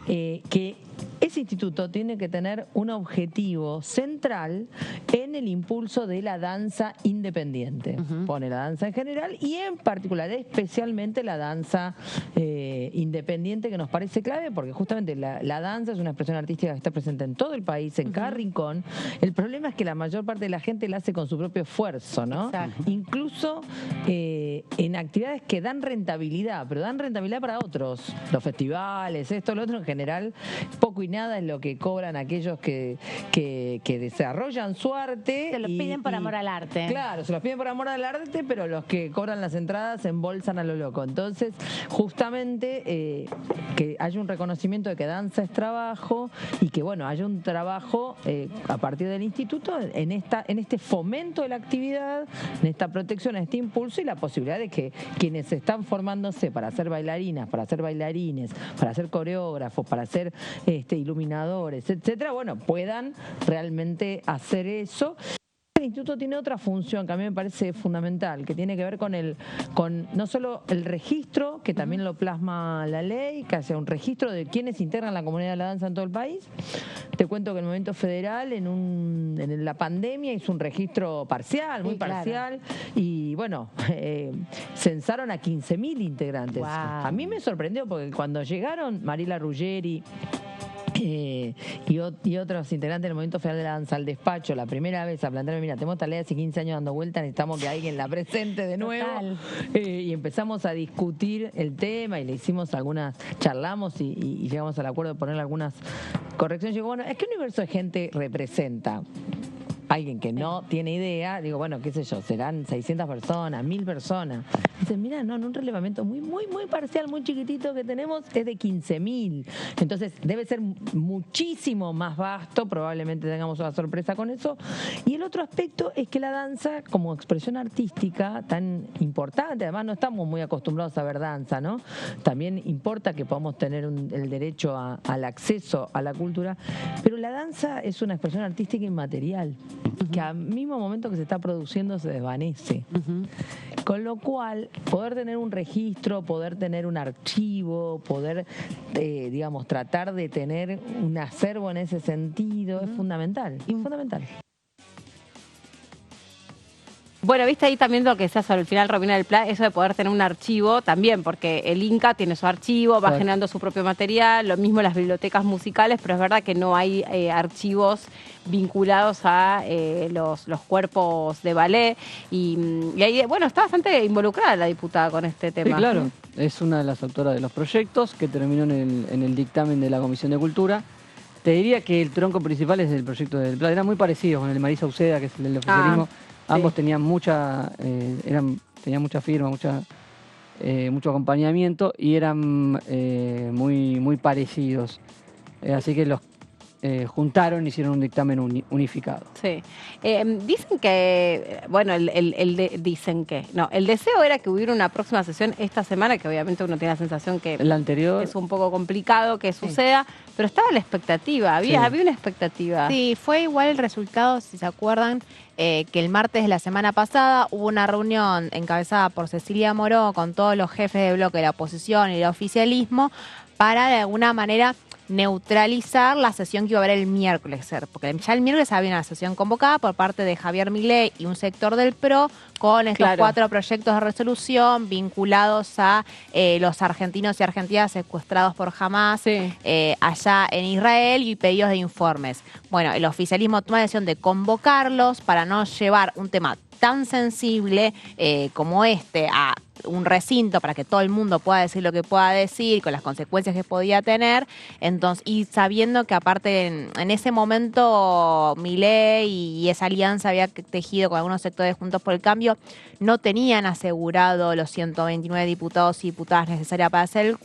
que ese instituto tiene que tener un objetivo central en el impulso de la danza independiente. Pone la danza en general y en particular, especialmente la danza independiente, que nos parece clave porque justamente la danza es una expresión artística que está presente en todo el país, en cada rincón. El problema es que la mayor parte de la gente la hace con su propio esfuerzo, ¿no? Exacto. Incluso en actividades que dan rentabilidad, pero dan rentabilidad para otros. Los festivales, esto, lo otro, en general, poco y nada es lo que cobran aquellos que desarrollan su arte. Se los piden por amor al arte. Claro, se los piden por amor al arte, pero los que cobran las entradas se embolsan a lo loco. Entonces, justamente, que haya un reconocimiento de que danza es trabajo y que, bueno, haya un trabajo a partir del instituto en este fomento de la actividad, en esta protección, en este impulso y la posibilidad de que quienes están formándose para ser bailarinas, para ser bailarines, para ser coreógrafos, para ser iluminadores, etcétera, bueno, puedan realmente hacer eso. El instituto tiene otra función que a mí me parece fundamental, que tiene que ver con no solo el registro, que también lo plasma la ley, que hace un registro de quienes integran la comunidad de la danza en todo el país. Te cuento que el Movimiento Federal en la pandemia hizo un registro parcial, muy parcial, y bueno, censaron a 15.000 integrantes. Wow. A mí me sorprendió porque cuando llegaron Mariela Ruggeri y otros integrantes del Movimiento Federal de la Danza al despacho, la primera vez a plantearme, mira, tenemos esta ley hace 15 años dando vueltas, necesitamos que alguien la presente de nuevo. Y empezamos a discutir el tema y le hicimos charlamos y llegamos al acuerdo de ponerle algunas correcciones. Digo, bueno, es que el universo de gente representa alguien que no tiene idea, digo, bueno, qué sé yo, serán 600 personas, 1000 personas. Dicen, mira, no, en un relevamiento muy parcial, muy chiquitito que tenemos, es de 15.000. Entonces, debe ser muchísimo más vasto, probablemente tengamos una sorpresa con eso. Y el otro aspecto es que la danza, como expresión artística tan importante, además no estamos muy acostumbrados a ver danza, ¿no? También importa que podamos tener el derecho al acceso a la cultura, pero la danza es una expresión artística inmaterial, que al mismo momento que se está produciendo se desvanece. Con lo cual, poder tener un registro, poder tener un archivo, poder, digamos, tratar de tener un acervo en ese sentido es fundamental. Fundamental. Bueno, viste ahí también lo que decía sobre el final, Romina del Pla, eso de poder tener un archivo también, porque el Inca tiene su archivo, va generando su propio material, lo mismo las bibliotecas musicales, pero es verdad que no hay archivos vinculados a los cuerpos de ballet y ahí, bueno, está bastante involucrada la diputada con este tema. Sí, claro, es una de las autoras de los proyectos que terminó en el dictamen de la Comisión de Cultura. Te diría que el tronco principal es el proyecto del Pla, era muy parecido con el de Marisa Uceda, que es el del oficialismo. Ambos tenían mucha firma, mucho acompañamiento y eran muy parecidos. Así que los juntaron y hicieron un dictamen unificado. Sí. Dicen que, bueno, el deseo era que hubiera una próxima sesión esta semana, que obviamente uno tiene la sensación que la anterior es un poco complicado que suceda, pero estaba la expectativa, había una expectativa. Sí, fue igual el resultado, si se acuerdan, que el martes de la semana pasada hubo una reunión encabezada por Cecilia Moró con todos los jefes de bloque de la oposición y el oficialismo para de alguna manera neutralizar la sesión que iba a haber el miércoles, porque ya el miércoles había una sesión convocada por parte de Javier Milei y un sector del PRO con estos 4 proyectos de resolución vinculados a los argentinos y argentinas secuestrados por Hamás allá en Israel y pedidos de informes. Bueno, el oficialismo toma la decisión de convocarlos para no llevar un tema tan sensible como este a un recinto para que todo el mundo pueda decir lo que pueda decir, con las consecuencias que podía tener. Entonces, y sabiendo que aparte en ese momento Milei y esa alianza había tejido con algunos sectores Juntos por el Cambio, no tenían asegurado los 129 diputados y diputadas necesarias para hacer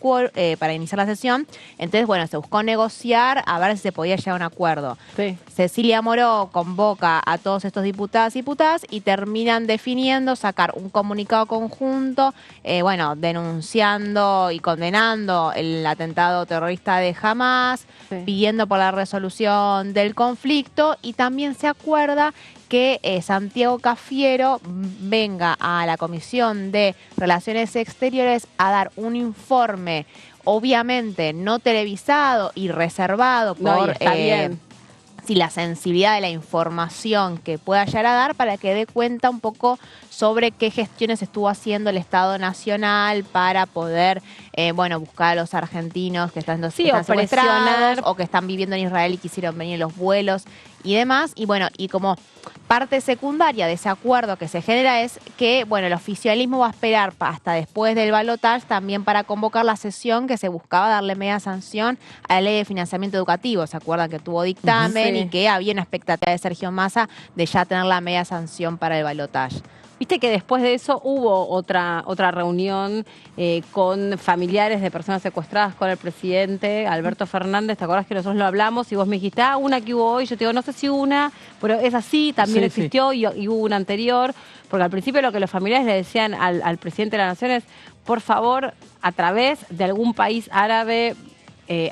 para iniciar la sesión. Entonces, bueno, se buscó negociar a ver si se podía llegar a un acuerdo. Cecilia Moró convoca a todos estos diputados y diputadas y terminan definiendo sacar un comunicado conjunto, denunciando y condenando el atentado terrorista de Hamás, pidiendo por la resolución del conflicto, y también se acuerda que Santiago Cafiero venga a la Comisión de Relaciones Exteriores a dar un informe, obviamente no televisado y reservado por la sensibilidad de la información que pueda llegar a dar, para que dé cuenta un poco sobre qué gestiones estuvo haciendo el Estado Nacional para poder buscar a los argentinos que están secuestrados o que están viviendo en Israel y quisieron venir los vuelos y demás. Y bueno, y como parte secundaria de ese acuerdo que se genera es que, el oficialismo va a esperar hasta después del balotaje también para convocar la sesión que se buscaba darle media sanción a la ley de financiamiento educativo. ¿Se acuerdan que tuvo dictamen y que había una expectativa de Sergio Massa de ya tener la media sanción para el balotaje? Viste que después de eso hubo otra reunión con familiares de personas secuestradas con el presidente Alberto Fernández. ¿Te acordás que nosotros lo hablamos y vos me dijiste, una que hubo hoy? Yo te digo, no sé si una, pero es así, también existió y hubo una anterior. Porque al principio lo que los familiares le decían al presidente de la Nación es, por favor, a través de algún país árabe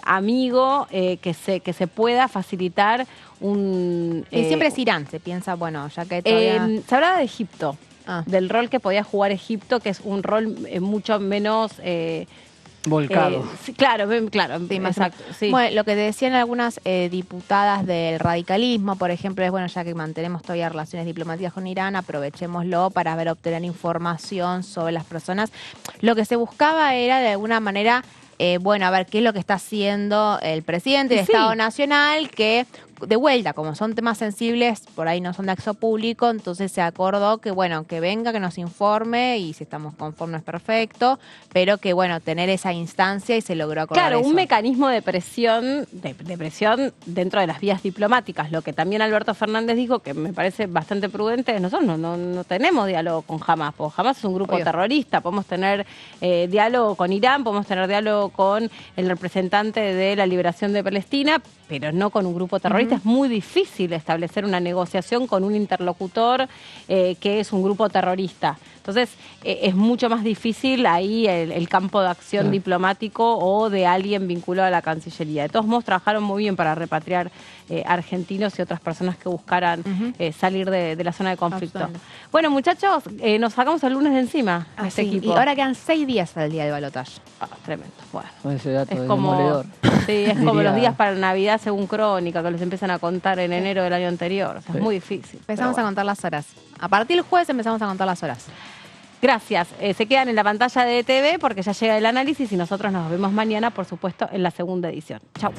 amigo, que se pueda facilitar un... y siempre es Irán, se piensa, ya que todavía... se hablaba de Egipto. Del rol que podía jugar Egipto, que es un rol mucho menos... volcado. Claro, exacto. Sí. Bueno, lo que decían algunas diputadas del radicalismo, por ejemplo, es, ya que mantenemos todavía relaciones diplomáticas con Irán, aprovechémoslo para obtener información sobre las personas. Lo que se buscaba era, de alguna manera, bueno, a ver qué es lo que está haciendo el presidente del Estado Nacional, que de vuelta, como son temas sensibles, por ahí no son de acceso público, entonces se acordó que, bueno, que venga, que nos informe, y si estamos conformes, perfecto, pero que, bueno, tener esa instancia, y se logró acordar eso. Un mecanismo de presión, de presión dentro de las vías diplomáticas. Lo que también Alberto Fernández dijo, que me parece bastante prudente, nosotros no tenemos diálogo con Hamás, porque Hamás es un grupo terrorista. Podemos tener diálogo con Irán, podemos tener diálogo con el representante de la liberación de Palestina, pero no con un grupo terrorista. Es muy difícil establecer una negociación con un interlocutor que es un grupo terrorista. Entonces, es mucho más difícil ahí el campo de acción diplomático o de alguien vinculado a la Cancillería. De todos modos, trabajaron muy bien para repatriar argentinos y otras personas que buscaran salir de la zona de conflicto. Bueno, muchachos, nos sacamos el lunes de encima a este equipo. Y ahora quedan 6 días para el día de balotaje. Tremendo. Bueno, ese dato es es como, demoledor. sí, es como los días para Navidad según Crónica, que les empiezan a contar en enero del año anterior. O sea, es muy difícil. Empezamos a contar las horas. A partir del jueves empezamos a contar las horas. Gracias. Se quedan en la pantalla de TV porque ya llega el análisis y nosotros nos vemos mañana, por supuesto, en la segunda edición. Chau.